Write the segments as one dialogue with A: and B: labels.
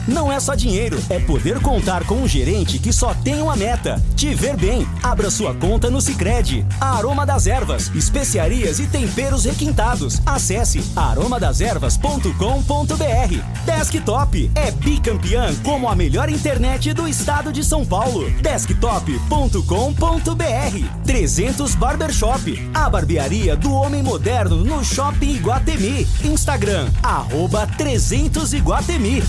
A: não é só dinheiro, é poder contar com um gerente que só tem uma meta: te ver bem. Abra sua conta no Sicredi. Aroma das Ervas, especiarias e temperos requintados. Acesse aromadeservas.com.br. Desktop é bicampeã como a melhor internet do estado de São Paulo. Desktop.com.br. 300 Barbershop, a barbearia do homem moderno no Shopping Iguatemi. Instagram, @300Iguatemi.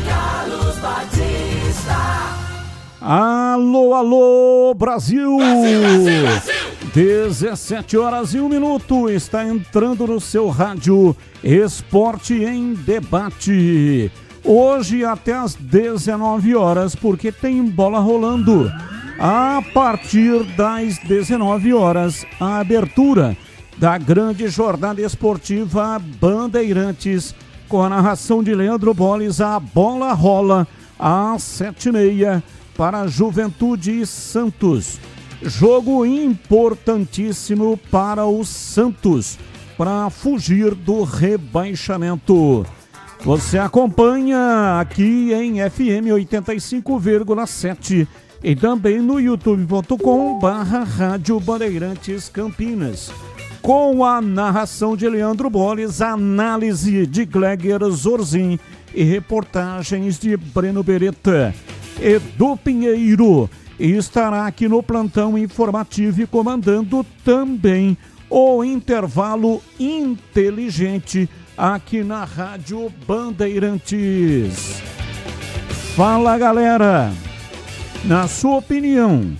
B: Carlos Batista.
C: Alô, alô, Brasil!
B: Brasil!
C: 17 horas e 1 minuto, está entrando no seu rádio Esporte em Debate. Hoje até às 19 horas, porque tem bola rolando. A partir das 19 horas, a abertura da grande jornada esportiva Bandeirantes, com a narração de Leandro Boles. A bola rola às 7h30 para Juventude e Santos. Jogo importantíssimo para o Santos, para fugir do rebaixamento. Você acompanha aqui em FM 85,7 e também no youtube.com/Rádio Bandeirantes Campinas. Com a narração de Leandro Boles, análise de Gleger Zorzin e reportagens de Breno Beretta. Edu Pinheiro estará aqui no plantão informativo e comandando também o intervalo inteligente aqui na Rádio Bandeirantes. Fala, galera! Na sua opinião,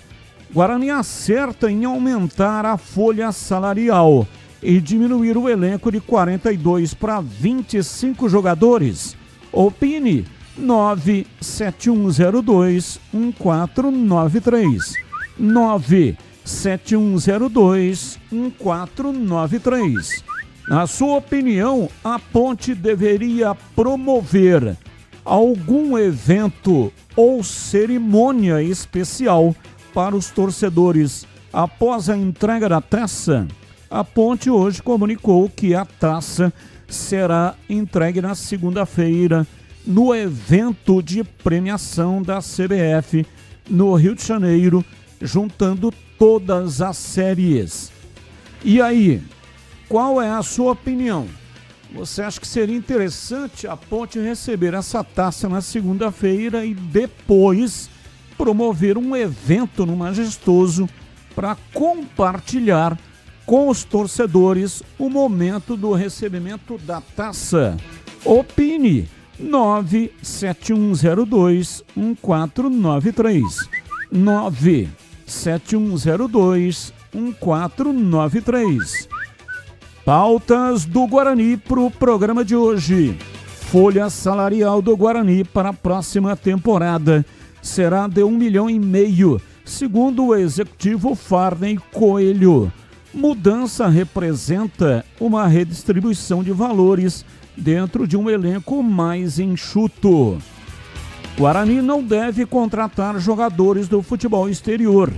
C: Guarani acerta em aumentar a folha salarial e diminuir o elenco de 42 para 25 jogadores? Opine 97102-1493. 97102-1493. Na sua opinião, a Ponte deveria promover algum evento ou cerimônia especial para os torcedores após a entrega da taça? A Ponte hoje comunicou que a taça será entregue na segunda-feira no evento de premiação da CBF no Rio de Janeiro, juntando todas as séries. E aí, qual é a sua opinião? Você acha que seria interessante a Ponte receber essa taça na segunda-feira e depois promover um evento no Majestoso para compartilhar com os torcedores o momento do recebimento da taça? Opine 97102-1493. 97102-1493. Pautas do Guarani para o programa de hoje. Folha salarial do Guarani para a próxima temporada será de 1,5 milhão, segundo o executivo Farney Coelho. Mudança representa uma redistribuição de valores dentro de um elenco mais enxuto. Guarani não deve contratar jogadores do futebol exterior.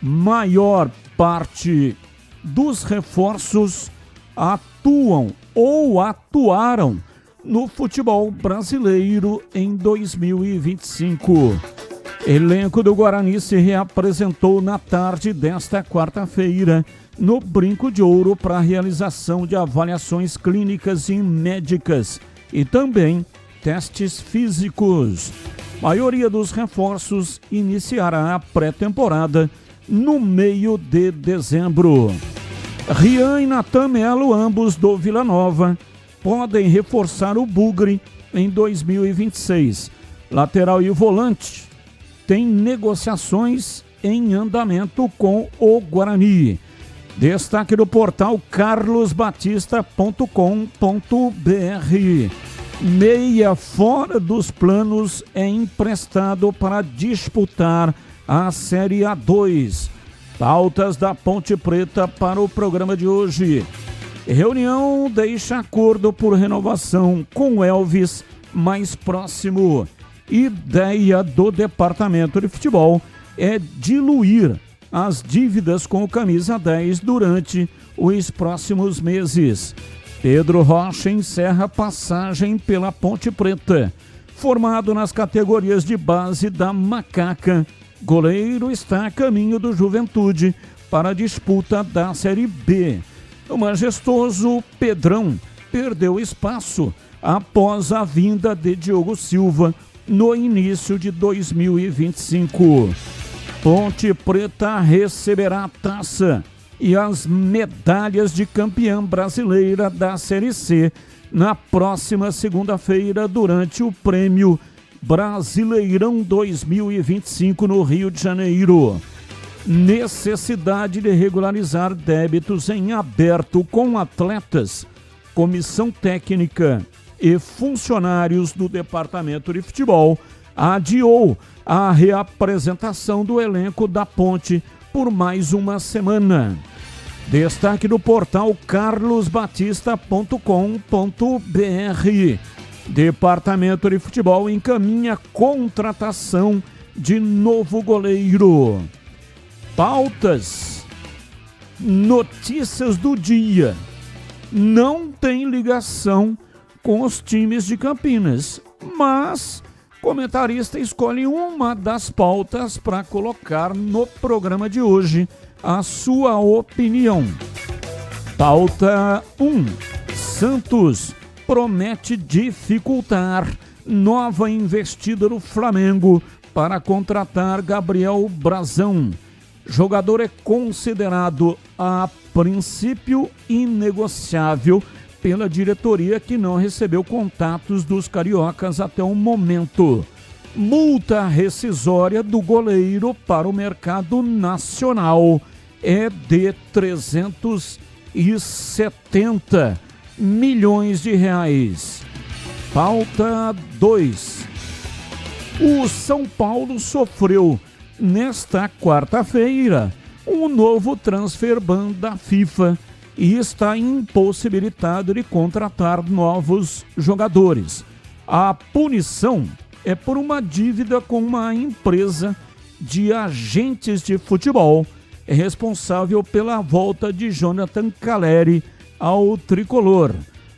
C: Maior parte dos reforços atuam ou atuaram no futebol brasileiro em 2025. Elenco do Guarani se reapresentou na tarde desta quarta-feira no Brinco de Ouro para a realização de avaliações clínicas e médicas e também testes físicos. A maioria dos reforços iniciará a pré-temporada no meio de dezembro. Rian e Natan Melo, ambos do Vila Nova, podem reforçar o Bugre em 2026. Lateral e volante tem negociações em andamento com o Guarani. Destaque do portal carlosbatista.com.br. Meia fora dos planos é emprestado para disputar a Série A2. Pautas da Ponte Preta para o programa de hoje. Reunião deixa acordo por renovação com Elvis mais próximo. Ideia do departamento de futebol é diluir as dívidas com o camisa 10 durante os próximos meses. Pedro Rocha encerra passagem pela Ponte Preta. Formado nas categorias de base da Macaca, goleiro está a caminho do Juventude para a disputa da Série B. O majestoso Pedrão perdeu espaço após a vinda de Diogo Silva no início de 2025. Ponte Preta receberá a taça e as medalhas de campeã brasileira da Série C na próxima segunda-feira durante o Prêmio Brasileirão 2025 no Rio de Janeiro. Necessidade de regularizar débitos em aberto com atletas, comissão técnica e funcionários do Departamento de Futebol adiou a reapresentação do elenco da Ponte por mais uma semana. Destaque do portal carlosbatista.com.br. Departamento de Futebol encaminha contratação de novo goleiro. Pautas, notícias do dia. Não tem ligação com os times de Campinas, mas comentarista escolhe uma das pautas para colocar no programa de hoje a sua opinião. Pauta 1. Santos promete dificultar nova investida do Flamengo para contratar Gabriel Brazão. Jogador é considerado a princípio inegociável pela diretoria, que não recebeu contatos dos cariocas até o momento. Multa rescisória do goleiro para o mercado nacional é de 370 milhões de reais. Pauta 2. O São Paulo sofreu nesta quarta-feira um novo transfer ban da FIFA e está impossibilitado de contratar novos jogadores. A punição é por uma dívida com uma empresa de agentes de futebol responsável pela volta de Jonathan Calleri ao tricolor.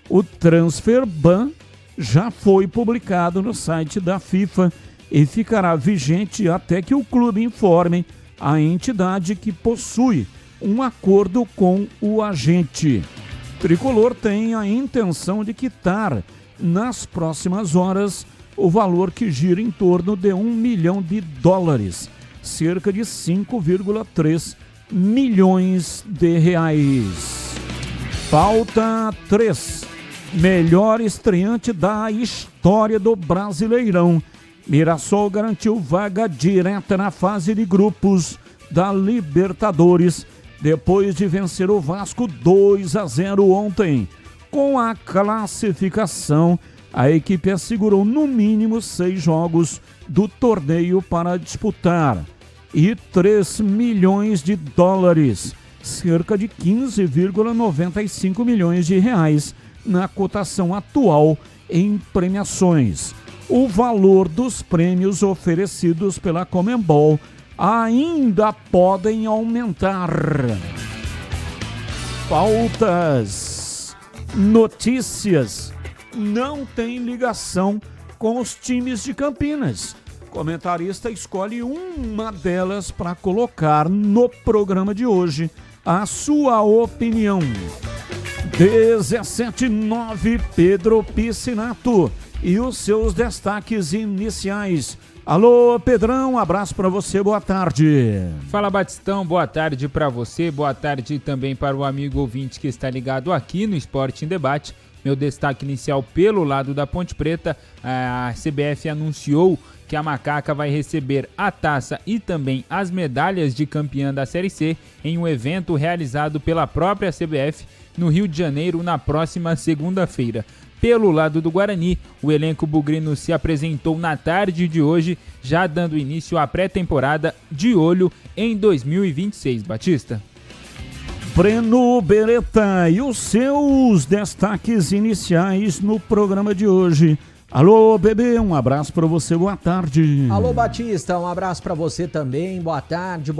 C: O transfer ban já foi publicado no site da FIFA e ficará vigente até que o clube informe a entidade que possui um acordo com o agente. Tricolor tem a intenção de quitar nas próximas horas o valor que gira em torno de $1 milhão, cerca de 5,3 milhões de reais. Pauta 3. Melhor estreante da história do Brasileirão. Mirassol garantiu vaga direta na fase de grupos da Libertadores, depois de vencer o Vasco 2-0 ontem. Com a classificação, a equipe assegurou no mínimo 6 jogos do torneio para disputar. E $3 milhões, cerca de 15,95 milhões de reais na cotação atual em premiações. O valor dos prêmios oferecidos pela Conmebol ainda podem aumentar. Pautas, notícias, não tem ligação com os times de Campinas. Comentarista escolhe uma delas para colocar no programa de hoje a sua opinião. 17:09, Pedro Piscinato e os seus destaques iniciais. Alô, Pedrão, abraço para você, boa tarde.
D: Fala, Batistão, boa tarde para você, boa tarde também para o amigo ouvinte que está ligado aqui no Esporte em Debate. Meu destaque inicial pelo lado da Ponte Preta, a CBF anunciou que a Macaca vai receber a taça e também as medalhas de campeã da Série C em um evento realizado pela própria CBF no Rio de Janeiro na próxima segunda-feira. Pelo lado do Guarani, o elenco bugrino se apresentou na tarde de hoje, já dando início à pré-temporada de olho em 2026. Batista.
C: Breno Beretta e os seus destaques iniciais no programa de hoje. Alô, bebê, um abraço para você, boa tarde.
E: Alô, Batista, um abraço para você também, boa tarde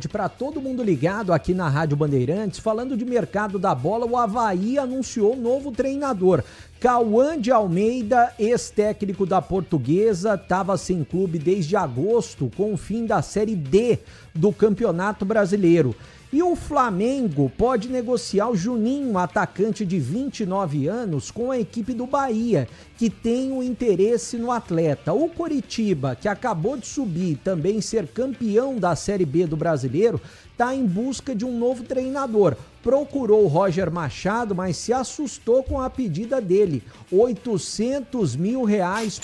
E: para todo mundo ligado aqui na Rádio Bandeirantes. Falando de mercado da bola, o Avaí anunciou novo treinador. Cauã de Almeida, ex-técnico da Portuguesa, estava sem clube desde agosto, com o fim da Série D do Campeonato Brasileiro. E o Flamengo pode negociar o Juninho, um atacante de 29 anos, com a equipe do Bahia, que tem um interesse no atleta. O Coritiba, que acabou de subir e também ser campeão da Série B do Brasileiro, está em busca de um novo treinador. Procurou o Roger Machado, mas se assustou com a pedida dele, R$800 mil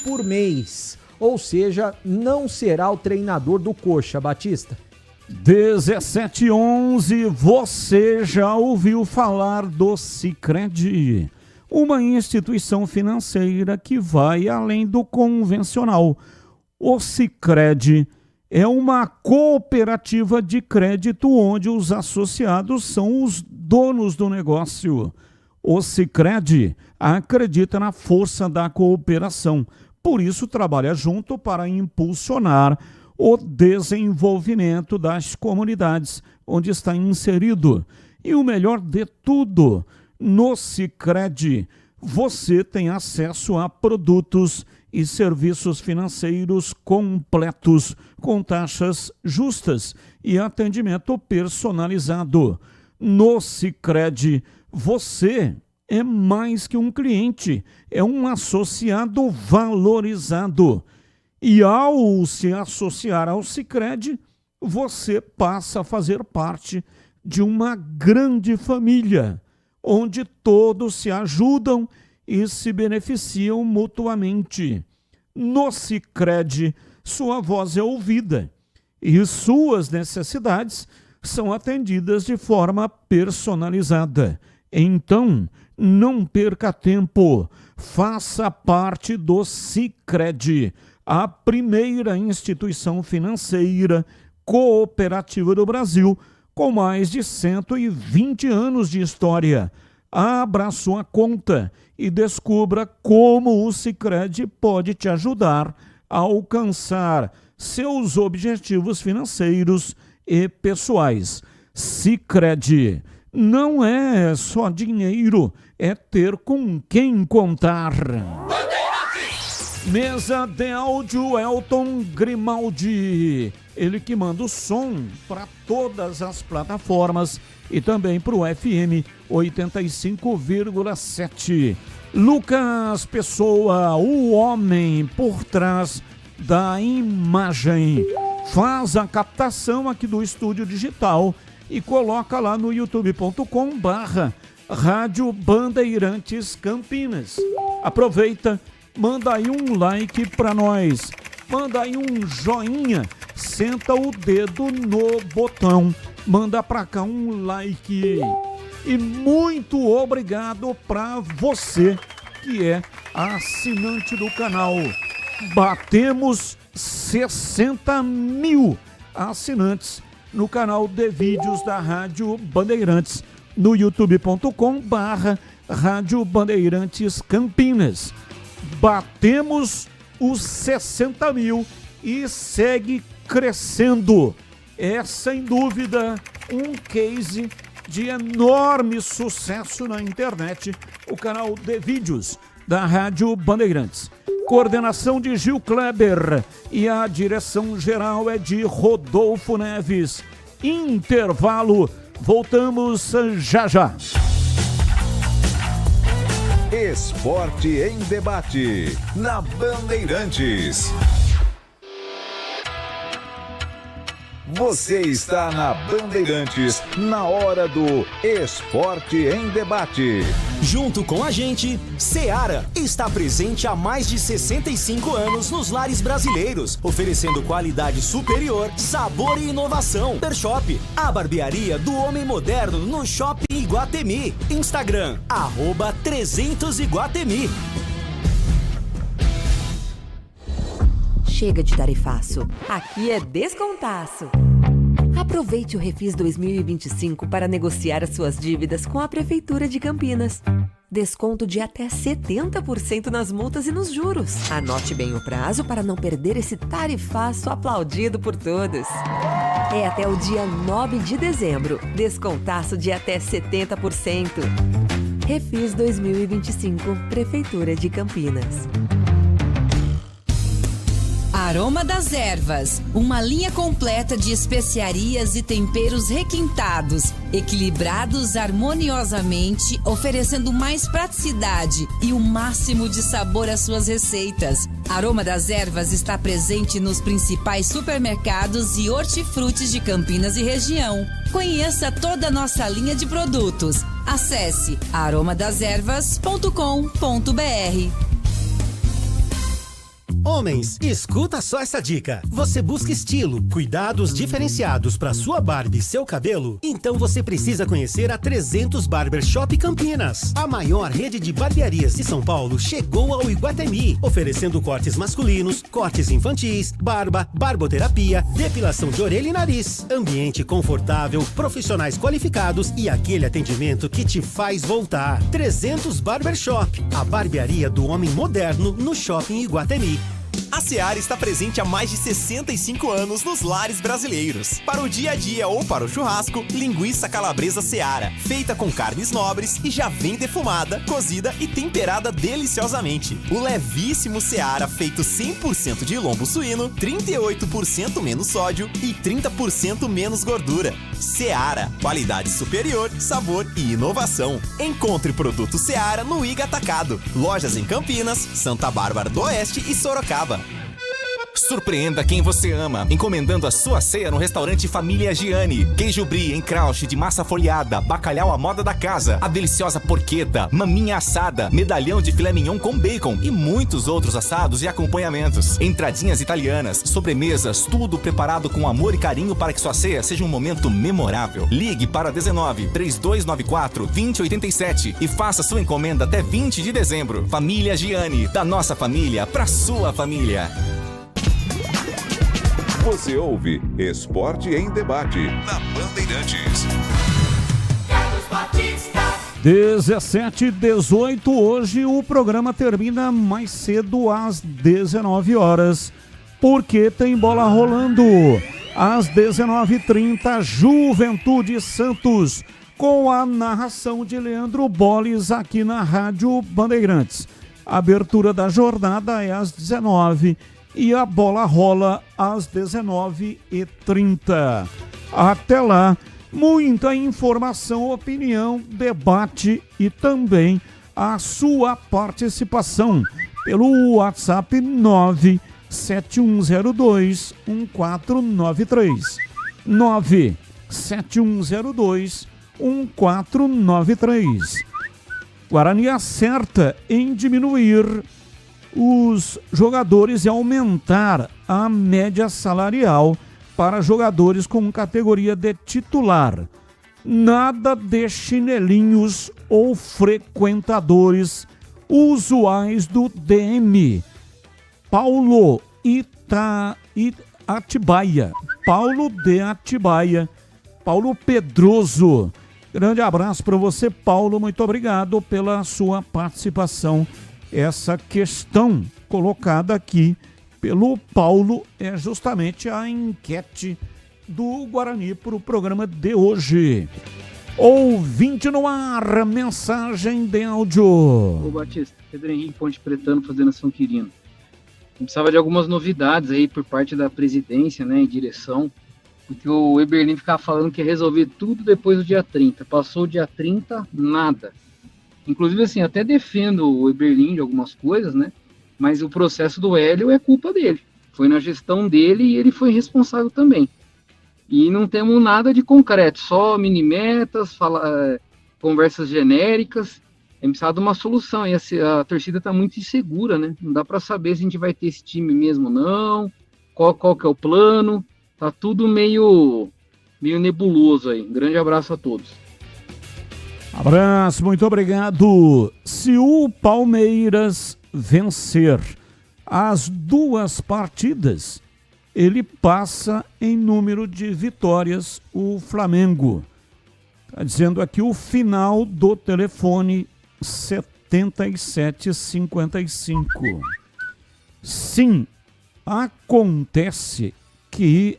E: por mês. Ou seja, não será o treinador do Coxa, Batista.
C: 17h11, você já ouviu falar do Sicredi, uma instituição financeira que vai além do convencional. O Sicredi é uma cooperativa de crédito onde os associados são os donos do negócio. O Sicredi acredita na força da cooperação, por isso trabalha junto para impulsionar o desenvolvimento das comunidades onde está inserido. E o melhor de tudo, no Sicredi, você tem acesso a produtos e serviços financeiros completos, com taxas justas e atendimento personalizado. No Sicredi, você é mais que um cliente, é um associado valorizado. E ao se associar ao Sicredi, você passa a fazer parte de uma grande família, onde todos se ajudam e se beneficiam mutuamente. No Sicredi, sua voz é ouvida e suas necessidades são atendidas de forma personalizada. Então, não perca tempo, faça parte do Sicredi, a primeira instituição financeira cooperativa do Brasil, com mais de 120 anos de história. Abra sua conta e descubra como o Sicredi pode te ajudar a alcançar seus objetivos financeiros e pessoais. Sicredi não é só dinheiro, é ter com quem contar. Mesa de áudio Elton Grimaldi, ele que manda o som para todas as plataformas e também para o FM 85,7. Lucas Pessoa, o homem por trás da imagem, faz a captação aqui do estúdio digital e coloca lá no youtube.com/Rádio Bandeirantes Campinas. Aproveita, manda aí um like para nós, manda aí um joinha, senta o dedo no botão, manda para cá um like. E muito obrigado para você que é assinante do canal. Batemos 60 mil assinantes no canal de vídeos da Rádio Bandeirantes, no youtube.com/Rádio Bandeirantes Campinas. Batemos os 60 mil e segue crescendo. É sem dúvida um case de enorme sucesso na internet, o canal de vídeos da Rádio Bandeirantes. Coordenação de Gil Kleber e a direção geral é de Rodolfo Neves. Intervalo, voltamos já já.
F: Esporte em debate na Bandeirantes. Você está na Bandeirantes, na hora do Esporte em Debate.
A: Junto com a gente, Seara está presente há mais de 65 anos nos lares brasileiros, oferecendo qualidade superior, sabor e inovação. Pershop, a barbearia do homem moderno no Shopping Iguatemi. Instagram, @300Iguatemi.
G: Chega de tarifaço, aqui é descontaço. Aproveite o Refis 2025 para negociar as suas dívidas com a Prefeitura de Campinas. Desconto de até 70% nas multas e nos juros. Anote bem o prazo para não perder esse tarifaço aplaudido por todos. É até o dia 9 de dezembro. Descontaço de até 70%. Refis 2025, Prefeitura de Campinas.
H: Aroma das Ervas, uma linha completa de especiarias e temperos requintados, equilibrados harmoniosamente, oferecendo mais praticidade e o máximo de sabor às suas receitas. Aroma das Ervas está presente nos principais supermercados e hortifrutis de Campinas e região. Conheça toda a nossa linha de produtos. Acesse aromadeservas.com.br.
I: Homens, escuta só essa dica. Você busca estilo, cuidados diferenciados para sua barba e seu cabelo? Então você precisa conhecer a 300 Barber Shop Campinas. A maior rede de barbearias de São Paulo chegou ao Iguatemi, oferecendo cortes masculinos, cortes infantis, barba, barboterapia, depilação de orelha e nariz. Ambiente confortável, profissionais qualificados e aquele atendimento que te faz voltar. 300 Barber Shop, a barbearia do homem moderno no Shopping Iguatemi.
J: A Seara está presente há mais de 65 anos nos lares brasileiros. Para o dia a dia ou para o churrasco, linguiça calabresa Seara, feita com carnes nobres e já vem defumada, cozida e temperada deliciosamente. O levíssimo Seara, feito 100% de lombo suíno, 38% menos sódio e 30% menos gordura. Seara, qualidade superior, sabor e inovação. Encontre produto Seara no Iga Atacado. Lojas em Campinas, Santa Bárbara do Oeste e Sorocaba. Surpreenda quem você ama, encomendando a sua ceia no restaurante Família Gianni. Queijo brie em crouch de massa folhada, bacalhau à moda da casa, a deliciosa porqueta, maminha assada, medalhão de filé mignon com bacon e muitos outros assados e acompanhamentos. Entradinhas italianas, sobremesas, tudo preparado com amor e carinho para que sua ceia seja um momento memorável. Ligue para 19 3294 2087 e faça sua encomenda até 20 de dezembro. Família Gianni, da nossa família para sua família.
F: Você ouve Esporte em Debate na Bandeirantes.
C: 17h18, hoje o programa termina mais cedo às 19 horas, porque tem bola rolando. Às 19h30, Juventude Santos, com a narração de Leandro Bolles aqui na Rádio Bandeirantes. A abertura da jornada é às 19h. E a bola rola às 19h30. Até lá, muita informação, opinião, debate e também a sua participação pelo WhatsApp 971021493. 971021493. Guarani acerta em diminuir os jogadores e aumentar a média salarial para jogadores com categoria de titular. Nada de chinelinhos ou frequentadores usuais do DM. Paulo Atibaia. Paulo de Atibaia. Paulo Pedroso. Grande abraço para você, Paulo. Muito obrigado pela sua participação. Essa questão colocada aqui pelo Paulo é justamente a enquete do Guarani para o programa de hoje. Ouvinte no ar, mensagem de áudio.
K: Ô Batista, Pedro Henrique Ponte Pretano fazendo São Quirino. Precisava de algumas novidades aí por parte da presidência, né, e direção, porque o Eberlin ficava falando que ia resolver tudo depois do dia 30. Passou o dia 30, nada. Inclusive, assim, até defendo o Eberlin de algumas coisas, né? Mas o processo do Hélio é culpa dele. Foi na gestão dele e ele foi responsável também. E não temos nada de concreto, só mini-metas, conversas genéricas. A gente precisa de uma solução. E a torcida está muito insegura, né? Não dá para saber se a gente vai ter esse time mesmo ou não, qual que é o plano. Tá tudo meio nebuloso aí. Um grande abraço a todos.
C: Abraço, muito obrigado. Se o Palmeiras vencer as duas partidas, ele passa em número de vitórias o Flamengo. Está dizendo aqui o final do telefone 70. 77,55. Sim, acontece que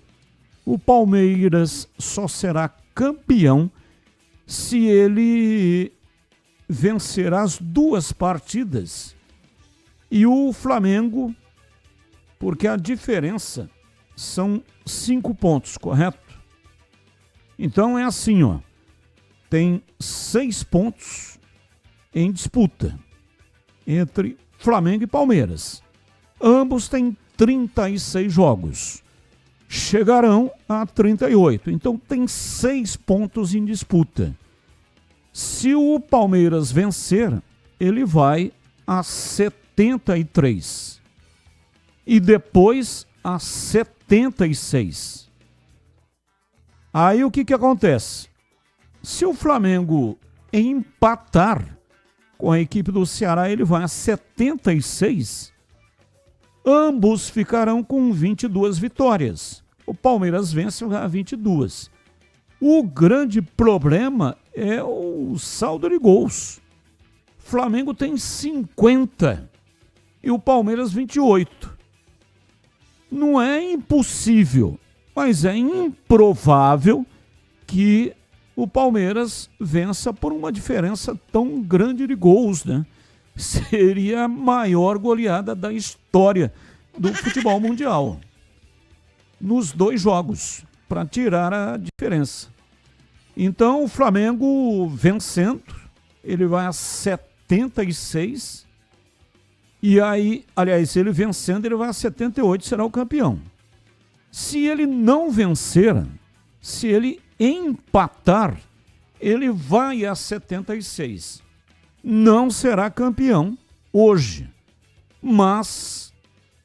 C: o Palmeiras só será campeão se ele vencer as 2 partidas. E o Flamengo, porque a diferença são 5 pontos, correto? Então é assim, ó. Tem 6 pontos em disputa entre Flamengo e Palmeiras. Ambos têm 36 jogos. Chegarão a 38. Então tem 6 pontos em disputa. Se o Palmeiras vencer, ele vai a 73. E depois a 76. Aí o que acontece? Se o Flamengo empatar com a equipe do Ceará, ele vai a 76. Ambos ficarão com 22 vitórias. O Palmeiras vence a 22. O grande problema é o saldo de gols. O Flamengo tem 50 e o Palmeiras 28. Não é impossível, mas é improvável que o Palmeiras vença por uma diferença tão grande de gols, né? Seria a maior goleada da história do futebol mundial. Nos 2 jogos, para tirar a diferença. Então, o Flamengo vencendo, ele vai a 76. E aí, aliás, ele vencendo, ele vai a 78, será o campeão. Se ele não vencer, se ele empatar, ele vai a 76. Não será campeão hoje. Mas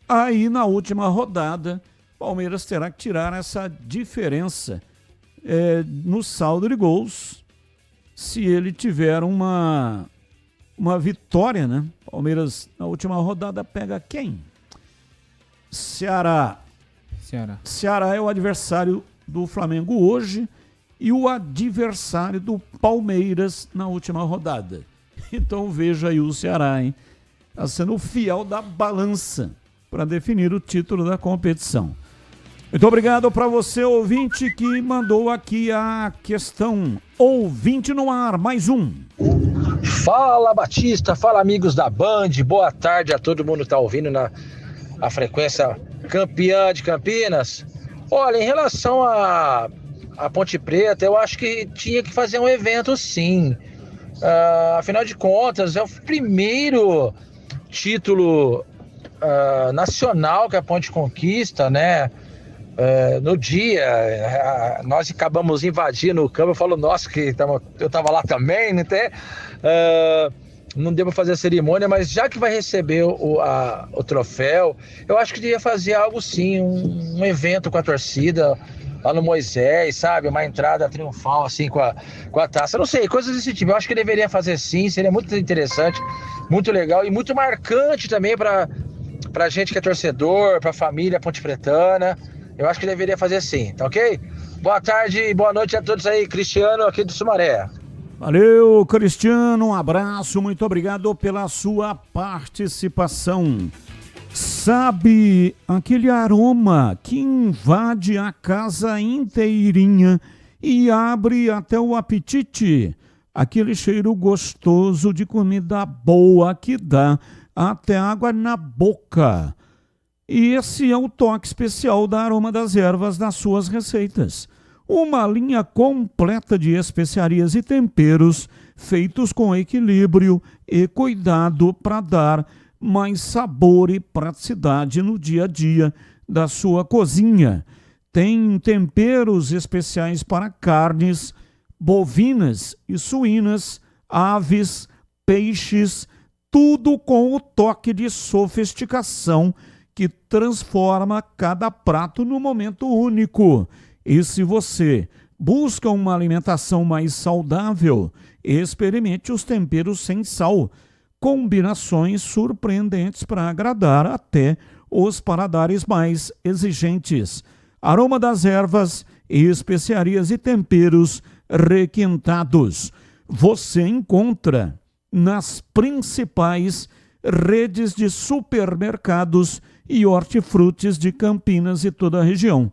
C: aí na última rodada, Palmeiras terá que tirar essa diferença no saldo de gols, se ele tiver uma vitória, né? Palmeiras na última rodada pega quem? Ceará. Ceará é o adversário do Flamengo hoje e o adversário do Palmeiras na última rodada. Então veja aí o Ceará, hein? Está sendo o fiel da balança para definir o título da competição. Muito obrigado para você, ouvinte, que mandou aqui a questão. Ouvinte no ar, mais um.
L: Fala, Batista, fala, amigos da Band, boa tarde a todo mundo que está ouvindo na frequência campeã de Campinas. Olha, em relação a Ponte Preta, eu acho que tinha que fazer um evento sim. Afinal de contas, é o primeiro título nacional que a Ponte conquista, né? No dia, nós acabamos invadindo o campo. Eu falo, nossa, que eu estava lá também, né? Não deu para fazer a cerimônia, mas já que vai receber o troféu, eu acho que devia fazer algo sim, um evento com a torcida lá no Moisés, sabe? Uma entrada triunfal assim com a taça. Não sei, coisas desse tipo. Eu acho que deveria fazer sim, seria muito interessante, muito legal e muito marcante também pra gente que é torcedor, pra família pontepretana. Eu acho que deveria fazer sim, tá ok? Boa tarde e boa noite a todos aí, Cristiano aqui do Sumaré.
C: Valeu, Cristiano, um abraço, muito obrigado pela sua participação. Sabe aquele aroma que invade a casa inteirinha e abre até o apetite? Aquele cheiro gostoso de comida boa que dá até água na boca. E esse é o toque especial da Aroma das Ervas nas suas receitas. Uma linha completa de especiarias e temperos feitos com equilíbrio e cuidado para dar mais sabor e praticidade no dia a dia da sua cozinha. Tem temperos especiais para carnes, bovinas e suínas, aves, peixes, tudo com o toque de sofisticação que transforma cada prato num momento único. E se você busca uma alimentação mais saudável, experimente os temperos sem sal. Combinações surpreendentes para agradar até os paladares mais exigentes. Aroma das Ervas, especiarias e temperos requintados. Você encontra nas principais redes de supermercados e hortifrutis de Campinas e toda a região.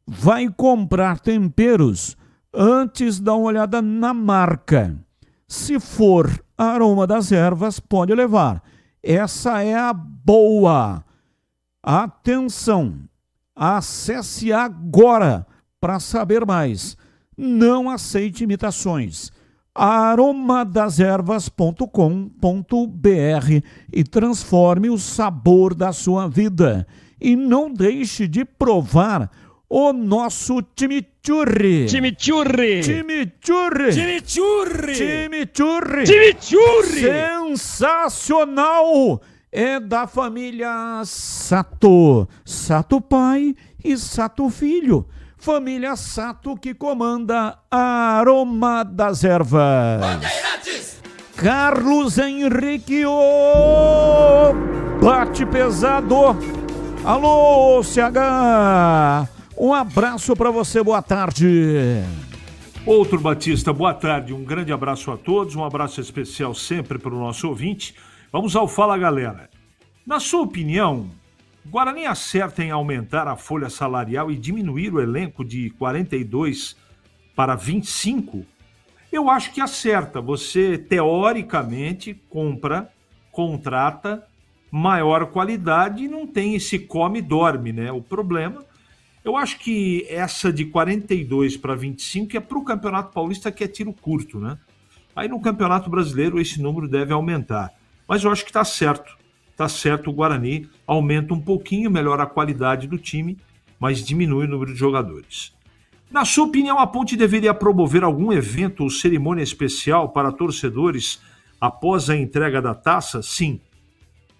C: Vai comprar temperos? Antes dá uma olhada na marca. Se for Aroma das Ervas, pode levar. Essa é a boa. Atenção! Acesse agora para saber mais. Não aceite imitações. aromadeservas.com.br e transforme o sabor da sua vida. E não deixe de provar o nosso chimichurri.
B: Chimichurri.
C: Chimichurri.
B: Chimichurri.
C: Chimichurri.
B: Chimichurri.
C: Sensacional! É da família Sato. Sato pai e Sato filho. Família Sato que comanda a Aroma das Ervas. Carlos Henrique, o bate pesado. Alô, CH. Um abraço para você, boa tarde.
M: Outro Batista, boa tarde. Um grande abraço a todos, um abraço especial sempre para o nosso ouvinte. Vamos ao Fala Galera. Na sua opinião, Guarani acerta em aumentar a folha salarial e diminuir o elenco de 42 para 25? Eu acho que acerta. Você, teoricamente, contrata maior qualidade e não tem esse come e dorme, né? O problema, eu acho que essa de 42 para 25 é para o Campeonato Paulista, que é tiro curto, né? Aí no Campeonato Brasileiro esse número deve aumentar. Mas eu acho que está certo. Está certo, o Guarani aumenta um pouquinho, melhora a qualidade do time, mas diminui o número de jogadores. Na sua opinião, a Ponte deveria promover algum evento ou cerimônia especial para torcedores após a entrega da taça? Sim.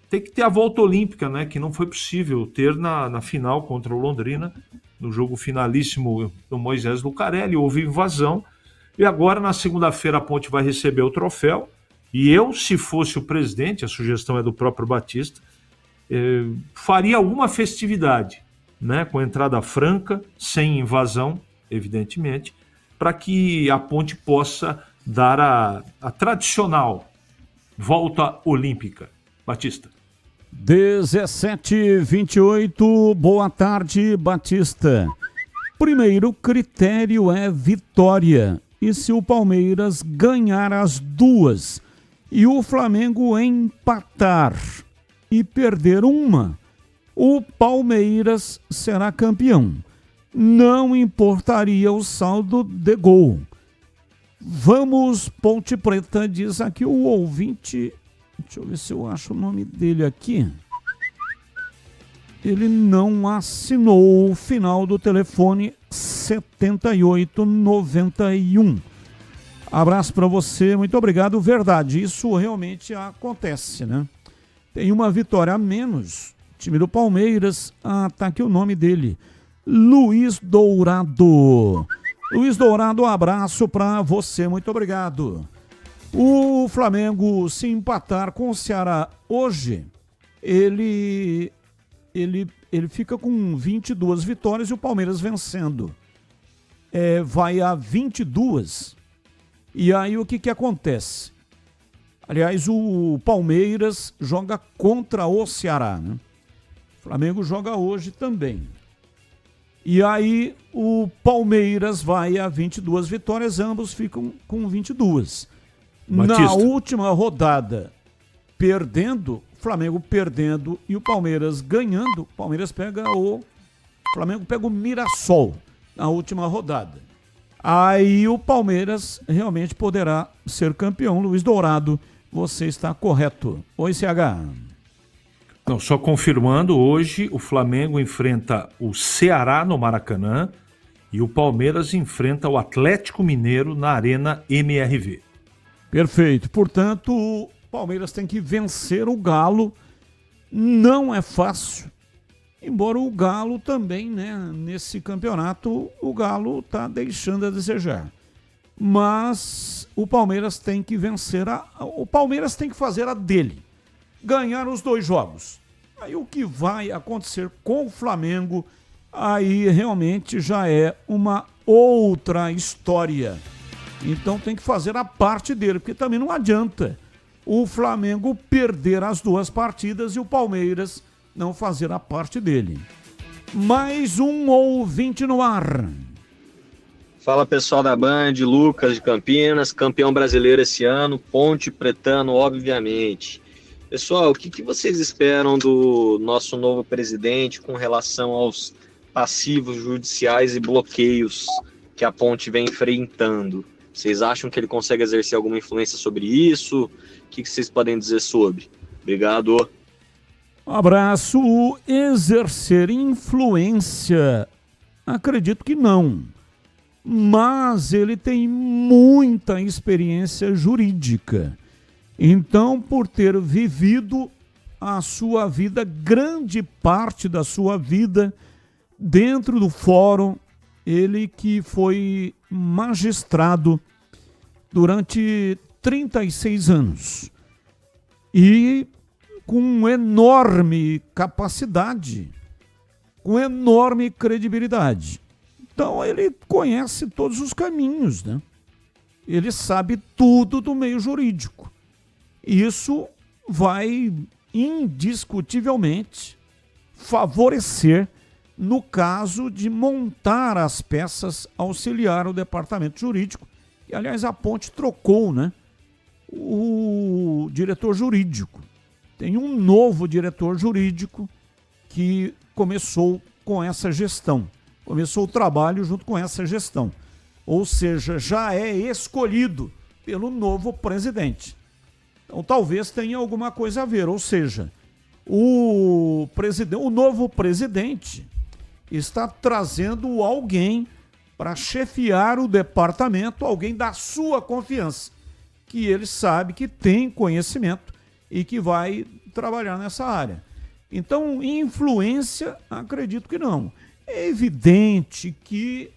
M: Tem que ter a volta olímpica, né, que não foi possível ter na final contra o Londrina, no jogo finalíssimo do Moisés Lucarelli, houve invasão, e agora na segunda-feira a Ponte vai receber o troféu, e eu, se fosse o presidente, a sugestão é do próprio Batista, faria alguma festividade, né, com entrada franca, sem invasão, evidentemente, para que a Ponte possa dar a tradicional volta olímpica. Batista.
C: 17h28, boa tarde, Batista. Primeiro critério é vitória. E se o Palmeiras ganhar as duas e o Flamengo empatar e perder uma, o Palmeiras será campeão. Não importaria o saldo de gol. Vamos, Ponte Preta, diz aqui o ouvinte. Deixa eu ver se eu acho o nome dele aqui. Ele não assinou o final do telefone 7891. Abraço para você, muito obrigado. Verdade, isso realmente acontece, né? Tem uma vitória a menos. Time do Palmeiras, tá aqui o nome dele. Luiz Dourado. Luiz Dourado, um abraço para você, muito obrigado. O Flamengo, se empatar com o Ceará hoje, ele fica com 22 vitórias e o Palmeiras vencendo. Vai a 22. E aí o que acontece? Aliás, o Palmeiras joga contra o Ceará, né? O Flamengo joga hoje também. E aí o Palmeiras vai a 22 vitórias, ambos ficam com 22. Batista. Na última rodada, perdendo, Flamengo perdendo e o Palmeiras ganhando, o Flamengo pega o Mirassol na última rodada. Aí o Palmeiras realmente poderá ser campeão. Luiz Dourado, você está correto. Oi, CH.
M: Não, só confirmando, hoje o Flamengo enfrenta o Ceará no Maracanã e o Palmeiras enfrenta o Atlético Mineiro na Arena MRV.
C: Perfeito. Portanto, o Palmeiras tem que vencer o Galo. Não é fácil. Embora o Galo também, né, nesse campeonato, o Galo está deixando a desejar. Mas o Palmeiras tem que vencer, o Palmeiras tem que fazer a dele. Ganhar os 2 jogos. Aí o que vai acontecer com o Flamengo, aí realmente já é uma outra história. Então tem que fazer a parte dele, porque também não adianta o Flamengo perder as 2 partidas e o Palmeiras não fazer a parte dele. Mais um ouvinte no ar.
N: Fala pessoal da Band, Lucas de Campinas, campeão brasileiro esse ano, Ponte Pretano, obviamente. Pessoal, o que vocês esperam do nosso novo presidente com relação aos passivos judiciais e bloqueios que a Ponte vem enfrentando? Vocês acham que ele consegue exercer alguma influência sobre isso? O que vocês podem dizer sobre? Obrigado.
C: Um abraço. Exercer influência, acredito que não. Mas ele tem muita experiência jurídica. Então, por ter vivido a sua vida, grande parte da sua vida, dentro do fórum, ele que foi magistrado durante 36 anos. E com enorme capacidade, com enorme credibilidade. Então ele conhece todos os caminhos, né? Ele sabe tudo do meio jurídico. Isso vai indiscutivelmente favorecer no caso de montar as peças, auxiliar o departamento jurídico. E, aliás, a Ponte trocou, né, o diretor jurídico. Tem um novo diretor jurídico que começou com essa gestão. Começou o trabalho junto com essa gestão. Ou seja, já é escolhido pelo novo presidente. Então, talvez tenha alguma coisa a ver. Ou seja, o novo presidente está trazendo alguém para chefiar o departamento, alguém da sua confiança, que ele sabe que tem conhecimento e que vai trabalhar nessa área. Então, influência, acredito que não. É evidente que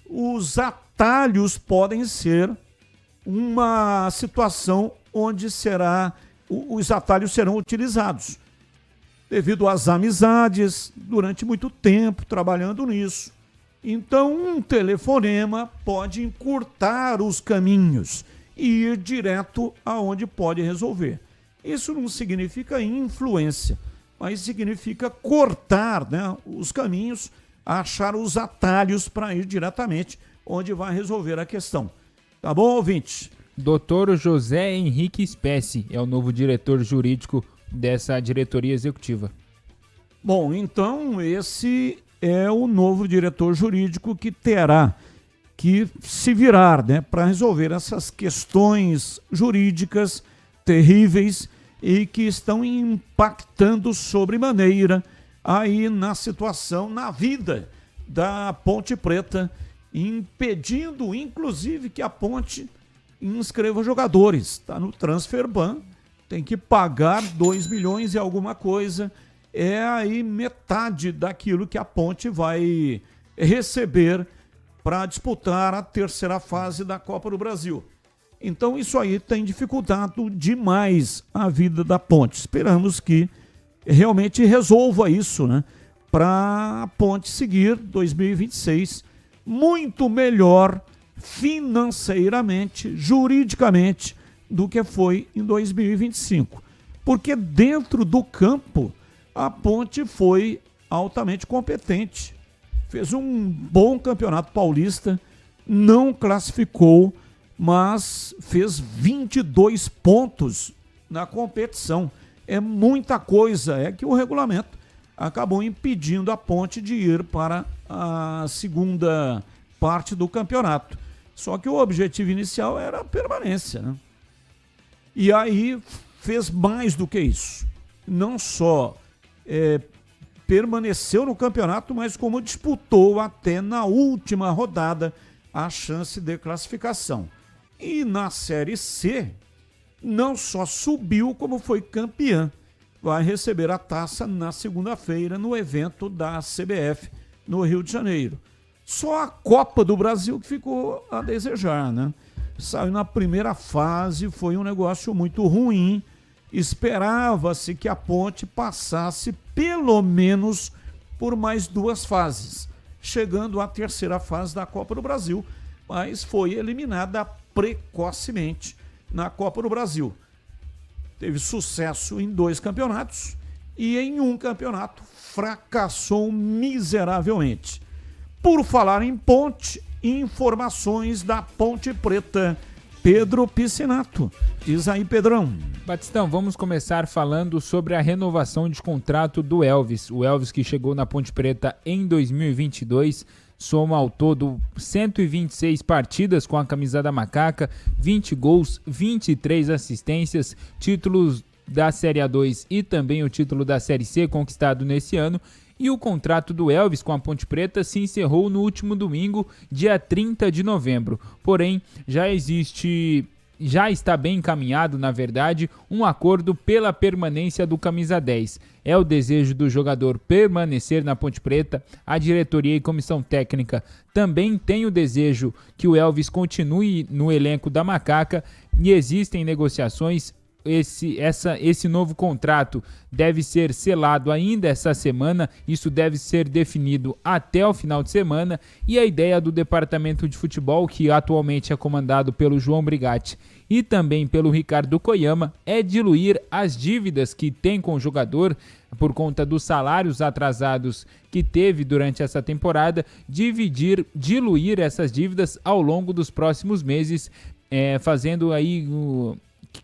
C: os atalhos podem ser uma situação onde os atalhos serão utilizados, devido às amizades, durante muito tempo trabalhando nisso. Então, um telefonema pode encurtar os caminhos e ir direto aonde pode resolver. Isso não significa influência, mas significa cortar, né, os caminhos, achar os atalhos para ir diretamente onde vai resolver a questão. Tá bom, ouvinte?
D: Doutor José Henrique Spessi é o novo diretor jurídico dessa diretoria executiva.
C: Bom, então esse é o novo diretor jurídico que terá que se virar, né, para resolver essas questões jurídicas terríveis e que estão impactando sobremaneira aí na situação, na vida da Ponte Preta, impedindo inclusive que a Ponte inscreva jogadores. Está no transfer ban, tem que pagar 2 milhões e alguma coisa, é aí metade daquilo que a Ponte vai receber para disputar a terceira fase da Copa do Brasil. Então isso aí tem dificultado demais a vida da Ponte. Esperamos que realmente resolva isso, né, para a Ponte seguir 2026 muito melhor financeiramente, juridicamente, do que foi em 2025. Porque dentro do campo, a Ponte foi altamente competente. Fez um bom campeonato paulista, não classificou, mas fez 22 pontos na competição. É muita coisa, é que o regulamento acabou impedindo a Ponte de ir para a segunda parte do campeonato. Só que o objetivo inicial era a permanência, né? E aí fez mais do que isso. Não só permaneceu no campeonato, mas como disputou até na última rodada a chance de classificação. E na Série C, não só subiu, como foi campeã. Vai receber a taça na segunda-feira no evento da CBF no Rio de Janeiro. Só a Copa do Brasil que ficou a desejar, né? Saiu na primeira fase, foi um negócio muito ruim. Esperava-se que a Ponte passasse pelo menos por mais 2 fases, chegando à terceira fase da Copa do Brasil, mas foi eliminada precocemente na Copa do Brasil. teve sucesso em 2 campeonatos e em um campeonato fracassou miseravelmente. Por falar em ponte, informações da Ponte Preta, Pedro Piscinato. Diz aí, Pedrão.
D: Batistão, vamos começar falando sobre a renovação de contrato do Elvis. O Elvis, que chegou na Ponte Preta em 2022, soma ao todo 126 partidas com a camisa da Macaca, 20 gols, 23 assistências, títulos da Série A2 e também o título da Série C conquistado nesse ano. E o contrato do Elvis com a Ponte Preta se encerrou no último domingo, dia 30 de novembro. Porém, já está bem encaminhado, na verdade, um acordo pela permanência do camisa 10. É o desejo do jogador permanecer na Ponte Preta. A diretoria e comissão técnica também tem o desejo que o Elvis continue no elenco da Macaca e existem negociações. Esse novo contrato deve ser selado ainda essa semana, isso deve ser definido até o final de semana, e a ideia do departamento de futebol, que atualmente é comandado pelo João Brigatti e também pelo Ricardo Koyama, é diluir as dívidas que tem com o jogador por conta dos salários atrasados que teve durante essa temporada, diluir essas dívidas ao longo dos próximos meses, fazendo aí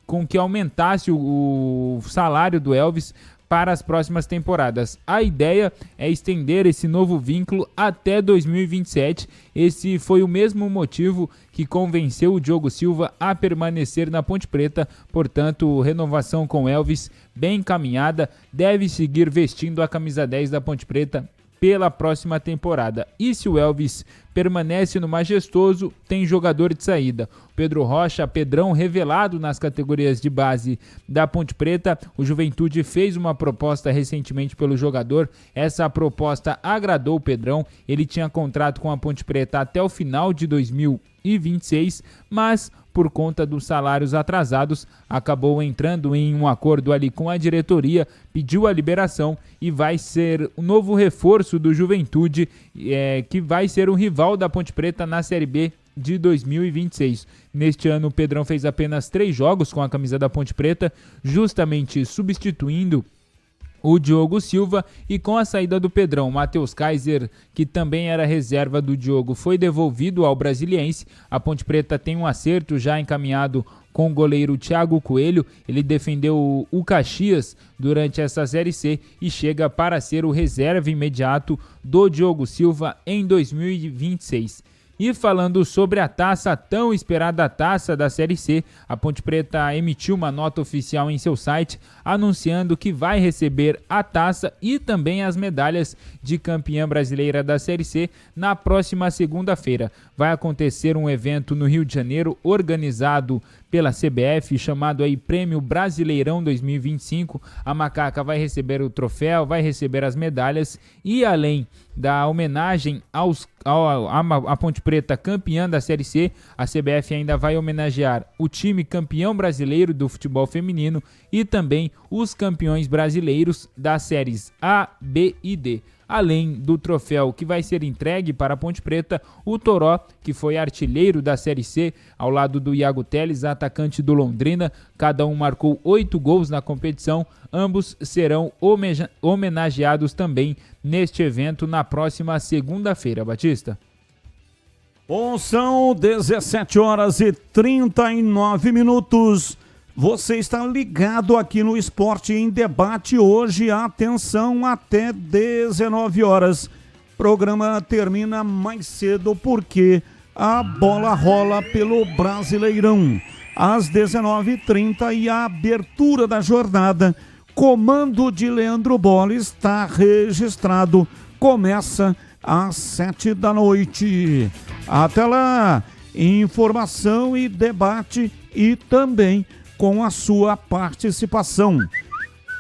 D: com que aumentasse o salário do Elvis para as próximas temporadas. A ideia é estender esse novo vínculo até 2027. Esse foi o mesmo motivo que convenceu o Diogo Silva a permanecer na Ponte Preta. Portanto, renovação com Elvis bem encaminhada, deve seguir vestindo a camisa 10 da Ponte Preta pela próxima temporada. E se o Elvis permanece no Majestoso, tem jogador de saída. Pedro Rocha, Pedrão, revelado nas categorias de base da Ponte Preta. O Juventude fez uma proposta recentemente pelo jogador. Essa proposta agradou o Pedrão. Ele tinha contrato com a Ponte Preta até o final de 2026, mas por conta dos salários atrasados, acabou entrando em um acordo ali com a diretoria, pediu a liberação e vai ser o novo reforço do Juventude, que vai ser um rival da Ponte Preta na Série B de 2026. Neste ano, o Pedrão fez apenas 3 jogos com a camisa da Ponte Preta, justamente substituindo o Diogo Silva, e com a saída do Pedrão, Matheus Kaiser, que também era reserva do Diogo, foi devolvido ao Brasiliense. A Ponte Preta tem um acerto já encaminhado com o goleiro Thiago Coelho. Ele defendeu o Caxias durante essa Série C e chega para ser o reserva imediato do Diogo Silva em 2026. E falando sobre a taça, tão esperada taça da Série C, a Ponte Preta emitiu uma nota oficial em seu site anunciando que vai receber a taça e também as medalhas de campeã brasileira da Série C na próxima segunda-feira. Vai acontecer um evento no Rio de Janeiro organizado pela CBF, chamado aí Prêmio Brasileirão 2025. A Macaca vai receber o troféu, vai receber as medalhas e, além da homenagem à Ponte Preta campeã da Série C, a CBF ainda vai homenagear o time campeão brasileiro do futebol feminino e também os campeões brasileiros das séries A, B e D. Além do troféu que vai ser entregue para a Ponte Preta, o Toró, que foi artilheiro da Série C, ao lado do Iago Teles, atacante do Londrina. Cada um marcou 8 gols na competição. Ambos serão homenageados também neste evento na próxima segunda-feira, Batista.
C: Bom, são 17h39. Você está ligado aqui no Esporte em Debate hoje. Atenção, até 19 horas. O programa termina mais cedo porque a bola rola pelo Brasileirão. Às 19h30 e a abertura da jornada. Comando de Leandro Bola está registrado. Começa às 7 da noite. Até lá, informação e debate e também com a sua participação.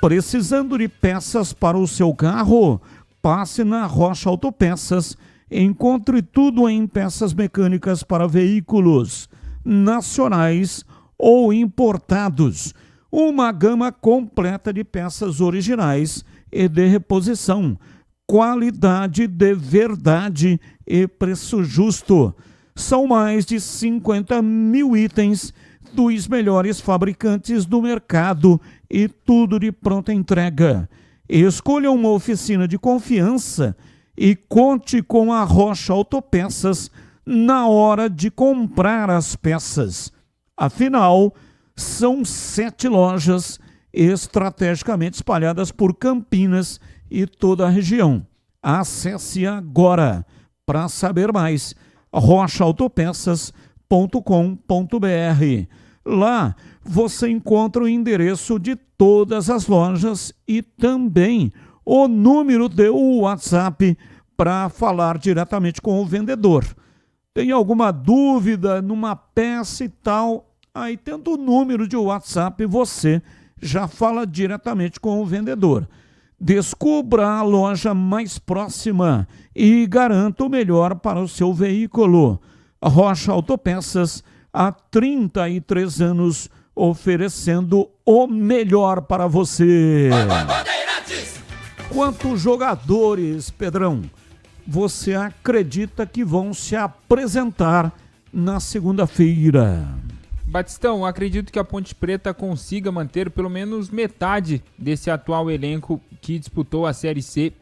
C: Precisando de peças para o seu carro? Passe na Rocha Autopeças. Encontre tudo em peças mecânicas para veículos nacionais ou importados. Uma gama completa de peças originais e de reposição. Qualidade de verdade e preço justo. São mais de 50 mil itens, dos melhores fabricantes do mercado e tudo de pronta entrega. Escolha uma oficina de confiança e conte com a Rocha Autopeças na hora de comprar as peças. Afinal, são 7 lojas estrategicamente espalhadas por Campinas e toda a região. Acesse agora para saber mais rochaautopeças.com.br. Lá você encontra o endereço de todas as lojas e também o número do WhatsApp para falar diretamente com o vendedor. Tem alguma dúvida numa peça e tal? Aí tendo o número de WhatsApp, você já fala diretamente com o vendedor. Descubra a loja mais próxima e garanta o melhor para o seu veículo. Rocha Autopeças, há 33 anos, oferecendo o melhor para você. Quantos jogadores, Pedrão, você acredita que vão se apresentar na segunda-feira?
D: Batistão, acredito que a Ponte Preta consiga manter pelo menos metade desse atual elenco que disputou a Série C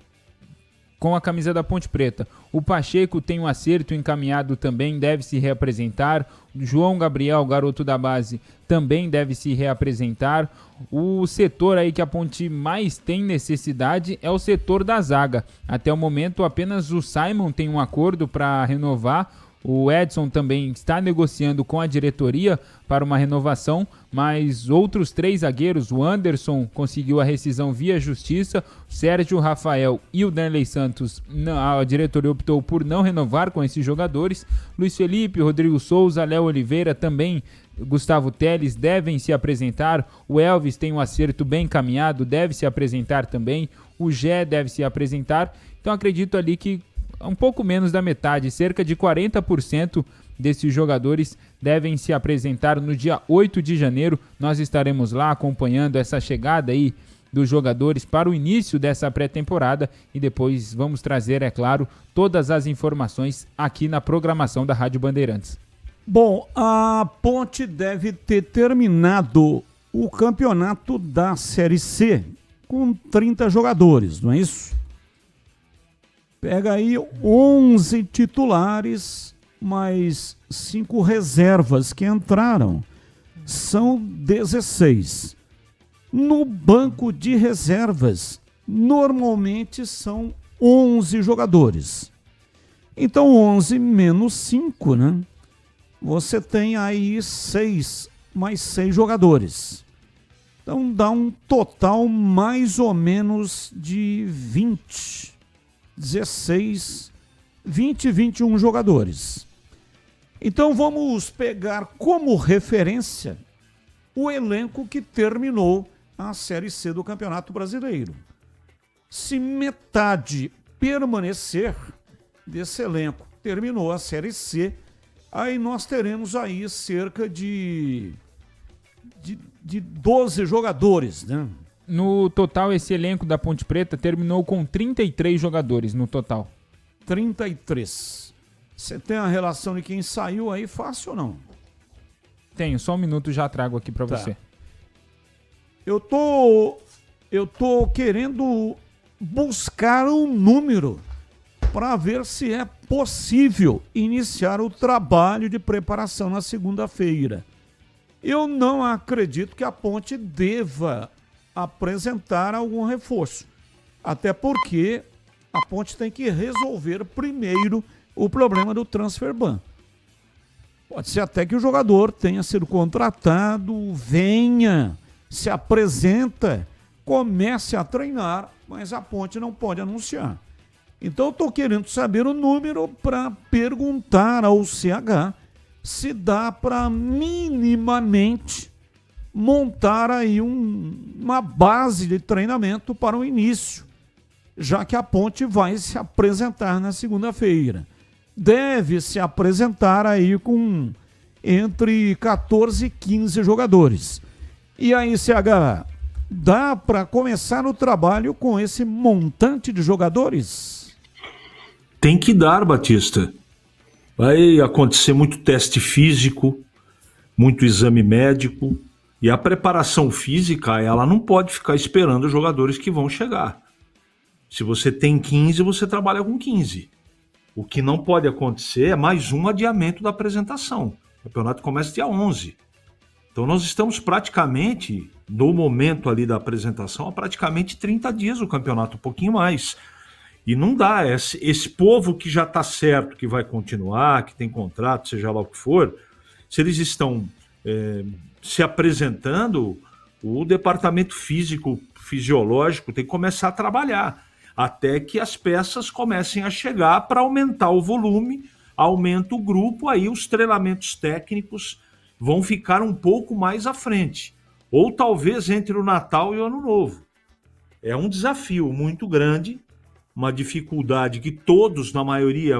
D: com a camisa da Ponte Preta. O Pacheco tem um acerto encaminhado também, deve se reapresentar. O João Gabriel, garoto da base, também deve se reapresentar. O setor aí que a Ponte mais tem necessidade é o setor da zaga. Até o momento apenas o Simon tem um acordo para renovar. O Edson também está negociando com a diretoria para uma renovação, mas outros 3 zagueiros, o Anderson conseguiu a rescisão via justiça, o Sérgio Rafael e o Danley Santos, a diretoria optou por não renovar com esses jogadores. Luiz Felipe, Rodrigo Souza, Léo Oliveira também, Gustavo Teles devem se apresentar, o Elvis tem um acerto bem encaminhado, deve se apresentar também, o Gé deve se apresentar, então acredito ali que um pouco menos da metade, cerca de 40% desses jogadores devem se apresentar no dia 8 de janeiro. Nós estaremos lá acompanhando essa chegada aí dos jogadores para o início dessa pré-temporada e depois vamos trazer, é claro, todas as informações aqui na programação da Rádio Bandeirantes.
C: Bom, a Ponte deve ter terminado o campeonato da Série C com 30 jogadores, não é isso? Pega aí 11 titulares, mais 5 reservas que entraram. São 16. No banco de reservas, normalmente são 11 jogadores. Então 11 menos 5, né? Você tem aí 6, mais 6 jogadores. Então dá um total mais ou menos de 20. 16, 20, 21 jogadores. Então vamos pegar como referência o elenco que terminou a Série C do Campeonato Brasileiro. Se metade permanecer desse elenco terminou a Série C, aí nós teremos aí cerca de 12 jogadores, né?
D: No total, esse elenco da Ponte Preta terminou com 33 jogadores no total.
C: 33. Você tem a relação de quem saiu aí fácil ou não?
D: Tenho, só um minuto já trago aqui para você.
C: Eu tô querendo buscar um número para ver se é possível iniciar o trabalho de preparação na segunda-feira. Eu não acredito que a Ponte deva apresentar algum reforço, até porque a Ponte tem que resolver primeiro o problema do transfer ban. Pode ser até que o jogador tenha sido contratado, venha, se apresenta, comece a treinar, mas a Ponte não pode anunciar. Então eu estou querendo saber o número para perguntar ao CH se dá para minimamente montar aí uma base de treinamento para o início, já que a Ponte vai se apresentar na segunda-feira. Deve se apresentar aí com entre 14 e 15 jogadores. E aí, CH, dá para começar o trabalho com esse montante de jogadores?
M: Tem que dar, Batista. Vai acontecer muito teste físico, muito exame médico. E a preparação física, ela não pode ficar esperando os jogadores que vão chegar. Se você tem 15, você trabalha com 15. O que não pode acontecer é mais um adiamento da apresentação. O campeonato começa dia 11. Então nós estamos praticamente, no momento ali da apresentação, há praticamente 30 dias o campeonato, um pouquinho mais. E não dá, esse povo que já está certo, que vai continuar, que tem contrato, seja lá o que for, se eles estão se apresentando, o departamento físico, fisiológico tem que começar a trabalhar, até que as peças comecem a chegar para aumentar o volume, aumenta o grupo, aí os treinamentos técnicos vão ficar um pouco mais à frente. Ou talvez entre o Natal e o Ano Novo. É um desafio muito grande, uma dificuldade que todos, na maioria,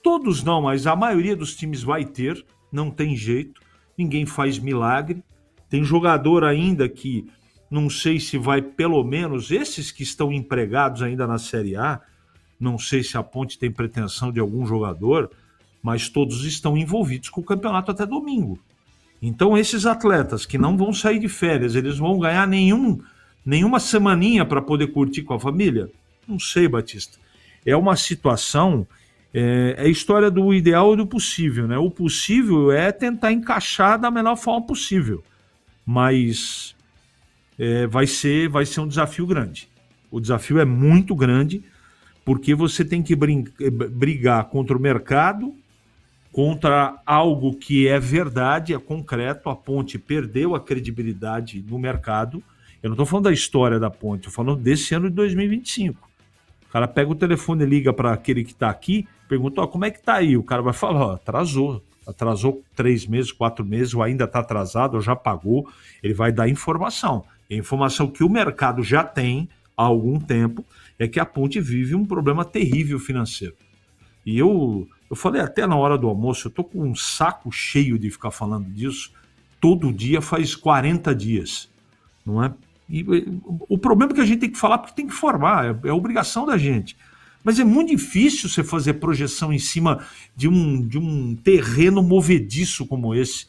M: todos não, mas a maioria dos times vai ter, não tem jeito, ninguém faz milagre. Tem jogador ainda que não sei se vai, pelo menos, esses que estão empregados ainda na Série A, não sei se a Ponte tem pretensão de algum jogador, mas todos estão envolvidos com o campeonato até domingo. Então esses atletas que não vão sair de férias, eles vão ganhar nenhuma semaninha para poder curtir com a família? Não sei, Batista. É uma situação, é a história do ideal e do possível, né? O possível é tentar encaixar da melhor forma possível, mas vai ser um desafio grande. O desafio é muito grande, porque você tem que brigar contra o mercado, contra algo que é verdade, é concreto. A Ponte perdeu a credibilidade no mercado. Eu não estou falando da história da Ponte, estou falando desse ano de 2025. O cara pega o telefone e liga para aquele que está aqui, pergunta, como é que está aí? O cara vai falar, atrasou 3 meses, 4 meses, ou ainda está atrasado, ou já pagou. Ele vai dar informação. A informação que o mercado já tem há algum tempo é que a Ponte vive um problema terrível financeiro. E eu falei até na hora do almoço, eu tô com um saco cheio de ficar falando disso, todo dia faz 40 dias, não é? E o problema é que a gente tem que falar porque tem que formar, é obrigação da gente. Mas é muito difícil você fazer projeção em cima de um terreno movediço como esse.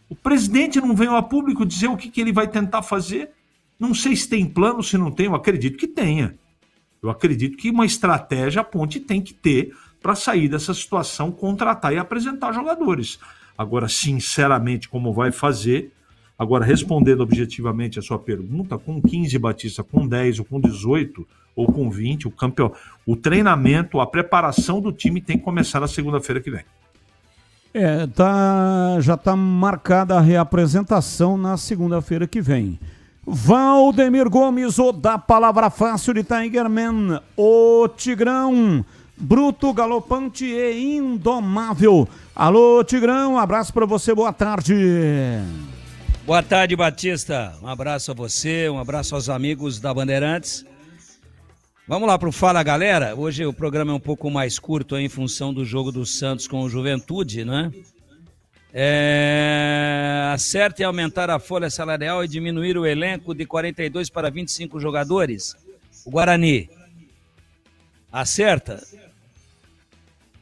M: O presidente não veio a público dizer o que ele vai tentar fazer. Não sei se tem plano, se não tem, eu acredito que tenha. Eu acredito que uma estratégia a Ponte tem que ter para sair dessa situação, contratar e apresentar jogadores. Agora, sinceramente, como vai fazer? Agora, respondendo objetivamente a sua pergunta, com 15, Batista, com 10 ou com 18 ou com 20, o treinamento, a preparação do time tem que começar na segunda-feira que vem.
C: Já está marcada a reapresentação na segunda-feira que vem. Valdemir Gomes, o da Palavra Fácil de Tigerman, o Tigrão, bruto, galopante e indomável. Alô, Tigrão, um abraço para você, boa tarde.
O: Boa tarde, Batista. Um abraço a você, um abraço aos amigos da Bandeirantes. Vamos lá para o Fala Galera. Hoje o programa é um pouco mais curto em função do jogo do Santos com o Juventude, né? Acerta em aumentar a folha salarial e diminuir o elenco de 42 para 25 jogadores. O Guarani acerta,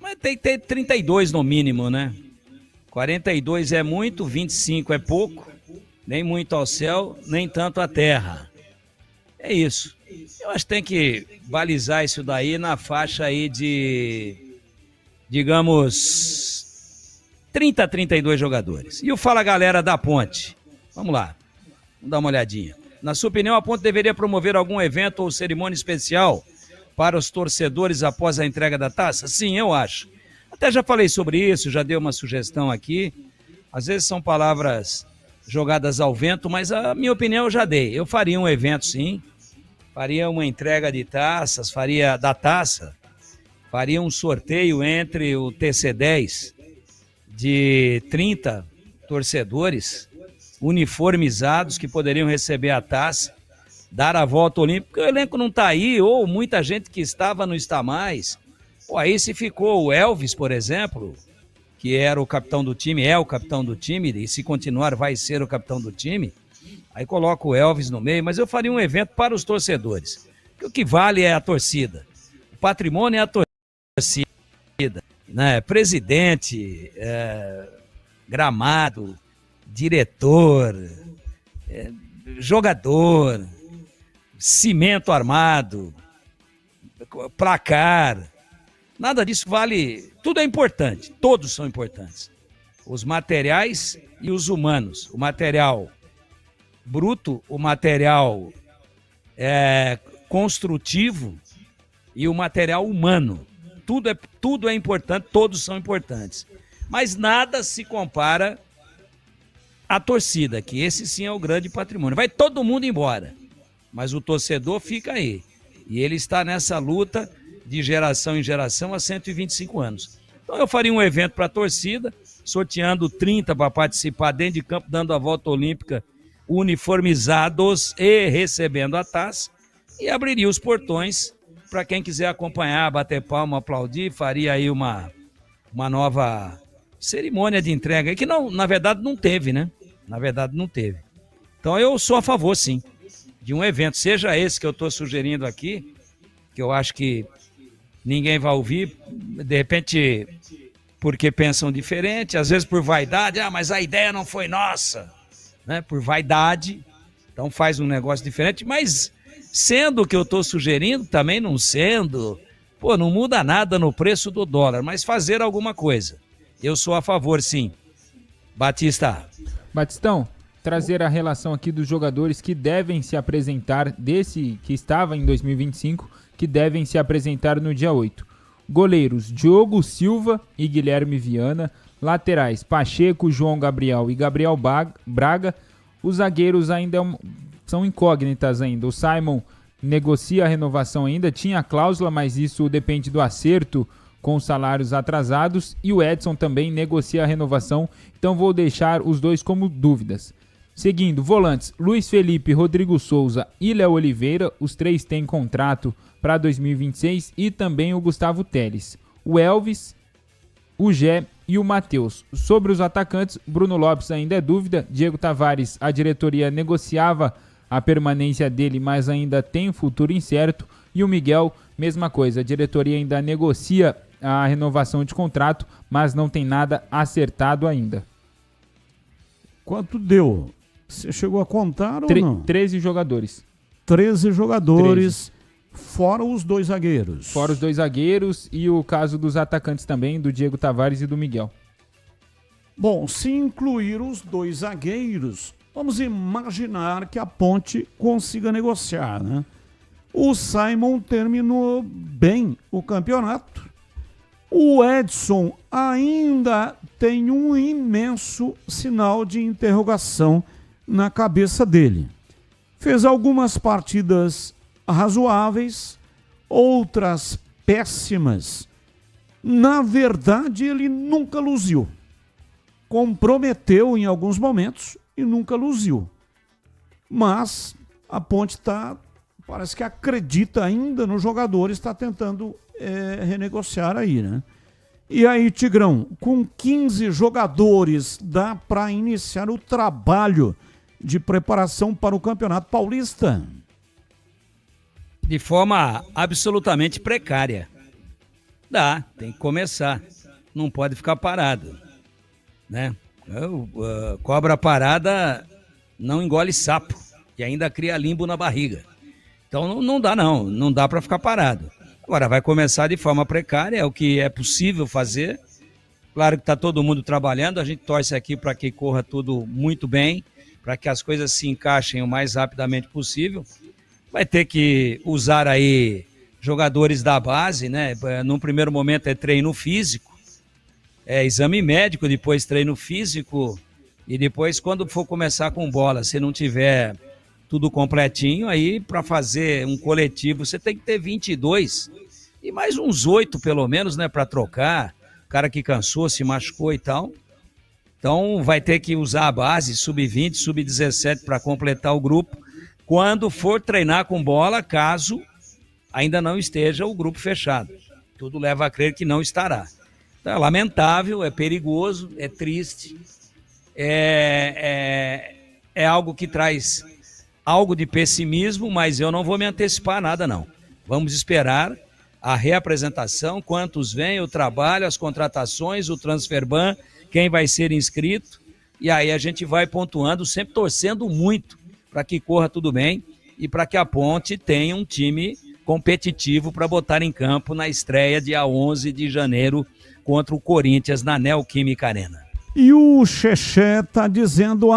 O: mas tem que ter 32 no mínimo, né? 42 é muito, 25 é pouco, nem muito ao céu, nem tanto à terra. É isso. Eu acho que tem que balizar isso daí na faixa aí de, digamos, 30 a 32 jogadores. E o Fala Galera da Ponte? Vamos lá, vamos dar uma olhadinha. Na sua opinião, a Ponte deveria promover algum evento ou cerimônia especial para os torcedores após a entrega da taça? Sim, eu acho. Até já falei sobre isso, já dei uma sugestão aqui. Às vezes são palavras jogadas ao vento, mas a minha opinião eu já dei. Eu faria um evento, sim. Faria uma entrega de taças, faria um sorteio entre o TC10 de 30 torcedores uniformizados que poderiam receber a taça, dar a volta olímpica, porque o elenco não está aí, ou muita gente que estava não está mais. Ou aí se ficou o Elvis, por exemplo, que era o capitão do time, é o capitão do time, e se continuar vai ser o capitão do time, aí coloca o Elvis no meio, mas eu faria um evento para os torcedores. Porque o que vale é a torcida. O patrimônio é a torcida, né? Presidente, gramado, diretor, jogador, cimento armado, placar. Nada disso vale. Tudo é importante, todos são importantes. Os materiais e os humanos. O material bruto, o material construtivo e o material humano. Tudo é importante, todos são importantes. Mas nada se compara à torcida, que esse sim é o grande patrimônio. Vai todo mundo embora, mas o torcedor fica aí. E ele está nessa luta de geração em geração há 125 anos. Então eu faria um evento para a torcida, sorteando 30 para participar dentro de campo, dando a volta olímpica, uniformizados e recebendo a taça, e abriria os portões para quem quiser acompanhar, bater palma, aplaudir, faria aí uma nova cerimônia de entrega, que não, na verdade não teve, né? Na verdade não teve. Então eu sou a favor, sim, de um evento, seja esse que eu estou sugerindo aqui, que eu acho que ninguém vai ouvir, de repente porque pensam diferente, às vezes por vaidade, mas a ideia não foi nossa, né? Por vaidade, então faz um negócio diferente, mas sendo o que eu estou sugerindo, também não sendo, não muda nada no preço do dólar, mas fazer alguma coisa. Eu sou a favor, sim.
D: Batistão, trazer a relação aqui dos jogadores que devem se apresentar, desse que estava em 2025, que devem se apresentar no dia 8. Goleiros, Diogo Silva e Guilherme Viana. Laterais, Pacheco, João Gabriel e Gabriel Braga. Os zagueiros ainda são incógnitas ainda. O Simon negocia a renovação ainda, tinha cláusula, mas isso depende do acerto com os salários atrasados. E o Edson também negocia a renovação, então vou deixar os dois como dúvidas. Seguindo, volantes, Luiz Felipe, Rodrigo Souza e Léo Oliveira, os três têm contrato para 2026, e também o Gustavo Teles. O Elvis, o Gé e o Matheus. Sobre os atacantes, Bruno Lopes ainda é dúvida, Diego Tavares, a diretoria negociava a permanência dele, mas ainda tem futuro incerto, e o Miguel, mesma coisa, a diretoria ainda negocia a renovação de contrato, mas não tem nada acertado ainda.
C: Quanto deu? Você chegou a contar ou não?
D: 13 jogadores.
C: 13 jogadores, 13. Fora os dois zagueiros.
D: Fora os dois zagueiros e o caso dos atacantes também, do Diego Tavares e do Miguel.
C: Bom, se incluir os dois zagueiros, vamos imaginar que a Ponte consiga negociar, né? O Simon terminou bem o campeonato. O Edson ainda tem um imenso sinal de interrogação na cabeça dele. Fez algumas partidas razoáveis, outras péssimas. Na verdade, ele nunca luziu. Comprometeu em alguns momentos e nunca luziu. Mas a Ponte parece que acredita ainda no jogador, está tentando renegociar aí, né? E aí, Tigrão, com 15 jogadores, dá para iniciar o trabalho de preparação para o Campeonato Paulista?
O: De forma absolutamente precária. Dá, tem que começar. Não pode ficar parado, né? Cobra parada não engole sapo e ainda cria limbo na barriga. Então não dá não dá para ficar parado. Agora vai começar de forma precária, é o que é possível fazer. Claro que está todo mundo trabalhando, a gente torce aqui para que corra tudo muito bem, para que as coisas se encaixem o mais rapidamente possível. Vai ter que usar aí jogadores da base, né? Num primeiro momento é treino físico, exame médico, depois treino físico, e depois quando for começar com bola, se não tiver tudo completinho, aí para fazer um coletivo você tem que ter 22 e mais uns 8 pelo menos, né, para trocar, o cara que cansou, se machucou e tal. Então vai ter que usar a base, sub-20, sub-17 para completar o grupo, quando for treinar com bola, caso ainda não esteja o grupo fechado. Tudo leva a crer que não estará. Então é lamentável, é perigoso, é triste, é algo que traz algo de pessimismo, mas eu não vou me antecipar a nada, não. Vamos esperar a reapresentação, quantos vêm, o trabalho, as contratações, o transfer ban, quem vai ser inscrito, E aí a gente vai pontuando, sempre torcendo muito para que corra tudo bem e para que a Ponte tenha um time competitivo para botar em campo na estreia dia 11 de janeiro contra o Corinthians na Neoquímica Arena.
C: E o Xexé tá dizendo,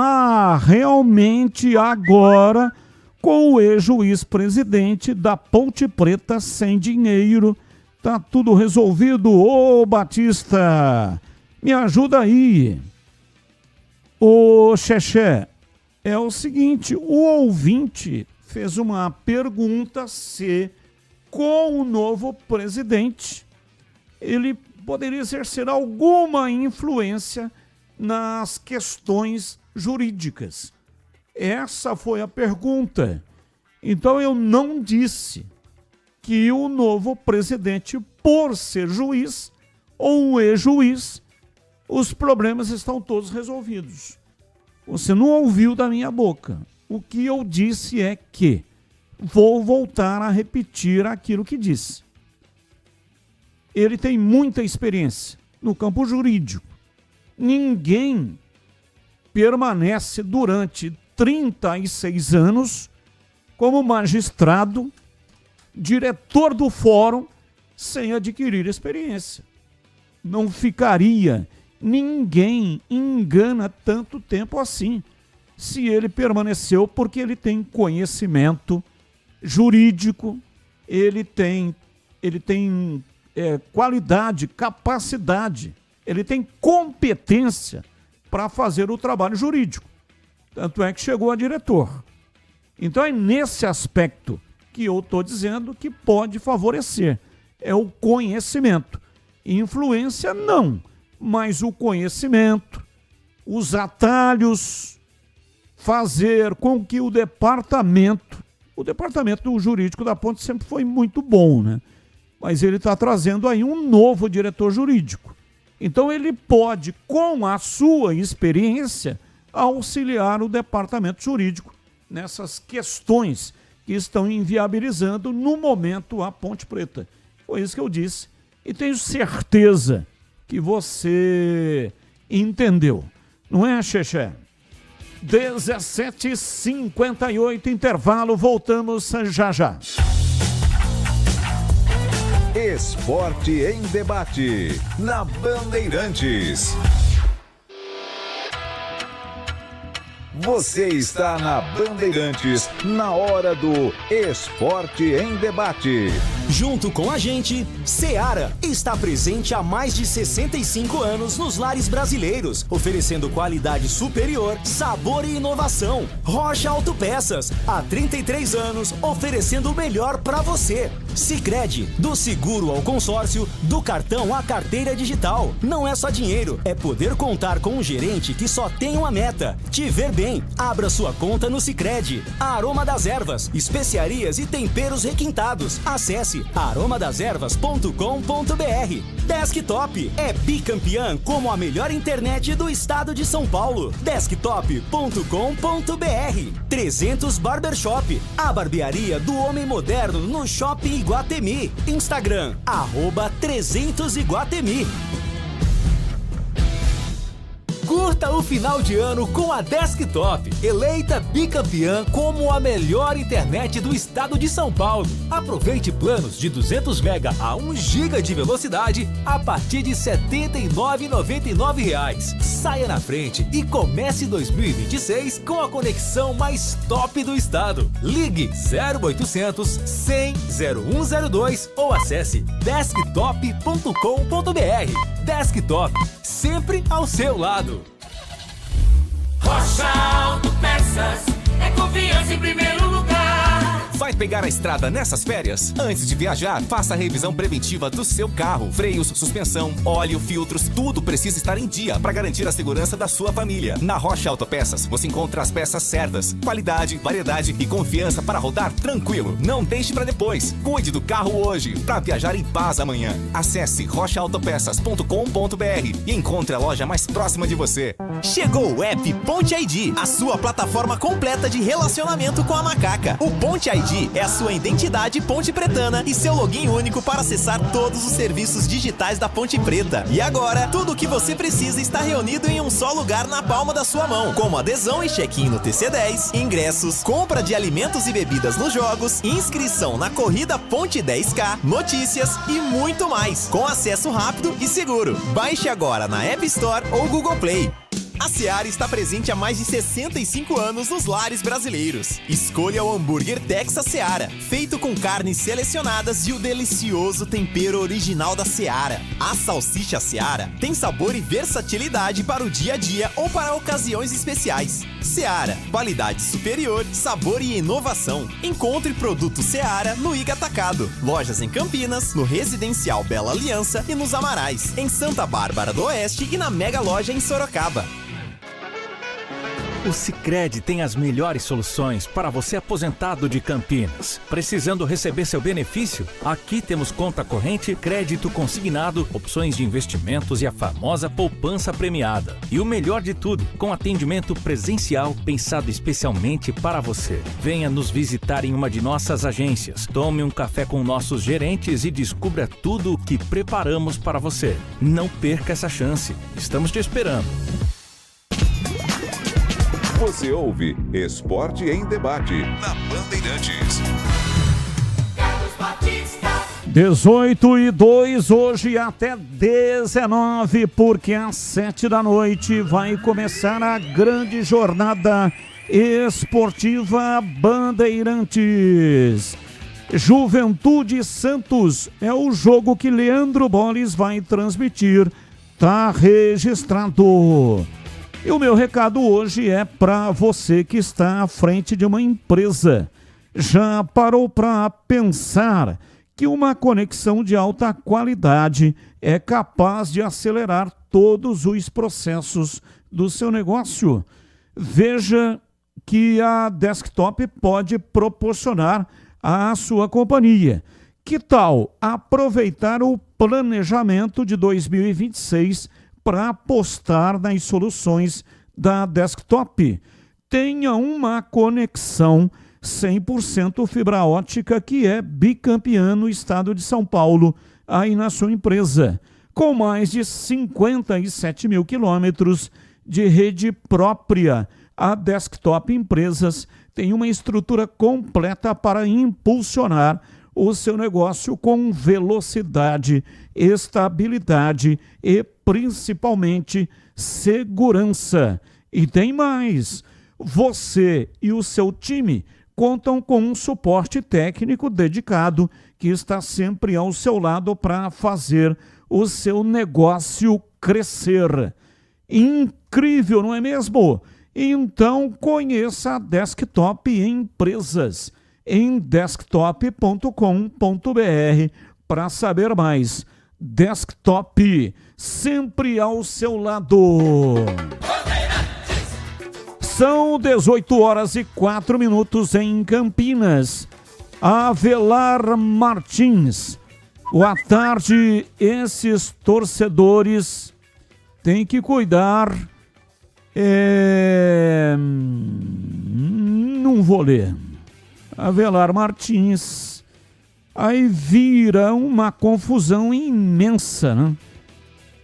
C: realmente agora, com o ex-juiz presidente da Ponte Preta sem dinheiro, tá tudo resolvido. Ô Batista, me ajuda aí. Ô Xexé, é o seguinte, o ouvinte fez uma pergunta se com o novo presidente ele poderia exercer alguma influência nas questões jurídicas. Essa foi a pergunta. Então eu não disse que o novo presidente, por ser juiz ou um ex-juiz, os problemas estão todos resolvidos. Você não ouviu da minha boca. O que eu disse é que vou voltar a repetir aquilo que disse. Ele tem muita experiência no campo jurídico. Ninguém permanece durante 36 anos como magistrado, diretor do fórum, sem adquirir experiência. Não ficaria. Ninguém engana tanto tempo assim. Se ele permaneceu porque ele tem conhecimento jurídico, ele tem qualidade, capacidade, ele tem competência para fazer o trabalho jurídico. Tanto é que chegou a diretor. Então é nesse aspecto que eu estou dizendo que pode favorecer. É o conhecimento. Influência não, mas o conhecimento, os atalhos, fazer com que o departamento jurídico da Ponte sempre foi muito bom, né? Mas ele está trazendo aí um novo diretor jurídico. Então ele pode, com a sua experiência, auxiliar o departamento jurídico nessas questões que estão inviabilizando no momento a Ponte Preta. Foi isso que eu disse. E tenho certeza que você entendeu. Não é, Xexé? 17h58, intervalo, voltamos já já.
F: Esporte em debate, na Bandeirantes. Você está na Bandeirantes, na hora do Esporte em Debate.
A: Junto com a gente, Seara está presente há mais de 65 anos nos lares brasileiros, oferecendo qualidade superior, sabor e inovação. Rocha Autopeças, há 33 anos, oferecendo o melhor para você. Sicredi, do seguro ao consórcio, do cartão à carteira digital. Não é só dinheiro, é poder contar com um gerente que só tem uma meta: te ver bem. Abra sua conta no Sicredi. Aroma das Ervas, especiarias e temperos requintados. Acesse aromadeservas.com.br. Desktop é bicampeã como a melhor internet do estado de São Paulo. Desktop.com.br. 300 Barbershop, a barbearia do homem moderno no Shopping Iguatemi. Instagram, @300Iguatemi.
P: Curta o final de ano com a Desktop, eleita bicampeã como a melhor internet do estado de São Paulo. Aproveite planos de 200 MB a 1 GB de velocidade a partir de R$ 79,99. Saia na frente e comece 2026 com a conexão mais top do estado. Ligue 0800 100 0102 ou acesse desktop.com.br. Desktop, sempre ao seu lado.
Q: Rocha Autopeças, é confiança em primeiro lugar.
J: Vai pegar a estrada nessas férias? Antes de viajar, faça a revisão preventiva do seu carro. Freios, suspensão, óleo, filtros, tudo precisa estar em dia para garantir a segurança da sua família. Na Rocha Autopeças, você encontra as peças certas, qualidade, variedade e confiança para rodar tranquilo. Não deixe para depois. Cuide do carro hoje para viajar em paz amanhã. Acesse rochaautopeças.com.br e encontre a loja mais próxima de você. Chegou o app Ponte ID, a sua plataforma completa de relacionamento com a macaca. O Ponte ID ID é a sua identidade Ponte Pretana e seu login único para acessar todos os serviços digitais da Ponte Preta. E agora, tudo o que você precisa está reunido em um só lugar na palma da sua mão, como adesão e check-in no TC10, ingressos, compra de alimentos e bebidas nos jogos, inscrição na corrida Ponte 10K, notícias e muito mais, com acesso rápido e seguro. Baixe agora na App Store ou Google Play. A Seara está presente há mais de 65 anos nos lares brasileiros. Escolha o hambúrguer Texas Seara, feito com carnes selecionadas e o delicioso tempero original da Seara. A salsicha Seara tem sabor e versatilidade para o dia a dia ou para ocasiões especiais. Seara, qualidade superior, sabor e inovação. Encontre produto Seara no Iga Atacado. Lojas em Campinas, no Residencial Bela Aliança e nos Amarais, em Santa Bárbara do Oeste e na Mega Loja em Sorocaba.
R: O Sicredi tem as melhores soluções para você aposentado de Campinas. Precisando receber seu benefício? Aqui temos conta corrente, crédito consignado, opções de investimentos e a famosa poupança premiada. E o melhor de tudo, com atendimento presencial pensado especialmente para você. Venha nos visitar em uma de nossas agências. Tome um café com nossos gerentes e descubra tudo o que preparamos para você. Não perca essa chance. Estamos te esperando.
F: Você ouve Esporte em Debate na Bandeirantes.
C: 18:02, hoje até 19, porque às 7 da noite vai começar a grande jornada esportiva Bandeirantes. Juventude Santos é o jogo que Leandro Boles vai transmitir. Tá registrado. E o meu recado hoje é para você que está à frente de uma empresa. Já parou para pensar que uma conexão de alta qualidade é capaz de acelerar todos os processos do seu negócio? Veja que a Desktop pode proporcionar à sua companhia. Que tal aproveitar o planejamento de 2026 para apostar nas soluções da Desktop? Tenha uma conexão 100% fibra ótica que é bicampeã no estado de São Paulo, aí na sua empresa. Com mais de 57 mil quilômetros de rede própria, a Desktop Empresas tem uma estrutura completa para impulsionar o seu negócio com velocidade, estabilidade e principalmente segurança. E tem mais, você e o seu time contam com um suporte técnico dedicado que está sempre ao seu lado para fazer o seu negócio crescer. Incrível, não é mesmo? Então conheça a Desktop Empresas em desktop.com.br para saber mais. Desktop, sempre ao seu lado. São 18h04 em Campinas. Avelar Martins. Boa tarde. Esses torcedores têm que cuidar. Não vou ler. Avelar Martins. Aí vira uma confusão imensa, né?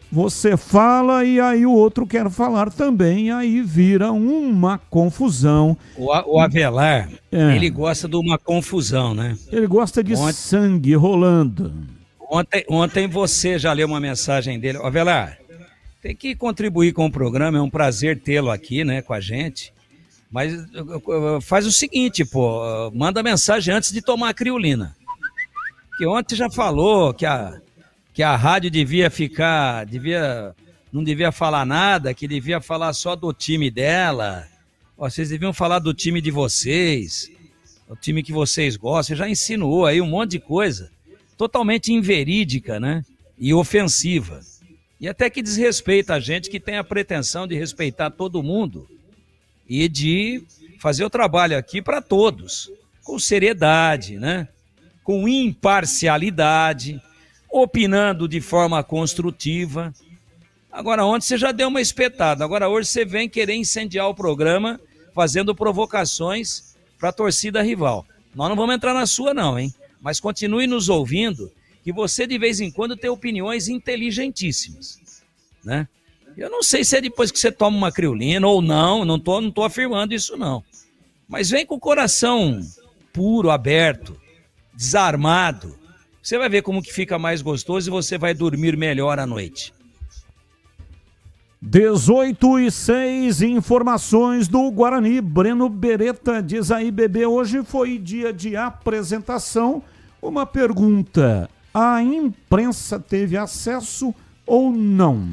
C: Você fala e aí o outro quer falar também, aí vira uma confusão.
O: O Avelar, ele gosta de uma confusão, né?
C: Ele gosta de sangue rolando.
O: Ontem você já leu uma mensagem dele. Avelar, tem que contribuir com o programa, é um prazer tê-lo aqui, né, com a gente. Mas faz o seguinte, pô, manda mensagem antes de tomar a criolina. Que ontem já falou que a rádio não devia falar nada, que devia falar só do time dela. Ó, vocês deviam falar do time de vocês, o time que vocês gostam. Você já insinuou aí um monte de coisa, totalmente inverídica, né? E ofensiva. E até que desrespeita a gente que tem a pretensão de respeitar todo mundo e de fazer o trabalho aqui para todos, com seriedade, né? Com imparcialidade, opinando de forma construtiva. Agora, ontem você já deu uma espetada. Agora, hoje você vem querer incendiar o programa, fazendo provocações para a torcida rival. Nós não vamos entrar na sua não, hein? Mas continue nos ouvindo, que você de vez em quando tem opiniões inteligentíssimas, né? Eu não sei se é depois que você toma uma criolina ou não tô afirmando isso não. Mas vem com o coração puro, aberto, desarmado. Você vai ver como que fica mais gostoso e você vai dormir melhor à noite.
C: 18:06, informações do Guarani. Breno Beretta diz aí, bebê, hoje foi dia de apresentação. Uma pergunta, a imprensa teve acesso ou não?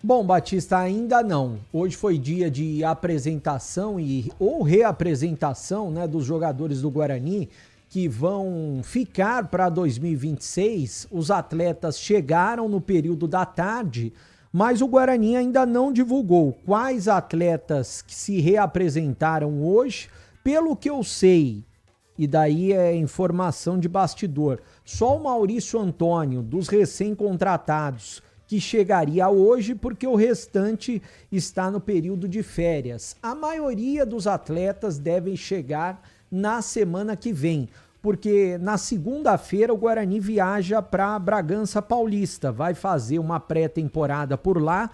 E: Bom, Batista, ainda não. Hoje foi dia de apresentação ou reapresentação, né, dos jogadores do Guarani que vão ficar para 2026. Os atletas chegaram no período da tarde, mas o Guarani ainda não divulgou quais atletas que se reapresentaram hoje. Pelo que eu sei, e daí é informação de bastidor, só o Maurício Antônio, dos recém-contratados, que chegaria hoje, porque o restante está no período de férias. A maioria dos atletas devem chegar na semana que vem, porque na segunda-feira o Guarani viaja para Bragança Paulista, vai fazer uma pré-temporada por lá,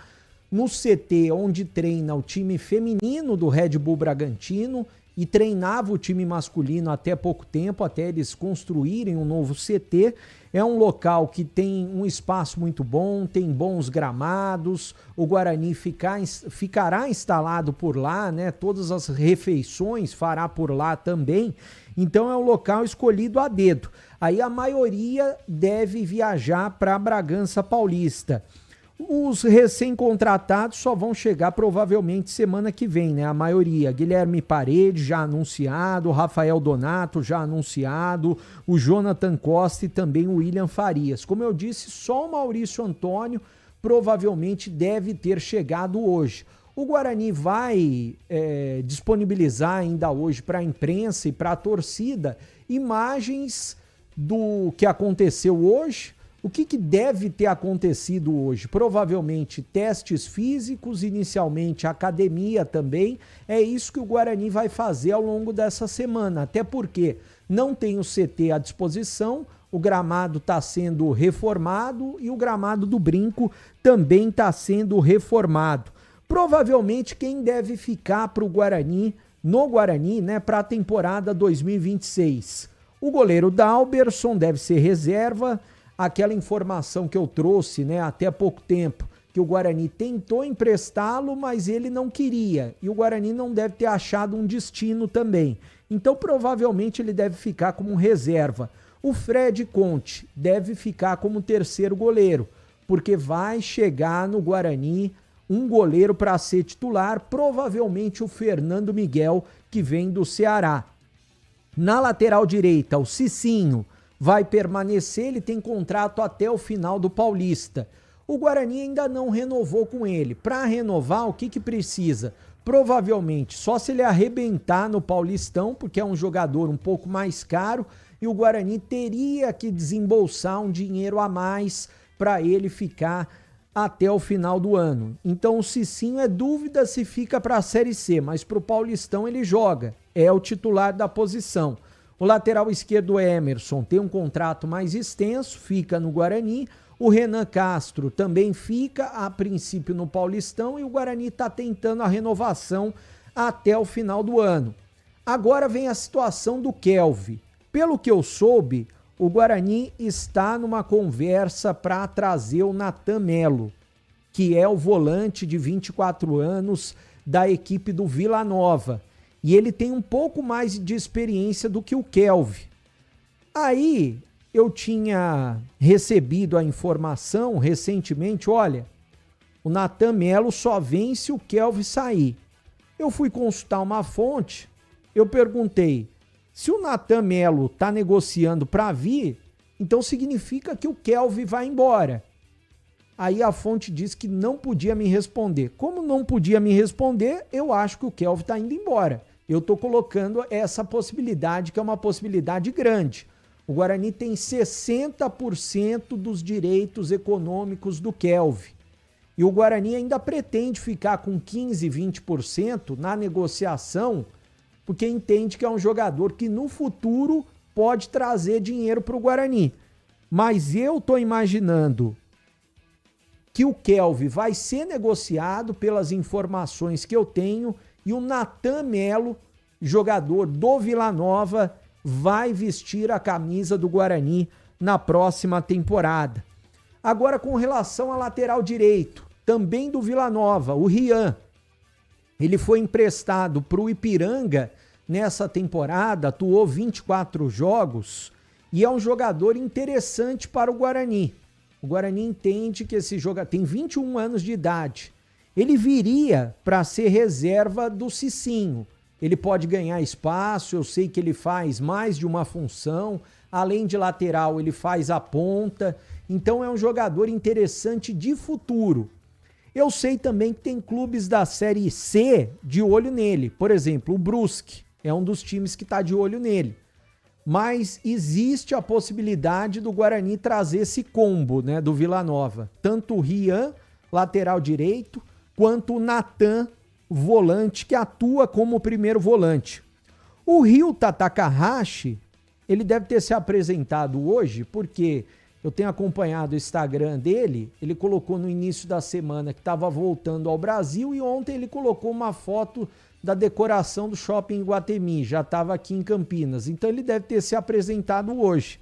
E: no CT onde treina o time feminino do Red Bull Bragantino e treinava o time masculino até pouco tempo, até eles construírem um novo CT. É um local que tem um espaço muito bom, tem bons gramados, o Guarani ficará instalado por lá, né? Todas as refeições fará por lá também. Então é um local escolhido a dedo. Aí a maioria deve viajar para Bragança Paulista. Os recém-contratados só vão chegar provavelmente semana que vem, né? A maioria. Guilherme Paredes já anunciado, Rafael Donato já anunciado, o Jonathan Costa e também o William Farias. Como eu disse, só o Maurício Antônio provavelmente deve ter chegado hoje. O Guarani vai disponibilizar ainda hoje para a imprensa e para a torcida imagens do que aconteceu hoje. O que deve ter acontecido hoje? Provavelmente testes físicos, inicialmente academia também. É isso que o Guarani vai fazer ao longo dessa semana, até porque não tem o CT à disposição, o gramado está sendo reformado e o gramado do Brinco também está sendo reformado. Provavelmente quem deve ficar para o Guarani, no Guarani, né, para a temporada 2026? O goleiro Dalberson deve ser reserva. Aquela informação que eu trouxe, né, até há pouco tempo, que o Guarani tentou emprestá-lo, mas ele não queria. E o Guarani não deve ter achado um destino também. Então, provavelmente, ele deve ficar como reserva. O Fred Conte deve ficar como terceiro goleiro, porque vai chegar no Guarani um goleiro para ser titular, provavelmente o Fernando Miguel, que vem do Ceará. Na lateral direita, o Cicinho vai permanecer, ele tem contrato até o final do Paulista. O Guarani ainda não renovou com ele. Para renovar, o que precisa? Provavelmente, só se ele arrebentar no Paulistão, porque é um jogador um pouco mais caro, e o Guarani teria que desembolsar um dinheiro a mais para ele ficar até o final do ano. Então o Cicinho é dúvida se fica para a Série C, mas para o Paulistão ele joga, é o titular da posição. O lateral esquerdo Emerson tem um contrato mais extenso, fica no Guarani. O Renan Castro também fica, a princípio, no Paulistão. E o Guarani está tentando a renovação até o final do ano. Agora vem a situação do Kelvin. Pelo que eu soube, o Guarani está numa conversa para trazer o Natan Melo, que é o volante de 24 anos da equipe do Vila Nova. E ele tem um pouco mais de experiência do que o Kelvin. Aí eu tinha recebido a informação recentemente, olha, o Natan Melo só vem se o Kelvin sair. Eu fui consultar uma fonte, eu perguntei, se o Natan Melo está negociando para vir, então significa que o Kelvin vai embora. Aí a fonte disse que não podia me responder. Como não podia me responder, eu acho que o Kelvin está indo embora. Eu estou colocando essa possibilidade, que é uma possibilidade grande. O Guarani tem 60% dos direitos econômicos do Kelvin. E o Guarani ainda pretende ficar com 15%, 20% na negociação, porque entende que é um jogador que no futuro pode trazer dinheiro para o Guarani. Mas eu estou imaginando que o Kelvin vai ser negociado pelas informações que eu tenho e o Natan Melo, jogador do Vila Nova, vai vestir a camisa do Guarani na próxima temporada. Agora, com relação a lateral direito, também do Vila Nova, o Rian. Ele foi emprestado para o Ipiranga nessa temporada, atuou 24 jogos e é um jogador interessante para o Guarani. O Guarani entende que esse jogador tem 21 anos de idade. Ele viria para ser reserva do Cicinho. Ele pode ganhar espaço, eu sei que ele faz mais de uma função. Além de lateral, ele faz a ponta. Então é um jogador interessante de futuro. Eu sei também que tem clubes da Série C de olho nele. Por exemplo, o Brusque é um dos times que está de olho nele. Mas existe a possibilidade do Guarani trazer esse combo, né, do Vila Nova. Tanto o Rian, lateral direito, quanto o Natan, volante, que atua como primeiro volante. O Ryuta Takahashi, ele deve ter se apresentado hoje, porque eu tenho acompanhado o Instagram dele, ele colocou no início da semana que estava voltando ao Brasil e ontem ele colocou uma foto da decoração do shopping Iguatemi, já estava aqui em Campinas, então ele deve ter se apresentado hoje.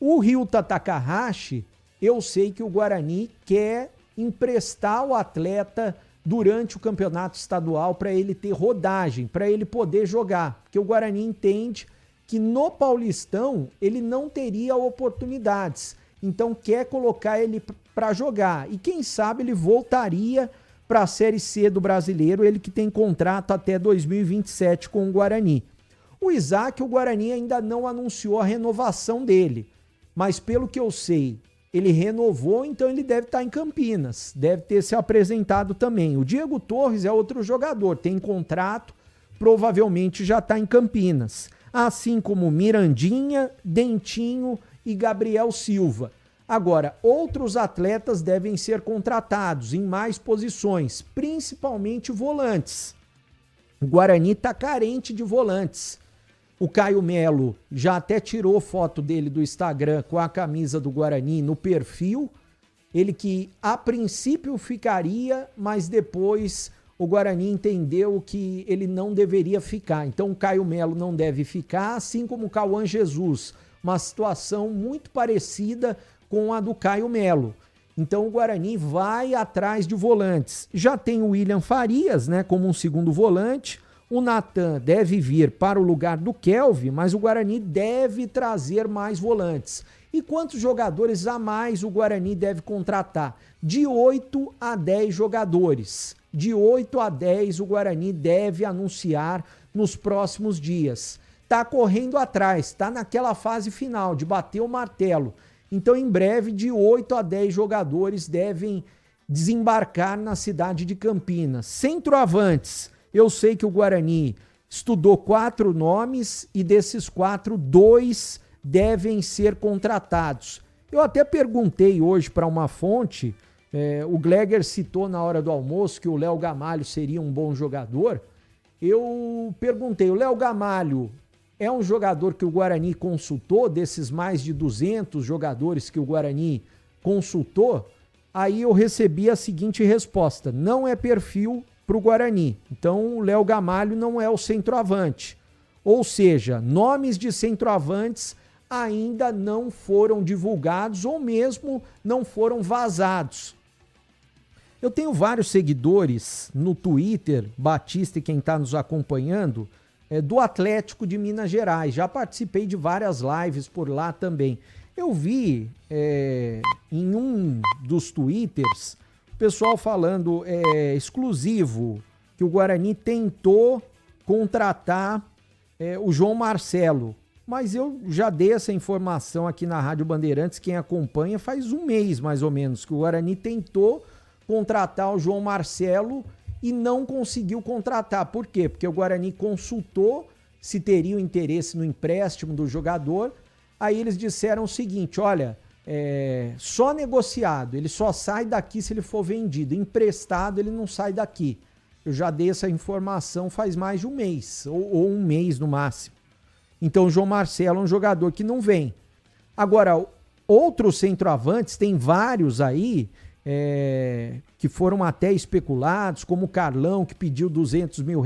E: O Ryuta Takahashi, eu sei que o Guarani quer emprestar o atleta durante o campeonato estadual para ele ter rodagem, para ele poder jogar, porque o Guarani entende que no Paulistão ele não teria oportunidades, então quer colocar ele para jogar e quem sabe ele voltaria para a Série C do Brasileiro, ele que tem contrato até 2027 com o Guarani. O Isaac, o Guarani ainda não anunciou a renovação dele, mas pelo que eu sei, ele renovou, então ele deve estar em Campinas, deve ter se apresentado também. O Diego Torres é outro jogador, tem contrato, provavelmente já está em Campinas, assim como Mirandinha, Dentinho e Gabriel Silva. Agora, outros atletas devem ser contratados em mais posições, principalmente volantes. O Guarani está carente de volantes. O Caio Melo já até tirou foto dele do Instagram com a camisa do Guarani no perfil. Ele que a princípio ficaria, mas depois o Guarani entendeu que ele não deveria ficar. Então o Caio Melo não deve ficar, assim como o Cauã Jesus. Uma situação muito parecida com a do Caio Melo. Então o Guarani vai atrás de volantes. Já tem o William Farias, né, como um segundo volante. O Natan deve vir para o lugar do Kelvin, mas o Guarani deve trazer mais volantes. E quantos jogadores a mais o Guarani deve contratar? De 8 a 10 jogadores. De 8 a 10 o Guarani deve anunciar nos próximos dias. Tá correndo atrás, tá naquela fase final de bater o martelo. Então, em breve, de 8 a 10 jogadores devem desembarcar na cidade de Campinas. Centroavantes, eu sei que o Guarani estudou 4 nomes e desses 4, 2 devem ser contratados. Eu até perguntei hoje para uma fonte, o Gleger citou na hora do almoço que o Léo Gamalho seria um bom jogador. Eu perguntei, o Léo Gamalho é um jogador que o Guarani consultou, desses mais de 200 jogadores que o Guarani consultou? Aí eu recebi a seguinte resposta, não é perfil para o Guarani. Então o Léo Gamalho não é o centroavante. Ou seja, nomes de centroavantes ainda não foram divulgados ou mesmo não foram vazados. Eu tenho vários seguidores no Twitter, Batista e quem está nos acompanhando, do Atlético de Minas Gerais. Já participei de várias lives por lá também. Eu vi em um dos Twitters o pessoal falando exclusivo que o Guarani tentou contratar o João Marcelo. Mas eu já dei essa informação aqui na Rádio Bandeirantes, quem acompanha faz um mês mais ou menos, que o Guarani tentou contratar o João Marcelo e não conseguiu contratar. Por quê? Porque o Guarani consultou se teria o interesse no empréstimo do jogador, aí eles disseram o seguinte, olha, só negociado, ele só sai daqui se ele for vendido, emprestado ele não sai daqui. Eu já dei essa informação faz mais de um mês, ou um mês no máximo. Então o João Marcelo é um jogador que não vem. Agora, outros centroavantes, tem vários aí que foram até especulados, como o Carlão, que pediu R$200 mil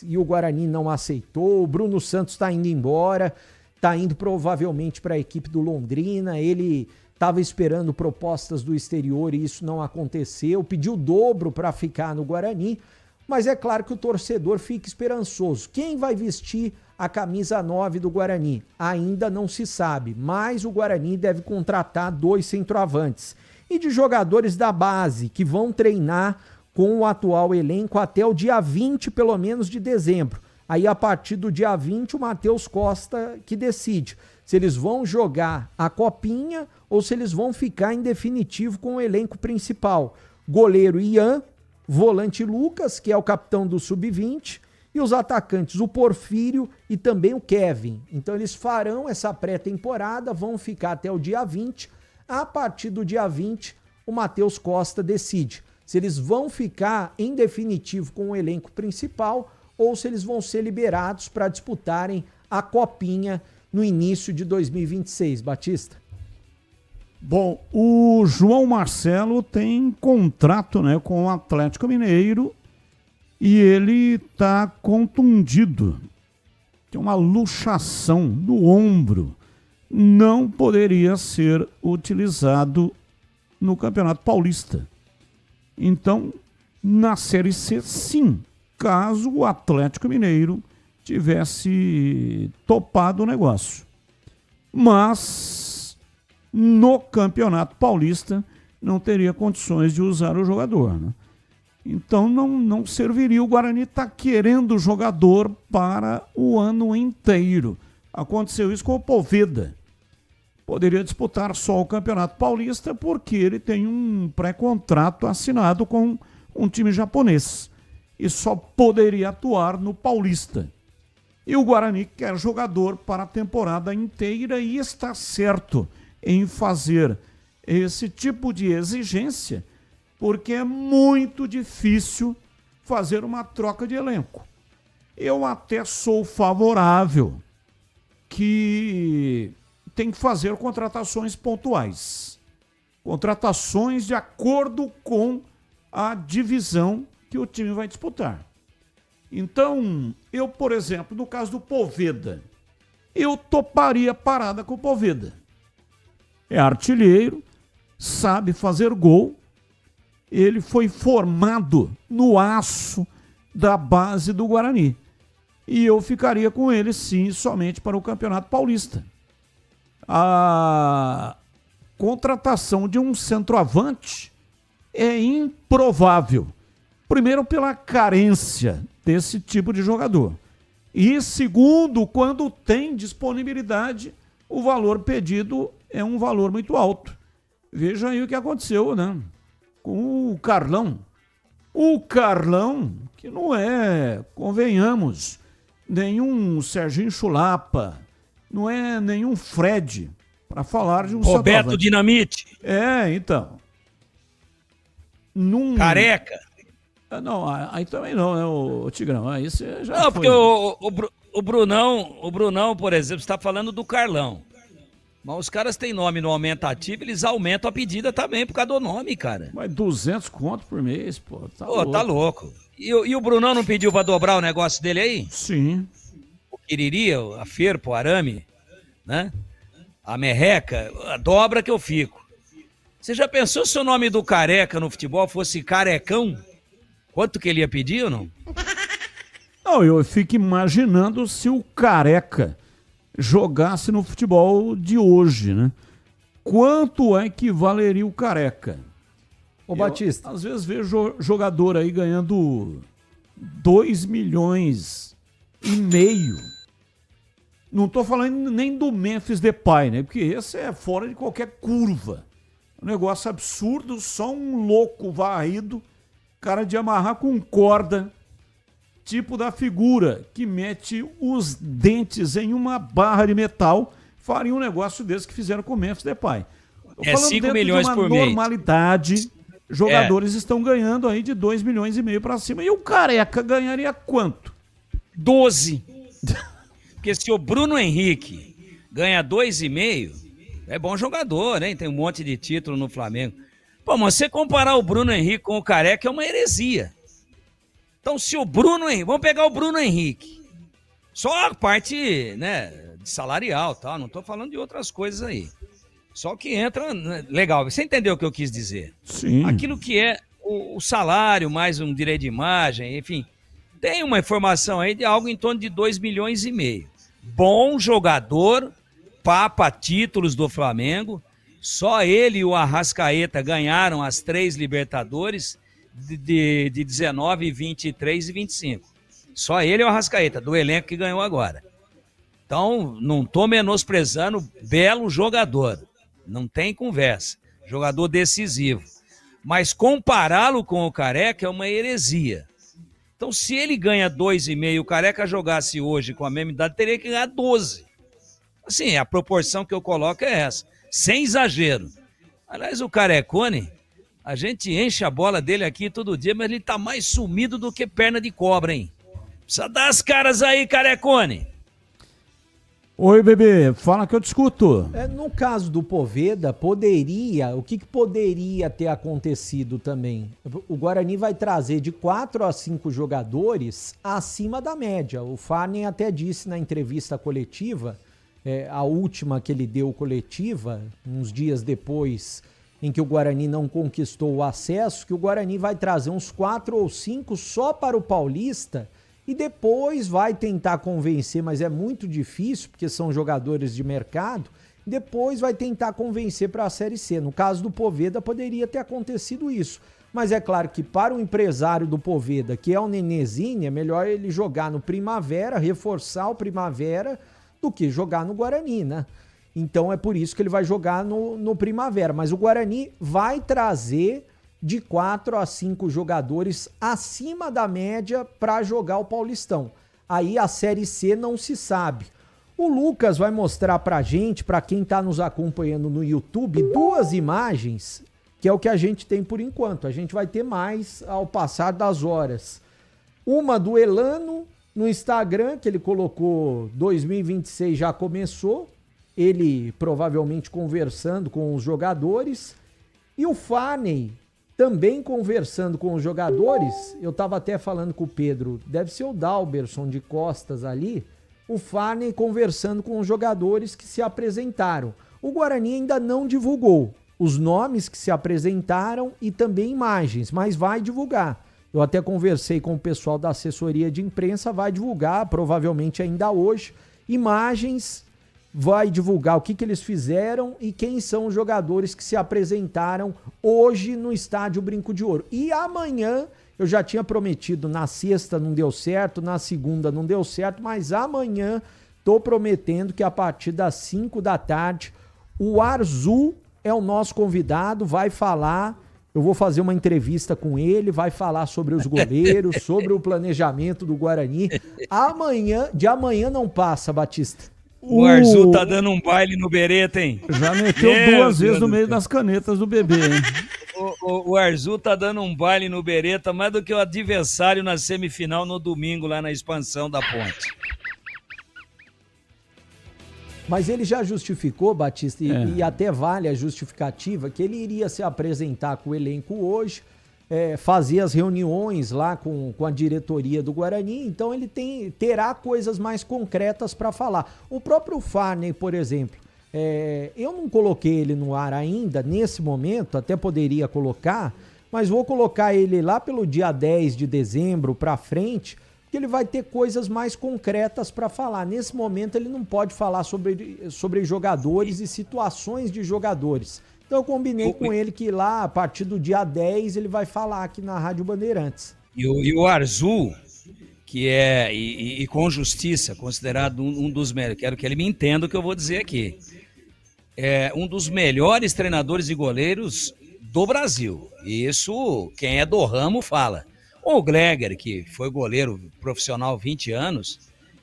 E: e o Guarani não aceitou. O Bruno Santos está indo embora, está indo provavelmente para a equipe do Londrina. Ele estava esperando propostas do exterior e isso não aconteceu. Pediu o dobro para ficar no Guarani, mas é claro que o torcedor fica esperançoso. Quem vai vestir a camisa 9 do Guarani? Ainda não se sabe, mas o Guarani deve contratar 2 centroavantes. E de jogadores da base que vão treinar com o atual elenco até o dia 20, pelo menos, de dezembro. Aí, a partir do dia 20, o Matheus Costa que decide se eles vão jogar a Copinha ou se eles vão ficar em definitivo com o elenco principal. Goleiro Ian, volante Lucas, que é o capitão do Sub-20, e os atacantes, o Porfírio e também o Kevin. Então eles farão essa pré-temporada, vão ficar até o dia 20. A partir do dia 20, o Matheus Costa decide se eles vão ficar em definitivo com o elenco principal ou se eles vão ser liberados para disputarem a Copinha no início de 2026. Batista?
C: Bom, o João Marcelo tem contrato, né, com o Atlético Mineiro e ele está contundido. Tem uma luxação no ombro. Não poderia ser utilizado no Campeonato Paulista. Então, na Série C, sim, caso o Atlético Mineiro tivesse topado o negócio. Mas, no Campeonato Paulista, não teria condições de usar o jogador, né? Então, não serviria. O Guarani está querendo o jogador para o ano inteiro. Aconteceu isso com o Poveda. Poderia disputar só o Campeonato Paulista porque ele tem um pré-contrato assinado com um time japonês e só poderia atuar no Paulista. E o Guarani quer jogador para a temporada inteira e está certo em fazer esse tipo de exigência porque é muito difícil fazer uma troca de elenco. Eu até sou favorável que tem que fazer contratações pontuais. Contratações de acordo com a divisão que o time vai disputar. Então, eu, por exemplo, no caso do Poveda, eu toparia parada com o Poveda. É artilheiro, sabe fazer gol. Ele foi formado no aço da base do Guarani. E eu ficaria com ele, sim, somente para o Campeonato Paulista. A contratação de um centroavante é improvável. Primeiro, pela carência desse tipo de jogador. E segundo, quando tem disponibilidade, o valor pedido é um valor muito alto. Veja aí o que aconteceu, né? Com o Carlão. O Carlão, que não é, convenhamos, nenhum Serginho Chulapa, não é nenhum Fred, para falar de um
O: Roberto Dinamite.
C: Então.
O: Careca.
C: Não, aí também não, né, o Tigrão? Aí você já
O: não,
C: foi,
O: porque o Brunão, por exemplo, está falando do Carlão. Mas os caras têm nome no aumentativo, eles aumentam a pedida também por causa do nome, cara.
C: Mas 200 conto por mês, pô.
O: Tá louco. E o Brunão não pediu pra dobrar o negócio dele aí?
C: Sim.
O: O Quiriria, a Ferpo, o Arame, né? A Merreca, a dobra que eu fico. Você já pensou se o nome do Careca no futebol fosse Carecão? Quanto que ele ia pedir ou não?
C: Não, eu fico imaginando se o Careca jogasse no futebol de hoje, né? Quanto é que valeria o Careca?
E: Ô, Batista.
C: Às vezes vejo jogador aí ganhando 2,5 milhões. Não tô falando nem do Memphis Depay, né? Porque esse é fora de qualquer curva. Um negócio absurdo, só um louco varrido, cara de amarrar com corda, tipo da figura que mete os dentes em uma barra de metal, faria um negócio desse que fizeram com o Memphis Depay.
O: É 5 milhões por mês.
C: Normalidade, jogadores estão ganhando aí de 2,5 milhões para cima. E o Careca ganharia quanto?
O: 12. Porque se o Bruno Henrique ganha 2,5, é bom jogador, né? Tem um monte de título no Flamengo. Pô, mas você comparar o Bruno Henrique com o Careca é uma heresia. Então, se o Bruno Henrique... Vamos pegar o Bruno Henrique. Só a parte, né, salarial, tá? Não tô falando de outras coisas aí. Só que entra... Legal, você entendeu o que eu quis dizer?
C: Sim.
O: Aquilo que é o salário, mais um direito de imagem, enfim. Tem uma informação aí de algo em torno de 2,5 milhões. Bom jogador, papa títulos do Flamengo. Só ele e o Arrascaeta ganharam as 3 Libertadores de 19, 23 e 25. Só ele e o Arrascaeta, do elenco que ganhou agora. Então, não estou menosprezando, belo jogador. Não tem conversa. Jogador decisivo. Mas compará-lo com o Careca é uma heresia. Então, se ele ganha 2,5 e o Careca jogasse hoje com a mesma idade, teria que ganhar 12. Assim, a proporção que eu coloco é essa. Sem exagero. Aliás, o Carecone, a gente enche a bola dele aqui todo dia, mas ele tá mais sumido do que perna de cobra, hein? Precisa dar as caras aí, Carecone.
C: Oi, bebê, fala que eu te escuto.
E: No caso do Poveda, o que poderia ter acontecido também? O Guarani vai trazer de 4 a 5 jogadores acima da média. O Farnen até disse na entrevista coletiva, a última que ele deu coletiva, uns dias depois em que o Guarani não conquistou o acesso, que o Guarani vai trazer uns 4 ou 5 só para o Paulista e depois vai tentar convencer, mas é muito difícil porque são jogadores de mercado, depois vai tentar convencer para a Série C. No caso do Poveda poderia ter acontecido isso, mas é claro que para o empresário do Poveda, que é o Nenezinho, é melhor ele jogar no Primavera, reforçar o Primavera, do que jogar no Guarani, né? Então é por isso que ele vai jogar no Primavera. Mas o Guarani vai trazer de 4 a 5 jogadores acima da média para jogar o Paulistão. Aí a Série C não se sabe. O Lucas vai mostrar pra gente, pra quem tá nos acompanhando no YouTube, 2 imagens, que é o que a gente tem por enquanto. A gente vai ter mais ao passar das horas. Uma do Elano no Instagram, que ele colocou 2026 já começou, ele provavelmente conversando com os jogadores, e o Farney também conversando com os jogadores. Eu tava até falando com o Pedro, deve ser o Dalberson de costas ali, o Farney conversando com os jogadores que se apresentaram. O Guarani ainda não divulgou os nomes que se apresentaram e também imagens, mas vai divulgar. Eu até conversei com o pessoal da assessoria de imprensa, vai divulgar, provavelmente ainda hoje, imagens, vai divulgar o que eles fizeram e quem são os jogadores que se apresentaram hoje no Estádio Brinco de Ouro. E amanhã, eu já tinha prometido, na sexta não deu certo, na segunda não deu certo, mas amanhã tô prometendo que a partir das 5 da tarde, o Arzu é o nosso convidado, vai falar... Eu vou fazer uma entrevista com ele, vai falar sobre os goleiros, sobre o planejamento do Guarani. De amanhã não passa, Batista.
O: O Arzu tá dando um baile no Bereta, hein?
C: Já meteu 2 vezes no meio das canetas do bebê, hein?
O: O Arzu tá dando um baile no Bereta mais do que o adversário na semifinal no domingo lá na expansão da Ponte.
E: Mas ele já justificou, Batista, e até vale a justificativa, que ele iria se apresentar com o elenco hoje, fazer as reuniões lá com a diretoria do Guarani, então ele terá coisas mais concretas para falar. O próprio Farney, por exemplo, eu não coloquei ele no ar ainda, nesse momento, até poderia colocar, mas vou colocar ele lá pelo dia 10 de dezembro para frente, que ele vai ter coisas mais concretas para falar. Nesse momento ele não pode falar sobre jogadores e situações de jogadores. Então eu combinei com ele que lá, a partir do dia 10, ele vai falar aqui na Rádio Bandeirantes.
O: E o Arzu, que é, e com justiça, considerado um dos melhores, quero que ele me entenda o que eu vou dizer aqui, é um dos melhores treinadores e goleiros do Brasil. E isso, quem é do ramo fala. O Gleger, que foi goleiro profissional 20 anos,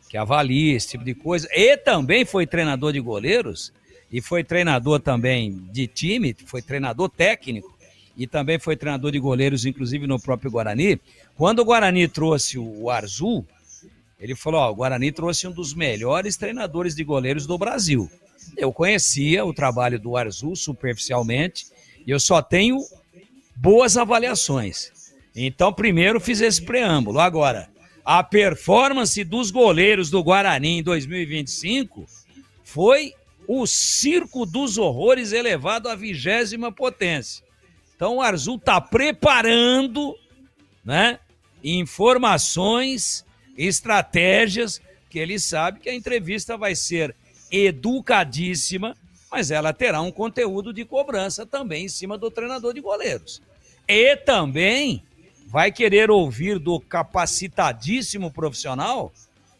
O: que avalia esse tipo de coisa, e também foi treinador de goleiros, e foi treinador também de time, foi treinador técnico, e também foi treinador de goleiros, inclusive no próprio Guarani. Quando o Guarani trouxe o Arzu, ele falou, o Guarani trouxe um dos melhores treinadores de goleiros do Brasil. Eu conhecia o trabalho do Arzu superficialmente, e eu só tenho boas avaliações. Então, primeiro fiz esse preâmbulo. Agora, a performance dos goleiros do Guarani em 2025 foi o circo dos horrores elevado à 20ª potência. Então o Arzu está preparando, né, informações, estratégias, que ele sabe que a entrevista vai ser educadíssima, mas ela terá um conteúdo de cobrança também em cima do treinador de goleiros. E também vai querer ouvir do capacitadíssimo profissional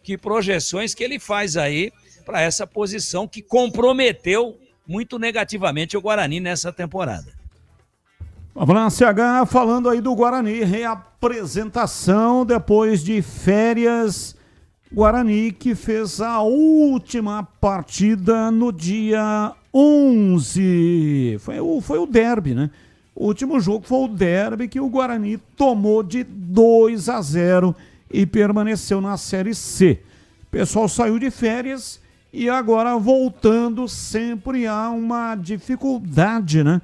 O: que projeções que ele faz aí para essa posição que comprometeu muito negativamente o Guarani nessa temporada.
C: Vamos lá, CH, falando aí do Guarani, reapresentação depois de férias. Guarani que fez a última partida no dia 11. Foi o derby, né? O último jogo foi o derby que o Guarani tomou de 2-0 e permaneceu na Série C. O pessoal saiu de férias e agora voltando sempre há uma dificuldade, né?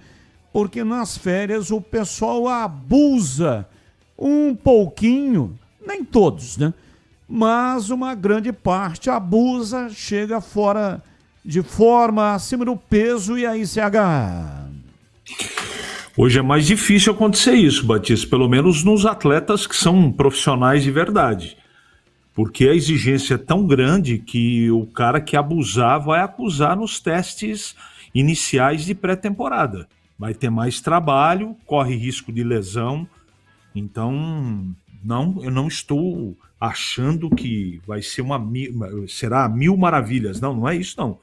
C: Porque nas férias o pessoal abusa um pouquinho, nem todos, né? Mas uma grande parte abusa, chega fora de forma, acima do peso e aí CH.
M: Hoje é mais difícil acontecer isso, Batista, pelo menos nos atletas que são profissionais de verdade. Porque a exigência é tão grande que o cara que abusar vai acusar nos testes iniciais de pré-temporada. Vai ter mais trabalho, corre risco de lesão. Então, eu não estou achando que vai ser será 1000 maravilhas. Não é isso não.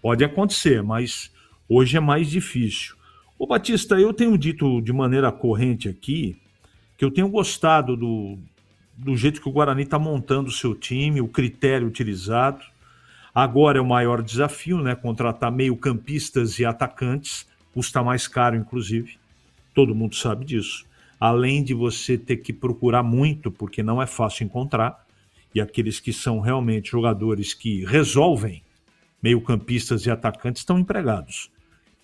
M: Pode acontecer, mas hoje é mais difícil. Ô Batista, eu tenho dito de maneira corrente aqui que eu tenho gostado do jeito que o Guarani está montando o seu time, o critério utilizado. Agora é o maior desafio, né? Contratar meio-campistas e atacantes. Custa mais caro, inclusive. Todo mundo sabe disso. Além de você ter que procurar muito, porque não é fácil encontrar. E aqueles que são realmente jogadores que resolvem, meio-campistas e atacantes, estão empregados.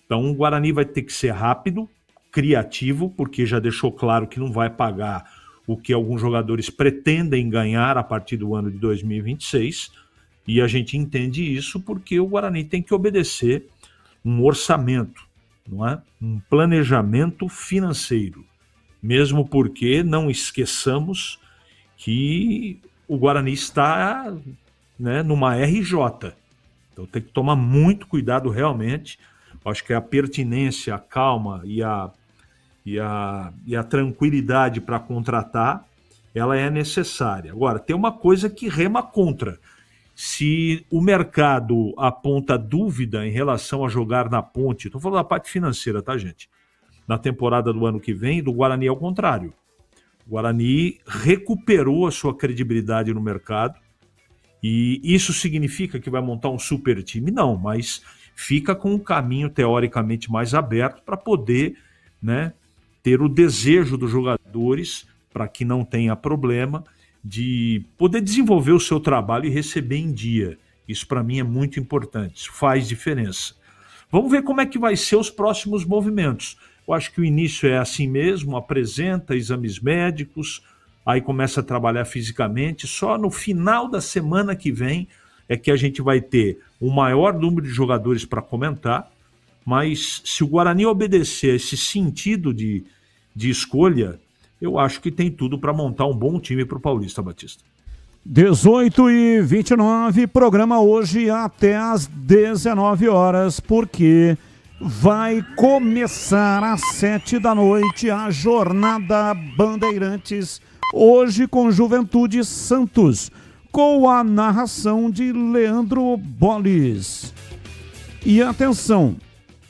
M: Então o Guarani vai ter que ser rápido, criativo, porque já deixou claro que não vai pagar o que alguns jogadores pretendem ganhar a partir do ano de 2026. E a gente entende isso porque o Guarani tem que obedecer um orçamento, não é? Um planejamento financeiro. Mesmo porque não esqueçamos que o Guarani está, né, numa RJ. Então tem que tomar muito cuidado realmente. Acho que a pertinência, a calma e a tranquilidade para contratar, ela é necessária. Agora, tem uma coisa que rema contra. Se o mercado aponta dúvida em relação a jogar na Ponte, estou falando da parte financeira, tá, gente? Na temporada do ano que vem, do Guarani é o contrário. O Guarani recuperou a sua credibilidade no mercado e isso significa que vai montar um super time? Não, mas fica com um caminho teoricamente mais aberto para poder, né, ter o desejo dos jogadores, para que não tenha problema, de poder desenvolver o seu trabalho e receber em dia. Isso para mim é muito importante, isso faz diferença. Vamos ver como é que vai ser os próximos movimentos. Eu acho que o início é assim mesmo, apresenta exames médicos, aí começa a trabalhar fisicamente. Só no final da semana que vem é que a gente vai ter o maior número de jogadores para comentar, mas se o Guarani obedecer esse sentido de escolha, eu acho que tem tudo para montar um bom time para o Paulista, Batista.
C: 18h29, programa hoje até às 19 horas, porque vai começar às 7 da noite a Jornada Bandeirantes, hoje com Juventude Santos, com a narração de Leandro Bolis. E atenção,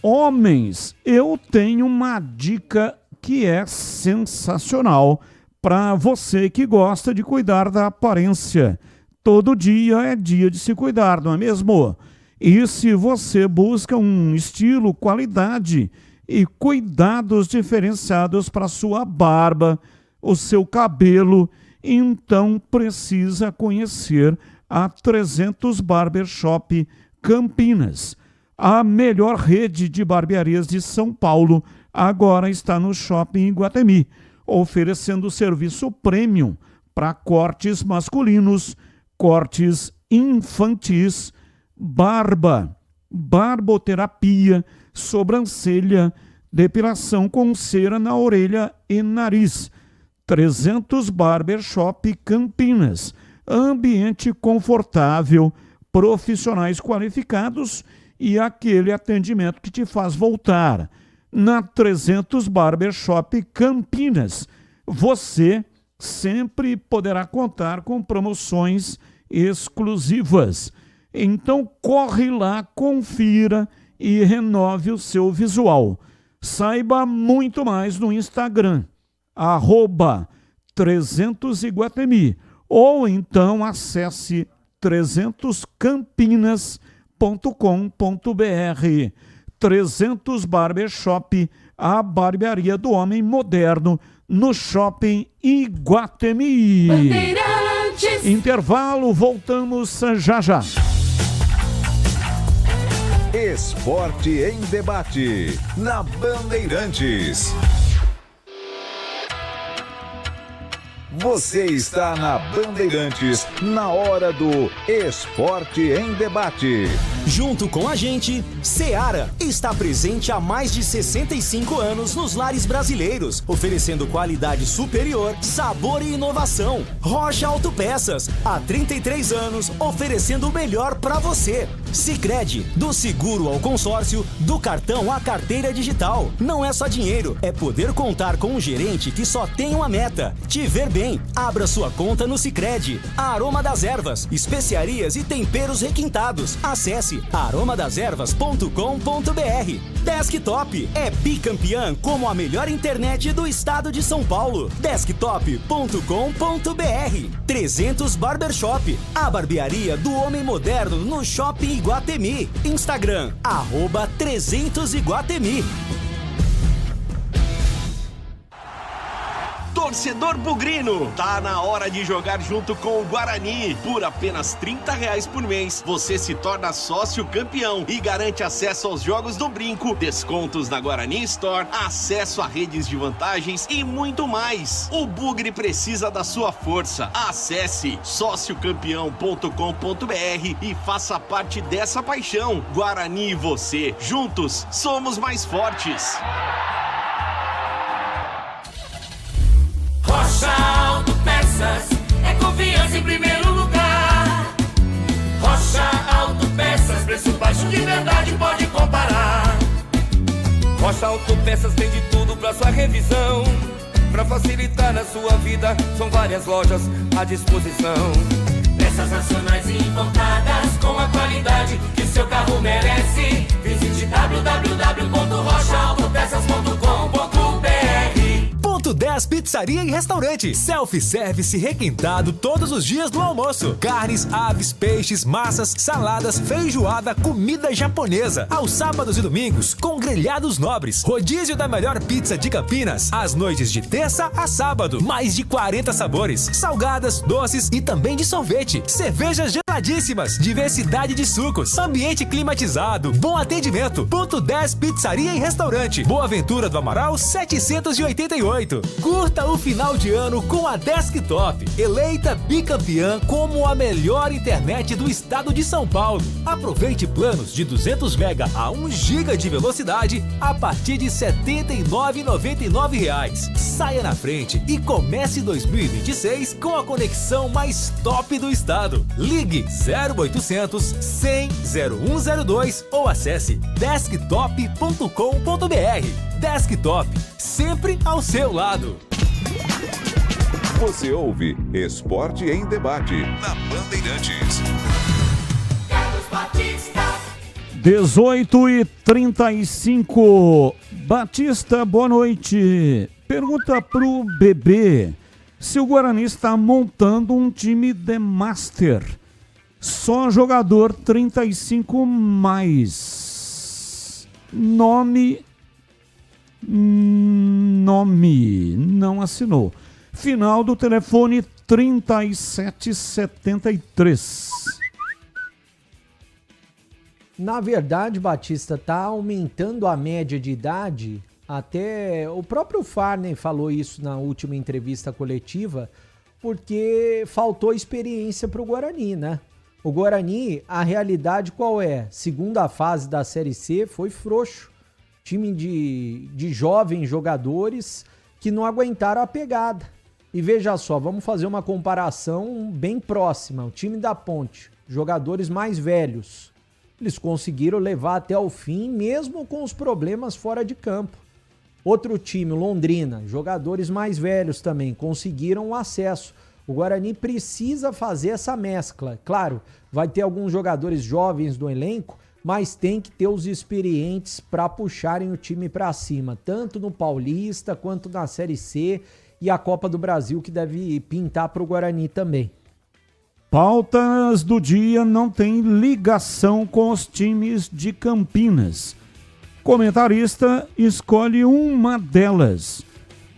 C: homens, eu tenho uma dica que é sensacional para você que gosta de cuidar da aparência. Todo dia é dia de se cuidar, não é mesmo? E se você busca um estilo, qualidade e cuidados diferenciados para sua barba, o seu cabelo, então precisa conhecer a 300 Barbershop Campinas. A melhor rede de barbearias de São Paulo agora está no Shopping Iguatemi, oferecendo serviço premium para cortes masculinos, cortes infantis, barba, barboterapia, sobrancelha, depilação com cera na orelha e nariz. 300 Barbershop Campinas. Ambiente confortável, profissionais qualificados e aquele atendimento que te faz voltar. Na 300 Barbershop Campinas, você sempre poderá contar com promoções exclusivas. Então corre lá, confira e renove o seu visual. Saiba muito mais no Instagram, @300Iguatemi, ou então acesse 300campinas.com.br. 300 Barbershop, a barbearia do homem moderno, no Shopping Iguatemi.
Q: Bandeirantes.
C: Intervalo, voltamos já já.
F: Esporte em debate, na Bandeirantes. Você está na Bandeirantes, na hora do Esporte em Debate.
A: Junto com a gente, Seara está presente há mais de 65 anos nos lares brasileiros, oferecendo qualidade superior, sabor e inovação. Rocha Autopeças, há 33 anos, oferecendo o melhor para você. Sicredi, do seguro ao consórcio, do cartão à carteira digital. Não é só dinheiro, é poder contar com um gerente que só tem uma meta: te ver bem. Abra sua conta no Sicredi. Aroma das Ervas, especiarias e temperos requintados. Acesse aromadeservas.com.br. Desktop é bicampeã como a melhor internet do estado de São Paulo. Desktop.com.br. 300 Barbershop, a barbearia do homem moderno no Shopping Iguatemi. Instagram, @300Iguatemi.
S: Torcedor bugrino, tá na hora de jogar junto com o Guarani. Por apenas R$30 por mês, você se torna sócio campeão e garante acesso aos jogos do Brinco, descontos na Guarani Store, acesso a redes de vantagens e muito mais. O Bugre precisa da sua força. Acesse sociocampeão.com.br e faça parte dessa paixão. Guarani e você, juntos, somos mais fortes.
Q: Rocha Autopeças é confiança em primeiro lugar. Rocha Autopeças, preço baixo de verdade, pode comparar.
T: Rocha Autopeças tem de tudo pra sua revisão. Pra facilitar na sua vida, são várias lojas à disposição.
Q: Peças nacionais e importadas com a qualidade que seu carro merece. Visite www.rochaautopeças.com.br.
P: Ponto 10 Pizzaria e Restaurante. Self-service requintado todos os dias do almoço. Carnes, aves, peixes, massas, saladas, feijoada, comida japonesa. Aos sábados e domingos, com grelhados nobres. Rodízio da melhor pizza de Campinas. Às noites de terça a sábado. Mais de 40 sabores. Salgadas, doces e também de sorvete. Cervejas geladíssimas. Diversidade de sucos. Ambiente climatizado. Bom atendimento. Ponto 10 Pizzaria e Restaurante. Boa Ventura do Amaral 788. Curta o final de ano com a Desktop, eleita bicampeã como a melhor internet do estado de São Paulo. Aproveite planos de 200 MB a 1 GB de velocidade a partir de R$ 79,99. Saia na frente e comece 2026 com a conexão mais top do estado. Ligue 0800 100 0102 ou acesse desktop.com.br. Desktop, sempre ao seu lado.
F: Você ouve Esporte em Debate, na Bandeirantes.
C: 18h35. Batista, boa noite. Pergunta pro Bebê se o Guarani está montando um time de Master. Só jogador 35 mais. Nome nome, não assinou. Final do telefone 3773.
E: Na verdade, Batista, tá aumentando a média de idade. Até o próprio Farney falou isso na última entrevista coletiva, porque faltou experiência para o Guarani, né? O Guarani, a realidade qual é? Segunda fase da Série C foi frouxo. Time de jovens jogadores que não aguentaram a pegada. E veja só, vamos fazer uma comparação bem próxima. O time da Ponte, jogadores mais velhos, eles conseguiram levar até o fim, mesmo com os problemas fora de campo. Outro time, Londrina, jogadores mais velhos também, conseguiram o acesso. O Guarani precisa fazer essa mescla. Claro, vai ter alguns jogadores jovens do elenco, mas tem que ter os experientes para puxarem o time para cima, tanto no Paulista quanto na Série C e a Copa do Brasil, que deve pintar para o Guarani também.
C: Pautas do dia não tem ligação com os times de Campinas. Comentarista escolhe uma delas.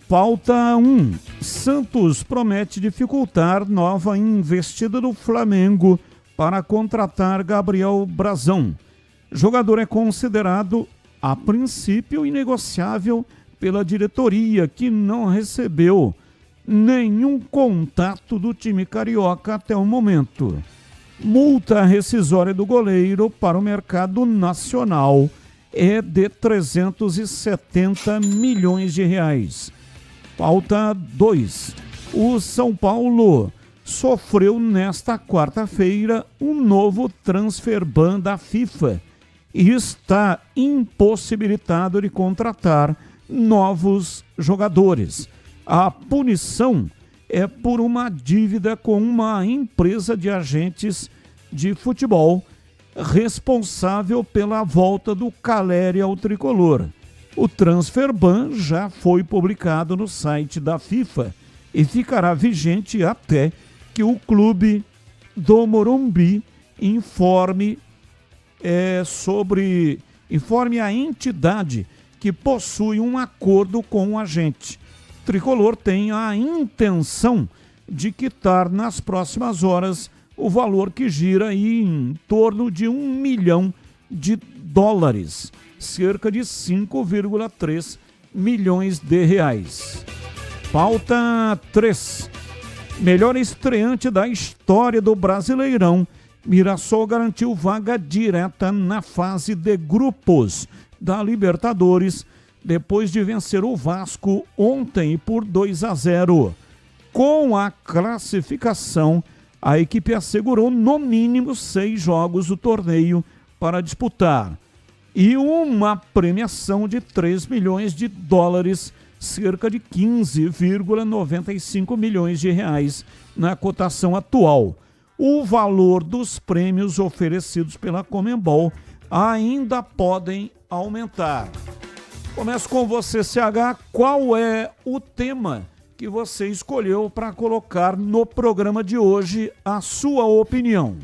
C: Pauta 1. Santos promete dificultar nova investida do Flamengo para contratar Gabriel Brazão. Jogador é considerado, a princípio, inegociável pela diretoria, que não recebeu nenhum contato do time carioca até o momento. Multa rescisória do goleiro para o mercado nacional é de 370 milhões de reais. Pauta 2. O São Paulo sofreu nesta quarta-feira um novo transfer ban da FIFA e está impossibilitado de contratar novos jogadores. A punição é por uma dívida com uma empresa de agentes de futebol responsável pela volta do Caleri ao tricolor. O transfer ban já foi publicado no site da FIFA e ficará vigente até que o clube do Morumbi informe a entidade que possui um acordo com o agente. O tricolor tem a intenção de quitar nas próximas horas o valor que gira aí em torno de $1 milhão, cerca de 5,3 milhões de reais. Pauta 3. Melhor estreante da história do Brasileirão, Mirassol garantiu vaga direta na fase de grupos da Libertadores, depois de vencer o Vasco ontem por 2-0. Com a classificação, a equipe assegurou no mínimo 6 jogos do torneio para disputar e uma premiação de $3 milhões, cerca de 15,95 milhões de reais na cotação atual. O valor dos prêmios oferecidos pela Conmebol ainda podem aumentar. Começo com você, CH. Qual é o tema que você escolheu para colocar no programa de hoje? A sua opinião.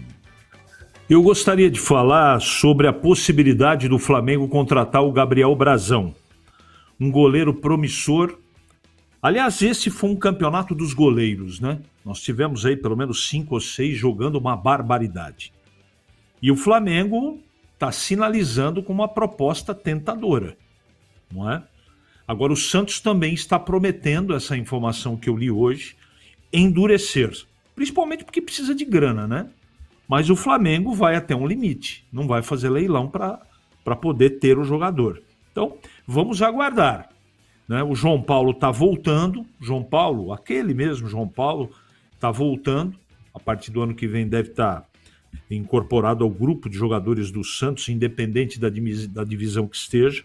M: Eu gostaria de falar sobre a possibilidade do Flamengo contratar o Gabriel Brazão, um goleiro promissor. Aliás, esse foi um campeonato dos goleiros, né? Nós tivemos aí pelo menos 5 ou 6 jogando uma barbaridade. E o Flamengo está sinalizando com uma proposta tentadora, não é? Agora, o Santos também está prometendo, essa informação que eu li hoje, endurecer. Principalmente porque precisa de grana, né? Mas o Flamengo vai até um limite. Não vai fazer leilão para poder ter o jogador. Então, vamos aguardar, né? O João Paulo está voltando. João Paulo, aquele mesmo João Paulo, está voltando. A partir do ano que vem deve estar incorporado ao grupo de jogadores do Santos, independente da divisão que esteja.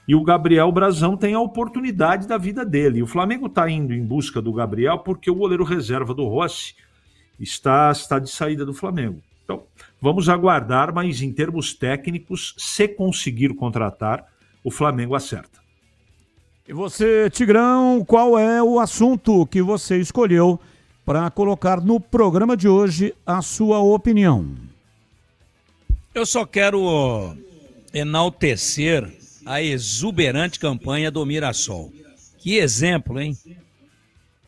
M: E o Gabriel Brazão tem a oportunidade da vida dele. E o Flamengo está indo em busca do Gabriel porque o goleiro reserva do Rossi está de saída do Flamengo. Então, vamos aguardar, mas em termos técnicos, se conseguir contratar, o Flamengo acerta.
C: E você, Tigrão, qual é o assunto que você escolheu para colocar no programa de hoje a sua opinião?
O: Eu só quero enaltecer a exuberante campanha do Mirassol. Que exemplo, hein?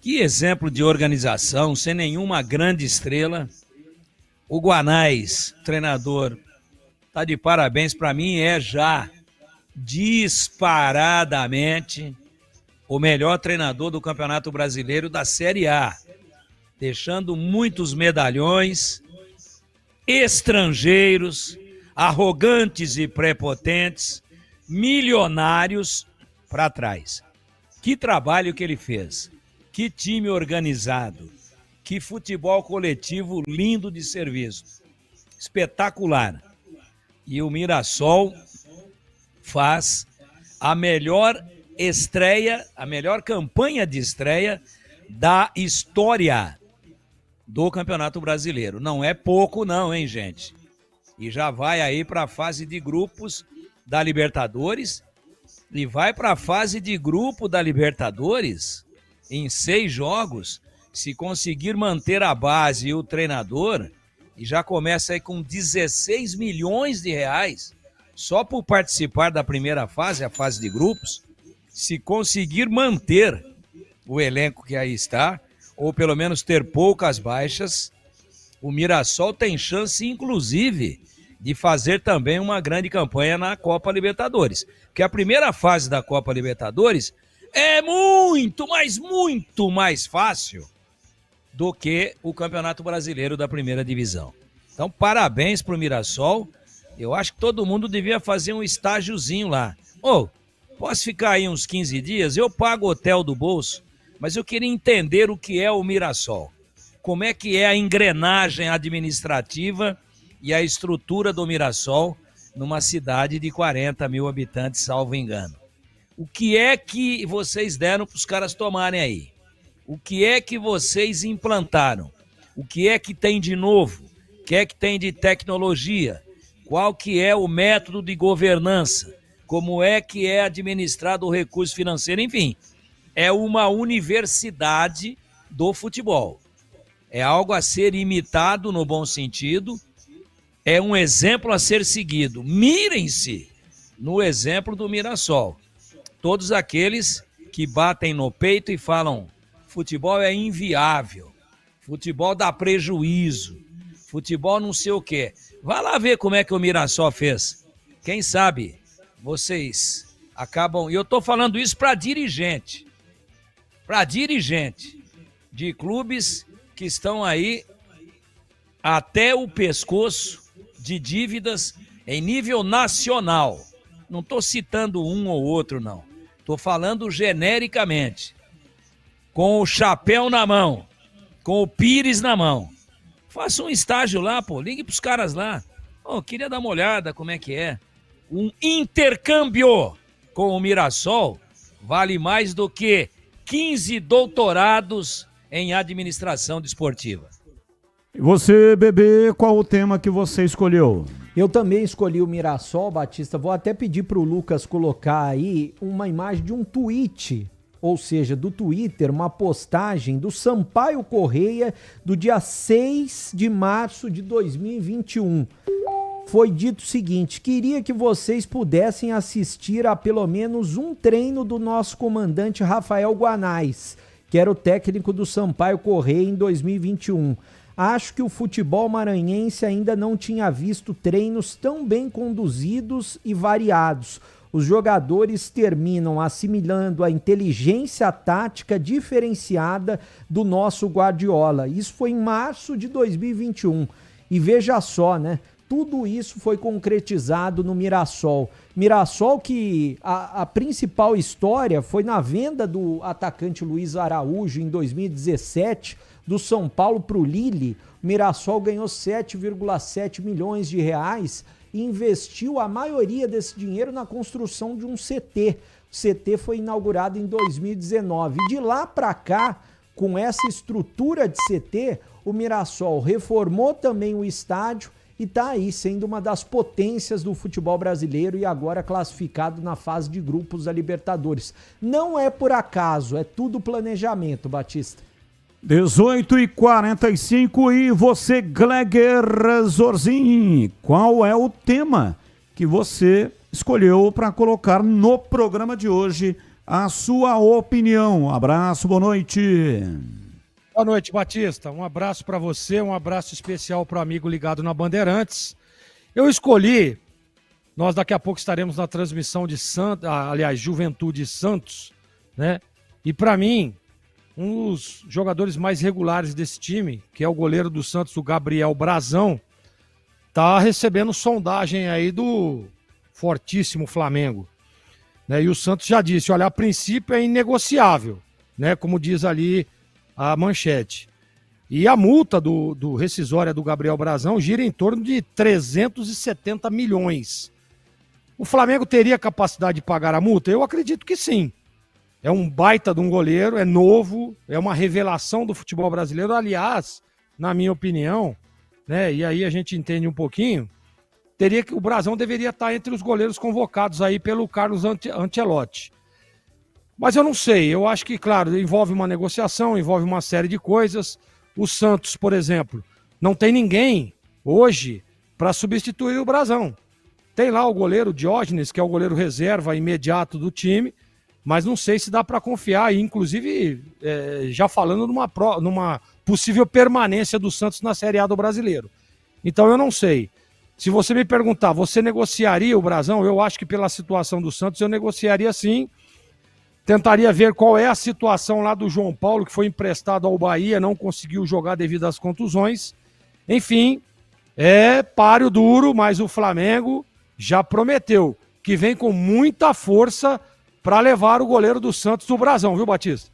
O: Que exemplo de organização, sem nenhuma grande estrela. O Guanais, treinador, tá de parabéns, para mim é já disparadamente o melhor treinador do Campeonato Brasileiro da Série A, deixando muitos medalhões, estrangeiros, arrogantes e prepotentes, milionários para trás. Que trabalho que ele fez, que time organizado, que futebol coletivo lindo de ser visto, espetacular. E o Mirassol faz a melhor estreia, a melhor campanha de estreia da história do Campeonato Brasileiro. Não é pouco não, hein, gente? E já vai aí para a fase de grupos da Libertadores e vai para a fase de grupo da Libertadores em 6 jogos, se conseguir manter a base e o treinador, e já começa aí com 16 milhões de reais só por participar da primeira fase, a fase de grupos. Se conseguir manter o elenco que aí está, ou pelo menos ter poucas baixas, o Mirassol tem chance, inclusive, de fazer também uma grande campanha na Copa Libertadores. Porque a primeira fase da Copa Libertadores é muito mais fácil do que o Campeonato Brasileiro da Primeira Divisão. Então, parabéns para o Mirassol. Eu acho que todo mundo devia fazer um estágiozinho lá. Posso ficar aí uns 15 dias? Eu pago hotel do bolso, mas eu queria entender o que é o Mirassol. Como é que é a engrenagem administrativa e a estrutura do Mirassol numa cidade de 40 mil habitantes, salvo engano. O que é que vocês deram para os caras tomarem aí? O que é que vocês implantaram? O que é que tem de novo? O que é que tem de tecnologia? Qual que é o método de governança? Como é que é administrado o recurso financeiro? Enfim, é uma universidade do futebol. É algo a ser imitado no bom sentido, é um exemplo a ser seguido. Mirem-se no exemplo do Mirassol. Todos aqueles que batem no peito e falam: futebol é inviável, futebol dá prejuízo, futebol não sei o quê. Vá lá ver como é que o Mirassol fez. Quem sabe vocês acabam... E eu estou falando isso para dirigente de clubes que estão aí até o pescoço de dívidas em nível nacional. Não estou citando um ou outro, não. Estou falando genericamente. Com o chapéu na mão, com o pires na mão. Faça um estágio lá, ligue para os caras lá. Queria dar uma olhada como é que é. Um intercâmbio com o Mirassol vale mais do que 15 doutorados em administração desportiva.
C: E você, Bebê, qual o tema que você escolheu?
E: Eu também escolhi o Mirassol, Batista. Vou até pedir para o Lucas colocar aí uma imagem de um tweet, ou seja, do Twitter, uma postagem do Sampaio Correia do dia 6 de março de 2021. Foi dito o seguinte: queria que vocês pudessem assistir a pelo menos um treino do nosso comandante Rafael Guanais, que era o técnico do Sampaio Correia em 2021. Acho que o futebol maranhense ainda não tinha visto treinos tão bem conduzidos e variados. Os jogadores terminam assimilando a inteligência tática diferenciada do nosso Guardiola. Isso foi em março de 2021. E veja só, né? Tudo isso foi concretizado no Mirassol. Mirassol que a principal história foi na venda do atacante Luiz Araújo em 2017, do São Paulo para o Lille. O Mirassol ganhou 7,7 milhões de reais e investiu a maioria desse dinheiro na construção de um CT. O CT foi inaugurado em 2019. De lá para cá, com essa estrutura de CT, o Mirassol reformou também o estádio e está aí sendo uma das potências do futebol brasileiro e agora classificado na fase de grupos da Libertadores. Não é por acaso, é tudo planejamento, Batista.
C: 18h45 e você, Gleger Zorzin, qual é o tema que você escolheu para colocar no programa de hoje a sua opinião. Abraço, boa noite.
U: Boa noite, Batista. Um abraço para você, um abraço especial para o amigo ligado na Bandeirantes. Eu escolhi, nós daqui a pouco estaremos na transmissão de Juventude Santos, né? E para mim, um dos jogadores mais regulares desse time, que é o goleiro do Santos, o Gabriel Brazão, tá recebendo sondagem aí do fortíssimo Flamengo, né? E o Santos já disse, olha, a princípio é inegociável, né? Como diz ali a manchete. E a multa do rescisória do Gabriel Brazão gira em torno de 370 milhões. O Flamengo teria capacidade de pagar a multa? Eu acredito que sim. É um baita de um goleiro, é novo, é uma revelação do futebol brasileiro. Aliás, na minha opinião, né, e aí a gente entende um pouquinho, o Brazão deveria estar entre os goleiros convocados aí pelo Carlos Ancelotti. Mas eu não sei, eu acho que, claro, envolve uma negociação, envolve uma série de coisas. O Santos, por exemplo, não tem ninguém hoje para substituir o Brazão. Tem lá o goleiro Diógenes, que é o goleiro reserva imediato do time, mas não sei se dá para confiar, inclusive já falando numa possível permanência do Santos na Série A do Brasileiro. Então eu não sei. Se você me perguntar, você negociaria o Brazão? Eu acho que pela situação do Santos eu negociaria sim. Tentaria ver qual é a situação lá do João Paulo, que foi emprestado ao Bahia, não conseguiu jogar devido às contusões. Enfim, é páreo duro, mas o Flamengo já prometeu que vem com muita força para levar o goleiro do Santos do Brazão, viu, Batista?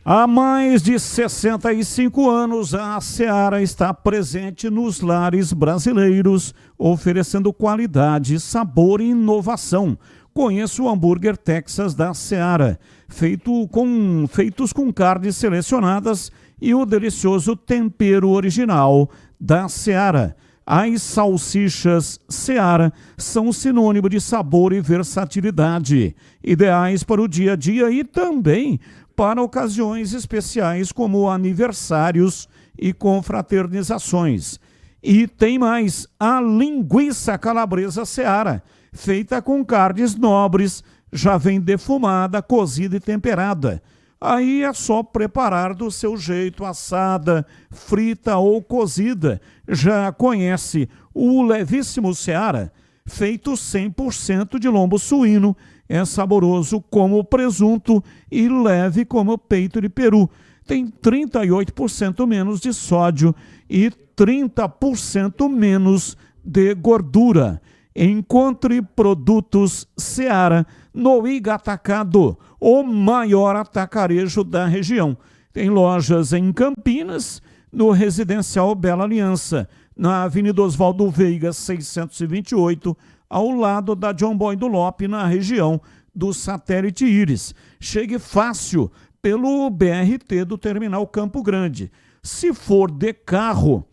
C: Há mais de 65 anos, a Seara está presente nos lares brasileiros, oferecendo qualidade, sabor e inovação. Conheça o hambúrguer Texas da Seara, feitos com carnes selecionadas e o delicioso tempero original da Seara. As salsichas Seara são sinônimo de sabor e versatilidade, ideais para o dia a dia e também para ocasiões especiais como aniversários e confraternizações. E tem mais, a linguiça calabresa Seara, feita com carnes nobres, já vem defumada, cozida e temperada. Aí é só preparar do seu jeito, assada, frita ou cozida. Já conhece o levíssimo Seara, feito 100% de lombo suíno, é saboroso como presunto e leve como peito de peru. Tem 38% menos de sódio e 30% menos de gordura. Encontre produtos Seara no Iga Atacado, o maior atacarejo da região. Tem lojas em Campinas, no Residencial Bela Aliança, na Avenida Oswaldo Veiga, 628, ao lado da John Boy do Lope, na região do Satélite Íris. Chegue fácil pelo BRT do Terminal Campo Grande. Se for de carro,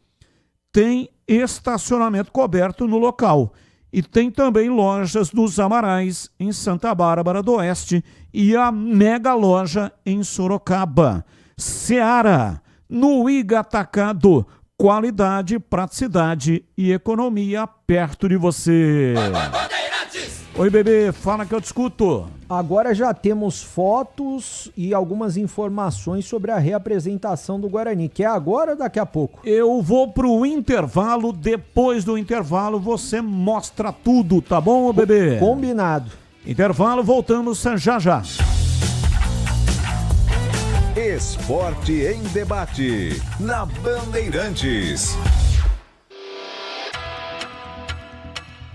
C: tem estacionamento coberto no local. E tem também lojas nos Amarais, em Santa Bárbara do Oeste, e a mega loja em Sorocaba. Seara, no Iga Atacado, qualidade, praticidade e economia perto de você. Oi, bebê, fala que eu te escuto.
E: Agora já temos fotos e algumas informações sobre a reapresentação do Guarani. Quer agora ou daqui a pouco?
C: Eu vou pro intervalo, depois do intervalo você mostra tudo, tá bom, bebê?
E: Combinado.
C: Intervalo, voltamos já já.
F: Esporte em debate, na Bandeirantes.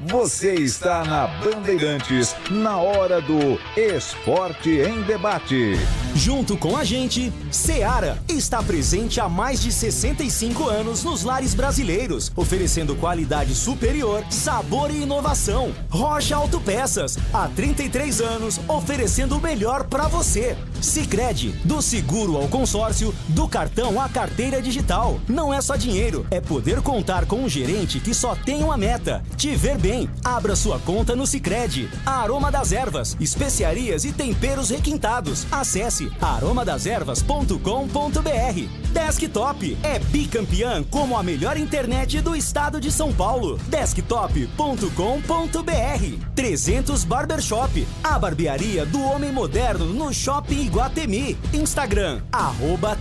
F: Você está na Bandeirantes, na hora do Esporte em Debate.
A: Junto com a gente, Seara está presente há mais de 65 anos nos lares brasileiros, oferecendo qualidade superior, sabor e inovação. Rocha Autopeças, há 33 anos, oferecendo o melhor para você. Sicredi, do seguro ao consórcio, do cartão à carteira digital. Não é só dinheiro, é poder contar com um gerente que só tem uma meta: te ver bem. Abra sua conta no Sicredi. Aroma das Ervas, especiarias e temperos requintados. Acesse aromadeservas.com.br. Desktop é bicampeã como a melhor internet do estado de São Paulo. Desktop.com.br. 300 Barbershop, a barbearia do homem moderno no Shopping Iguatemi. Instagram,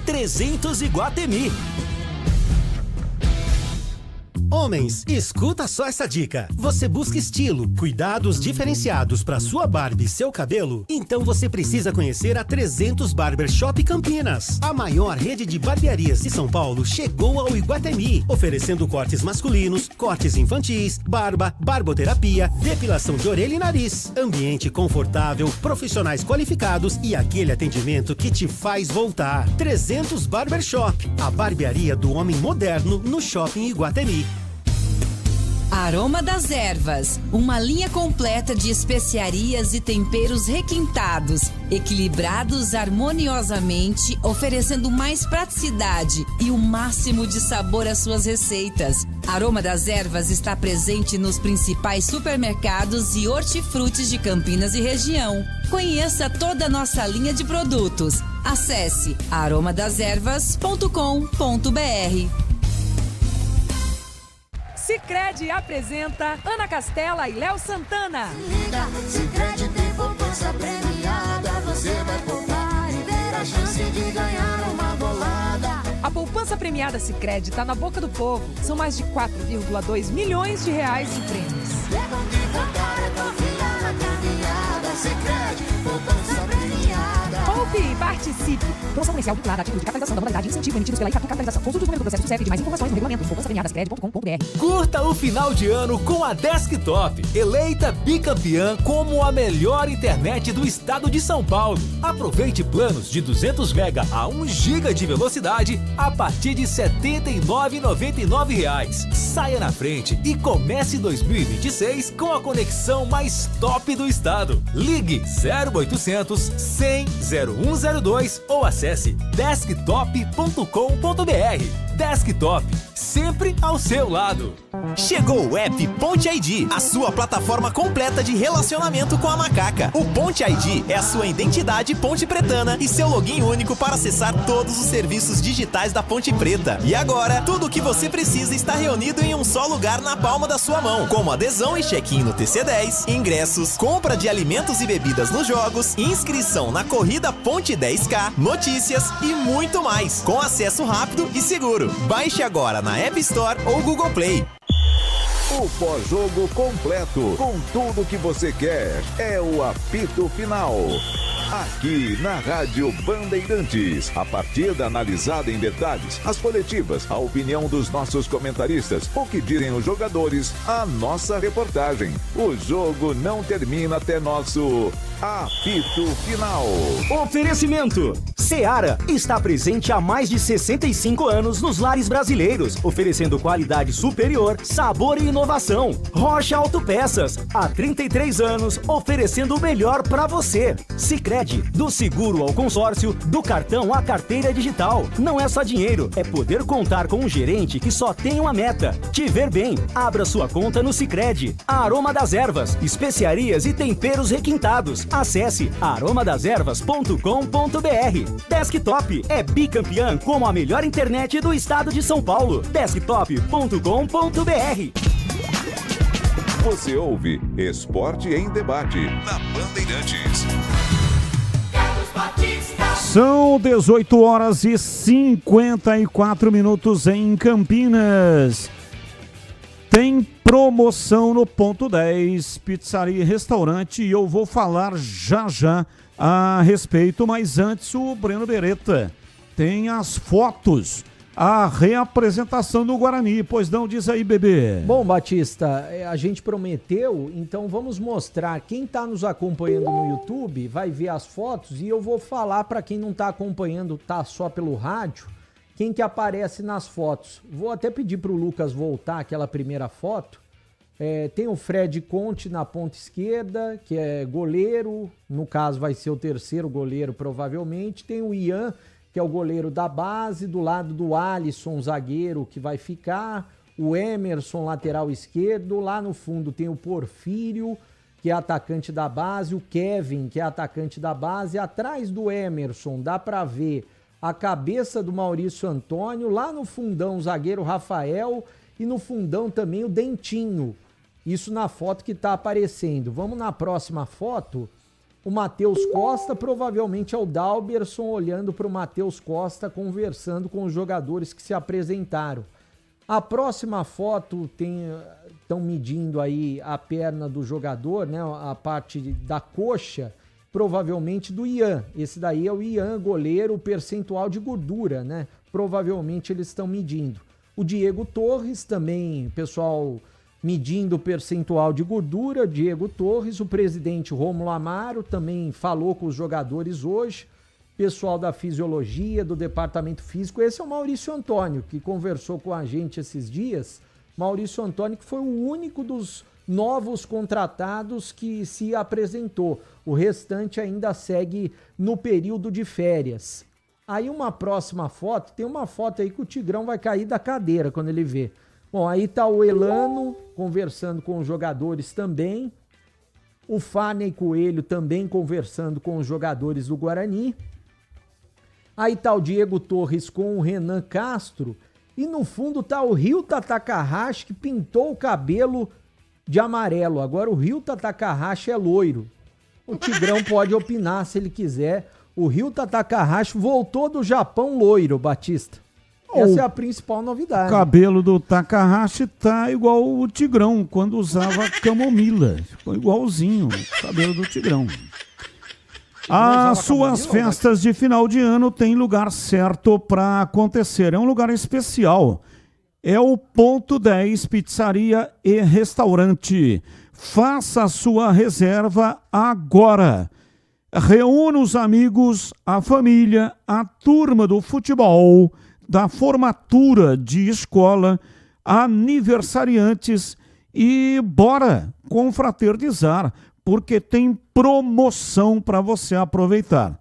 A: @300Iguatemi.
I: Homens, escuta só essa dica. Você busca estilo, cuidados diferenciados para sua barba e seu cabelo? Então você precisa conhecer a 300 Barbershop Campinas. A maior rede de barbearias de São Paulo chegou ao Iguatemi, oferecendo cortes masculinos, cortes infantis, barba, barboterapia, depilação de orelha e nariz. Ambiente confortável, profissionais qualificados e aquele atendimento que te faz voltar. 300 Barbershop, a barbearia do homem moderno no Shopping Iguatemi.
H: Aroma das Ervas, uma linha completa de especiarias e temperos requintados, equilibrados harmoniosamente, oferecendo mais praticidade e o máximo de sabor às suas receitas. Aroma das Ervas está presente nos principais supermercados e hortifrutis de Campinas e região. Conheça toda a nossa linha de produtos. Acesse aromadeservas.com.br.
G: Sicredi apresenta Ana Castela e Léo Santana.
Q: Sicredi tem poupança premiada, você vai poupar e ter a chance de ganhar uma bolada.
G: A poupança premiada Sicredi está na boca do povo. São mais de 4,2 milhões de reais de prêmios.
Q: Sicredi, poupança premiada.
G: Poupe e participe. Promoção comercial vinculada a título de capitalização da modalidade incentivo emitidos pela Icatu Capitalização. Consulte o número do processo do CEP de mais informações no regulamento poupançapremiadascred.com.br.
P: Curta o final de ano com a Desktop, eleita bicampeã como a melhor internet do estado de São Paulo. Aproveite planos de 200 MB a 1 GB de velocidade a partir de R$ 79,99. Saia na frente e comece 2026 com a conexão mais top do estado. Ligue 0800 100 0102 ou acesse desktop.com.br. Desktop, sempre ao seu lado.
J: Chegou o app Ponte ID, a sua plataforma completa de relacionamento com a macaca. O Ponte ID é a sua identidade ponte pretana e seu login único para acessar todos os serviços digitais da Ponte Preta. E agora, tudo o que você precisa está reunido em um só lugar na palma da sua mão, como adesão e check-in no TC10, ingressos, compra de alimentos e bebidas nos jogos, inscrição na corrida Ponte 10K, notícias e muito mais, com acesso rápido e seguro. Baixe agora na App Store ou Google Play.
F: O pós-jogo completo, com tudo que você quer, é o apito final. Aqui na Rádio Bandeirantes, a partida analisada em detalhes, as coletivas, a opinião dos nossos comentaristas, o que dizem os jogadores, a nossa reportagem. O jogo não termina até nosso apito final.
A: Oferecimento: Seara está presente há mais de 65 anos nos lares brasileiros, oferecendo qualidade superior, sabor e inovação. Rocha Autopeças, há 33 anos, oferecendo o melhor para você. Sicredi, do seguro ao consórcio, do cartão à carteira digital. Não é só dinheiro, é poder contar com um gerente que só tem uma meta: te ver bem. Abra sua conta no Sicredi. Aroma das Ervas, especiarias e temperos requintados. Acesse aromadeservas.com.br. Desktop é bicampeã como a melhor internet do estado de São Paulo. Desktop.com.br.
F: Você ouve Esporte em Debate na Bandeirantes.
C: São 18 horas e 54 minutos em Campinas. Tem promoção no Ponto 10, pizzaria e restaurante, e eu vou falar já já a respeito, mas antes o Breno Beretta tem as fotos, a reapresentação do Guarani, pois não, diz aí, bebê.
E: Bom, Batista, a gente prometeu, então vamos mostrar. Quem está nos acompanhando no YouTube vai ver as fotos e eu vou falar para quem não está acompanhando, tá só pelo rádio, quem que aparece nas fotos. Vou até pedir para o Lucas voltar aquela primeira foto. Tem o Fred Conte na ponta esquerda, que é goleiro, no caso vai ser o terceiro goleiro provavelmente. Tem o Ian, que é o goleiro da base, do lado do Alisson, zagueiro, que vai ficar. O Emerson, lateral esquerdo. Lá no fundo tem o Porfírio, que é atacante da base. O Kevin, que é atacante da base. Atrás do Emerson dá para ver a cabeça do Maurício Antônio. Lá no fundão, o zagueiro Rafael. E no fundão também o Dentinho. Isso na foto que tá aparecendo. Vamos na próxima foto. O Matheus Costa, provavelmente é o Dalberson olhando para o Matheus Costa, conversando com os jogadores que se apresentaram. A próxima foto estão medindo aí a perna do jogador, né? A parte da coxa, provavelmente do Ian. Esse daí é o Ian, goleiro, o percentual de gordura, né? Provavelmente eles estão medindo. O Diego Torres também, pessoal, medindo o percentual de gordura. Diego Torres, o presidente Rômulo Amaro também falou com os jogadores hoje. Pessoal da fisiologia, do departamento físico. Esse é o Maurício Antônio, que conversou com a gente esses dias. Maurício Antônio, que foi o único dos novos contratados que se apresentou. O restante ainda segue no período de férias. Aí uma próxima foto, tem uma foto aí que o Tigrão vai cair da cadeira quando ele vê. Bom, aí tá o Elano conversando com os jogadores também. O Farney Coelho também conversando com os jogadores do Guarani. Aí tá o Diego Torres com o Renan Castro. E no fundo tá o Ryuta Takahashi, que pintou o cabelo de amarelo. Agora o Ryuta Takahashi é loiro. O Tigrão pode opinar se ele quiser. O Ryuta Takahashi voltou do Japão loiro, Batista. Essa é a principal novidade.
C: O cabelo do Takahashi tá igual o Tigrão, quando usava camomila. Ficou igualzinho o cabelo do Tigrão. As suas festas de final de ano têm lugar certo para acontecer. É um lugar especial. É o Ponto 10 Pizzaria e Restaurante. Faça a sua reserva agora. Reúna os amigos, a família, a turma do futebol, da formatura de escola, aniversariantes e bora confraternizar, porque tem promoção para você aproveitar.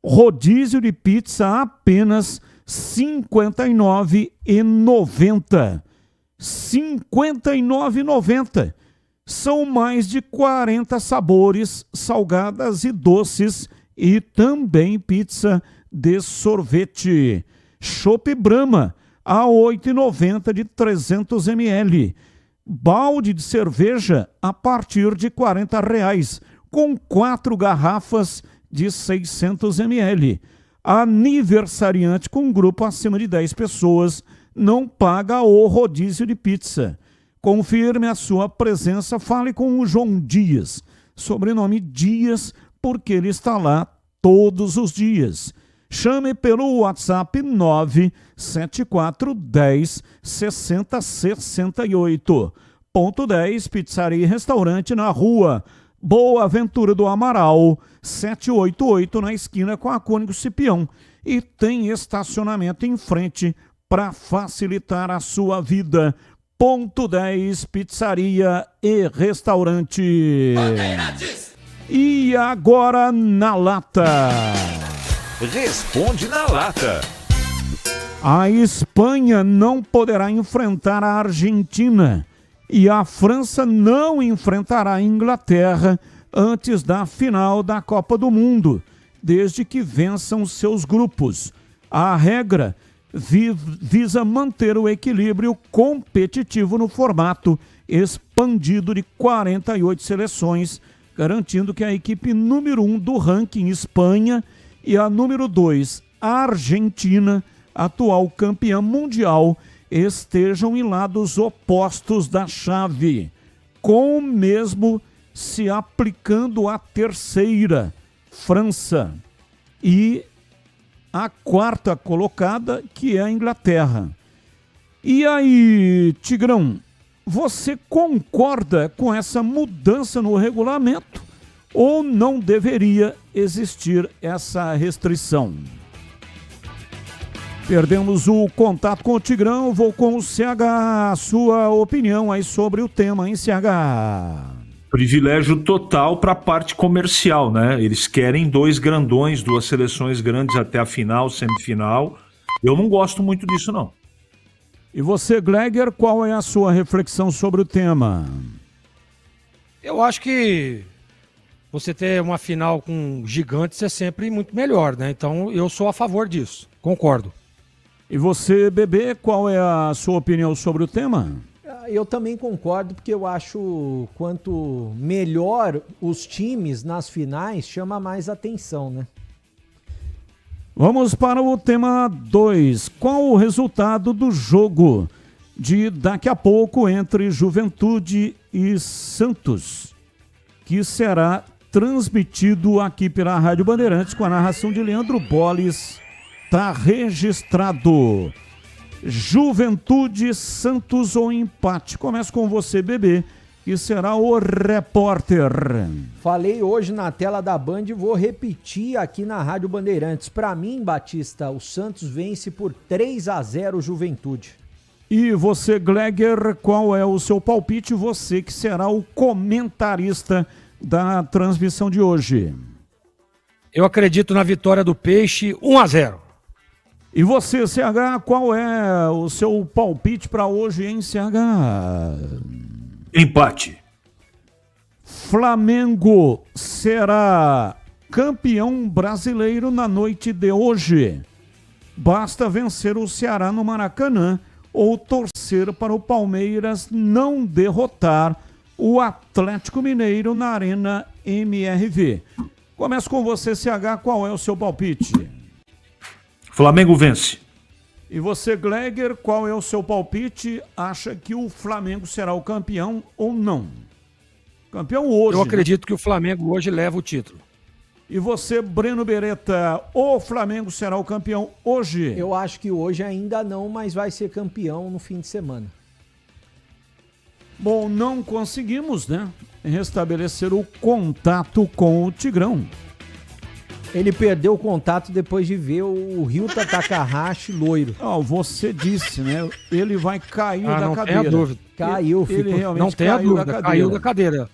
C: Rodízio de pizza apenas R$ 59,90. R$ 59,90. São mais de 40 sabores, salgadas e doces, e também pizza de sorvete. Chopp Brahma, a R$ 8,90 de 300 ml. Balde de cerveja a partir de R$ 40, com 4 garrafas de 600 ml. Aniversariante com grupo acima de 10 pessoas não paga o rodízio de pizza. Confirme a sua presença, fale com o João Dias, sobrenome Dias, porque ele está lá todos os dias. Chame pelo WhatsApp 97410 6068. Ponto 10, Pizzaria e Restaurante na rua Boa Ventura do Amaral, 788, na esquina com a Cônigo Cipião. E tem estacionamento em frente para facilitar a sua vida. Ponto 10, Pizzaria e Restaurante. E agora na lata.
F: Responde na lata.
C: A Espanha não poderá enfrentar a Argentina e a França não enfrentará a Inglaterra antes da final da Copa do Mundo, desde que vençam seus grupos. A regra visa manter o equilíbrio competitivo no formato expandido de 48 seleções, garantindo que a equipe número 1 do ranking Espanha e a número 2, Argentina, atual campeã mundial, estejam em lados opostos da chave, com o mesmo se aplicando a terceira, França, e a quarta colocada, que é a Inglaterra. E aí, Tigrão, você concorda com essa mudança no regulamento ou não deveria existir essa restrição? Perdemos o contato com o Tigrão, vou com o CH, sua opinião aí sobre o tema, hein, CH?
M: Privilégio total para a parte comercial, né? Eles querem 2 grandões, 2 seleções grandes até a final, semifinal. Eu não gosto muito disso, não.
C: E você, Gleger, qual é a sua reflexão sobre o tema?
U: Eu acho que você ter uma final com gigantes é sempre muito melhor, né? Então eu sou a favor disso, concordo.
C: E você, Bebê, qual é a sua opinião sobre o tema?
E: Eu também concordo, porque eu acho quanto melhor os times nas finais, chama mais atenção, né?
C: Vamos para o tema 2. Qual o resultado do jogo de daqui a pouco entre Juventude e Santos, que será transmitido aqui pela Rádio Bandeirantes com a narração de Leandro Boles? Tá registrado. Juventude, Santos ou empate? Começa com você, Bebê, que será o repórter.
E: Falei hoje na tela da Band e vou repetir aqui na Rádio Bandeirantes. Para mim, Batista, o Santos vence por 3-0 Juventude.
C: E você, Gleger, qual é o seu palpite? Você que será o comentarista da transmissão de hoje.
U: Eu acredito na vitória do Peixe, 1-0.
C: E você, CH, qual é o seu palpite para hoje, hein, CH?
M: Empate.
C: Flamengo será campeão brasileiro na noite de hoje. Basta vencer o Ceará no Maracanã ou torcer para o Palmeiras não derrotar o Atlético Mineiro na Arena MRV. Começo com você, CH, qual é o seu palpite?
M: Flamengo vence.
C: E você, Gleger, qual é o seu palpite? Acha que o Flamengo será o campeão ou não? Campeão hoje.
U: Eu acredito que o Flamengo hoje leva o título.
C: E você, Breno Beretta, o Flamengo será o campeão hoje?
E: Eu acho que hoje ainda não, mas vai ser campeão no fim de semana.
C: Bom, não conseguimos, né, restabelecer o contato com o Tigrão.
E: Ele perdeu o contato depois de ver o Ryuta Takahashi loiro.
C: Você disse, né? Ele vai cair da
U: não
C: cadeira.
U: Tem a dúvida.
E: Caiu,
U: ele realmente não tem a dúvida. Caiu da cadeira.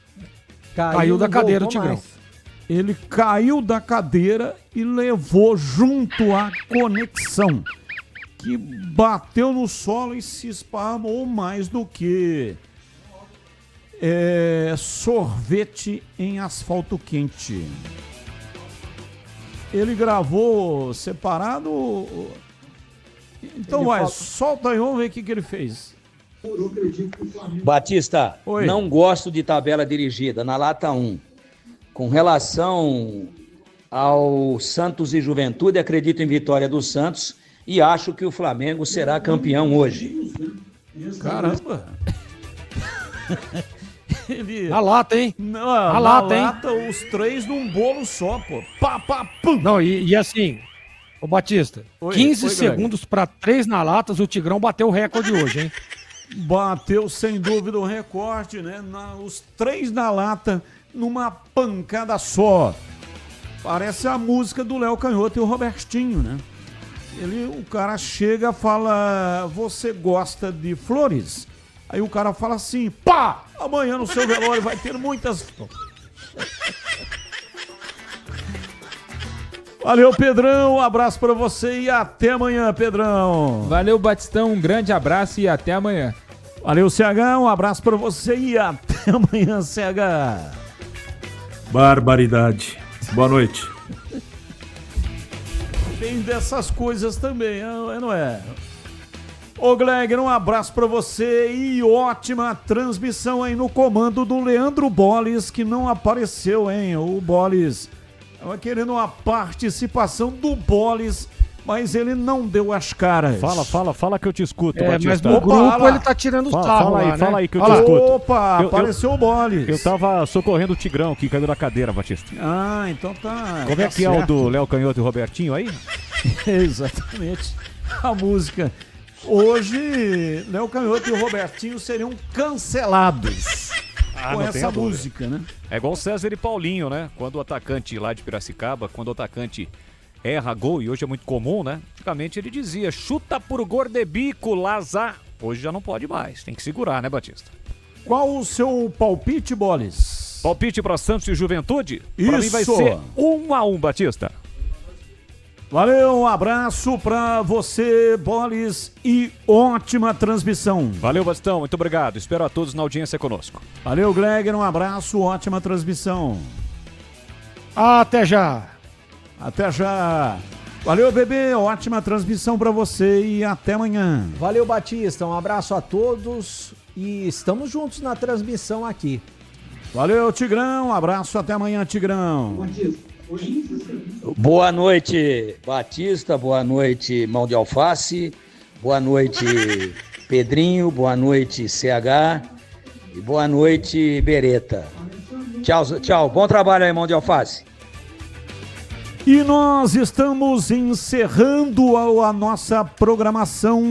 U: Caiu da cadeira o Tigrão.
C: Ele caiu da cadeira e levou junto a conexão, que bateu no solo e se esparramou mais do que sorvete em asfalto quente. Ele gravou separado. Então solta aí, vamos ver o que ele fez.
K: Batista,
C: Oi.
K: Não gosto de tabela dirigida, na lata 1. Com relação ao Santos e Juventude, acredito em vitória do Santos e acho que o Flamengo será campeão hoje.
C: Caramba!
U: Na lata, hein?
C: Na lata, os 3 num bolo só, pô. Pá, pá, pum!
U: Não, e assim, ô Batista, 15 segundos para 3 na latas, o Tigrão bateu o recorde hoje, hein?
C: Bateu sem dúvida o recorde, né? Os 3 na lata, numa pancada só. Parece a música do Léo Canhoto e o Robertinho, né? O cara chega e fala: você gosta de flores? Aí o cara fala assim: pá! Amanhã no seu velório vai ter muitas. Valeu, Pedrão. Um abraço pra você e até amanhã, Pedrão.
D: Valeu, Batistão. Um grande abraço e até amanhã.
C: Valeu, CH. Um abraço pra você e até amanhã, CH.
M: Barbaridade. Boa noite.
C: Tem dessas coisas também, não é? Ô, Gleger, um abraço pra você e ótima transmissão aí no comando do Leandro Boles, que não apareceu, hein? O Boles estava querendo uma participação do Boles, mas ele não deu as caras.
V: Fala que eu te escuto,
U: Batista.
V: Batista.
U: Mas no grupo ele tá tirando os carros lá, né?
V: Fala aí que eu te escuto.
C: Opa, apareceu o Boles.
V: Eu tava socorrendo o Tigrão que caiu da cadeira, Batista.
C: Ah, então tá.
V: Como é que é o do Léo Canhoto e o Robertinho aí?
C: Exatamente. A música. Hoje, Léo Canhoto e o Robertinho seriam cancelados com essa música, né?
V: É igual César e Paulinho, né? Quando o atacante lá de Piracicaba, quando o atacante erra gol, e hoje é muito comum, né? Antigamente ele dizia, chuta por Gordebico, Lazar. Hoje já não pode mais, tem que segurar, né, Batista?
C: Qual o seu palpite, Boles?
V: Palpite para Santos e Juventude?
C: Isso.
V: Para mim vai ser 1-1, Batista.
C: Valeu, um abraço pra você, Boles, e ótima transmissão.
V: Valeu, Bastão, muito obrigado. Espero a todos na audiência conosco.
C: Valeu, Gleger, um abraço, ótima transmissão.
U: Até já.
C: Até já. Valeu, bebê, ótima transmissão pra você e até amanhã.
E: Valeu, Batista, um abraço a todos e estamos juntos na transmissão aqui.
C: Valeu, Tigrão, um abraço, até amanhã, Tigrão.
K: Boa noite, Batista. Boa noite, Mão de Alface. Boa noite, Pedrinho. Boa noite, CH. E boa noite, Bereta. Tchau, tchau. Bom trabalho aí, Mão de Alface.
C: E nós estamos encerrando a nossa programação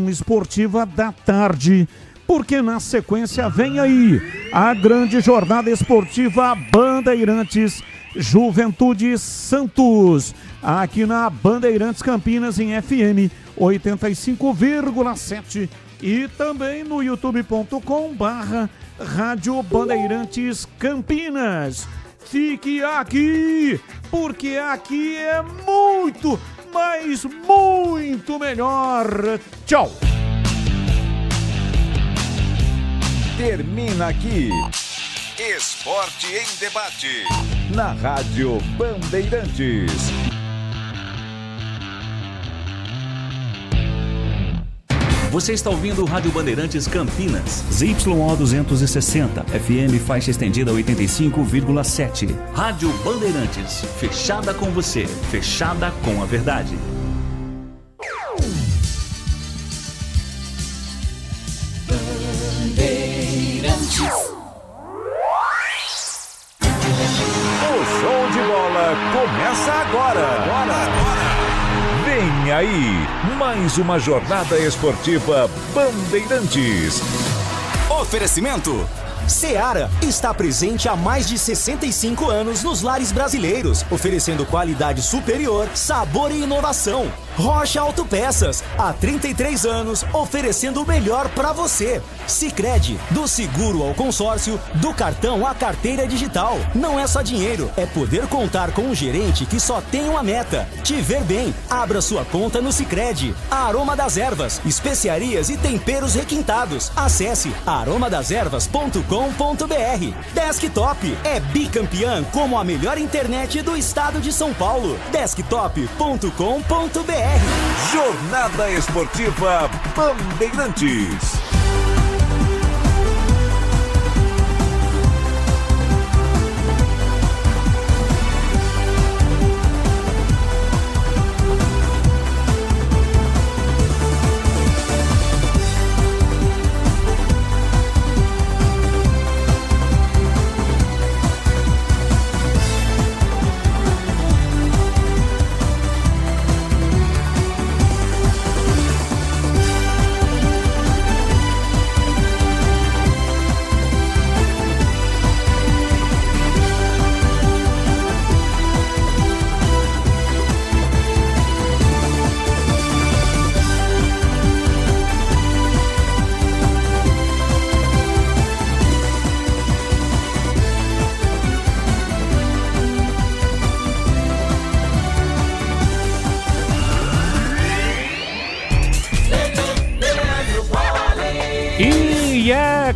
C: esportiva da tarde, porque na sequência vem aí a grande jornada esportiva Bandeirantes Juventude Santos, aqui na Bandeirantes Campinas em FM 85,7 e também no youtube.com/Rádio Bandeirantes Campinas. Fique aqui, porque aqui é muito, mas muito melhor. Tchau.
F: Termina aqui Esporte em Debate, na Rádio Bandeirantes.
A: Você está ouvindo Rádio Bandeirantes Campinas, ZYO 260, FM faixa estendida 85,7. Rádio Bandeirantes, fechada com você, fechada com a verdade.
F: O show de bola começa agora. Vem aí, mais uma jornada esportiva Bandeirantes.
A: Oferecimento Seara está presente há mais de 65 anos nos lares brasileiros, oferecendo qualidade superior, sabor e inovação. Rocha Autopeças, há 33 anos, oferecendo o melhor para você. Sicredi, do seguro ao consórcio, do cartão à carteira digital. Não é só dinheiro, é poder contar com um gerente que só tem uma meta: te ver bem. Abra sua conta no Sicredi. Aroma das Ervas, especiarias e temperos requintados. Acesse aromadeservas.com.br. Desktop é bicampeã como a melhor internet do estado de São Paulo. Desktop.com.br.
F: Jornada Esportiva Bandeirantes.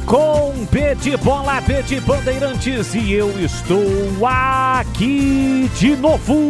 V: Com Pede Bola, Pede Bandeirantes, e eu estou aqui de novo.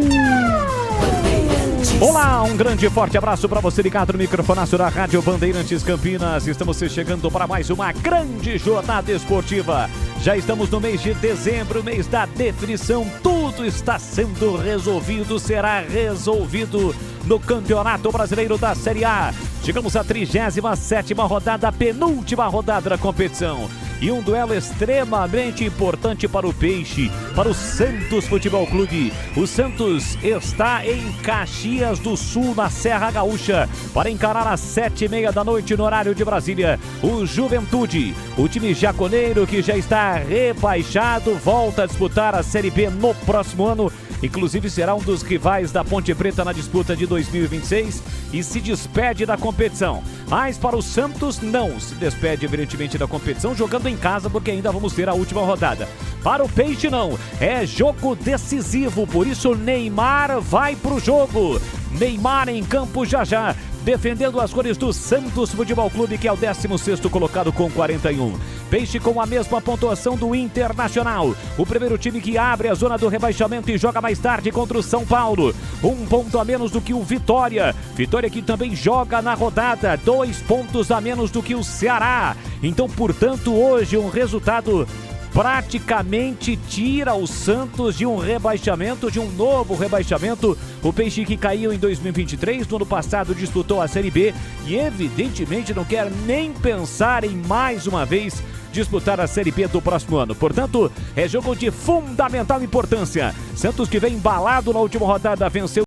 V: Olá, um grande e forte abraço para você ligado no microfonaço da Rádio Bandeirantes Campinas. Estamos chegando para mais uma grande jornada esportiva. Já estamos no mês de dezembro, mês da definição. Tudo está sendo resolvido, será resolvido no Campeonato Brasileiro da Série A. Chegamos à 37ª rodada, penúltima rodada da competição. E um duelo extremamente importante para o Peixe, para o Santos Futebol Clube. O Santos está em Caxias do Sul, na Serra Gaúcha, para encarar às 7h30 da noite no horário de Brasília o Juventude. O time jaconeiro, que já está rebaixado, volta a disputar a Série B no próximo ano inclusive será um dos rivais da Ponte Preta na disputa de 2026 e se despede da competição. Mas para o Santos não se despede evidentemente da competição jogando em casa, porque ainda vamos ter a última rodada. Para o Peixe não, é jogo decisivo, por isso Neymar vai pro jogo. Neymar em campo já, defendendo as cores do Santos Futebol Clube, que é o 16º colocado com 41. Peixe com a mesma pontuação do Internacional, o primeiro time que abre a zona do rebaixamento e joga mais tarde contra o São Paulo. 1 ponto a menos do que o Vitória. Vitória que também joga na rodada, 2 pontos a menos do que o Ceará. Então, portanto, hoje um resultado praticamente tira o Santos de um rebaixamento, de um novo rebaixamento. O Peixe que caiu em 2023, no ano passado disputou a Série B e evidentemente não quer nem pensar em mais uma vez disputar a Série B do próximo ano. Portanto, é jogo de fundamental importância. Santos que vem embalado na última rodada, venceu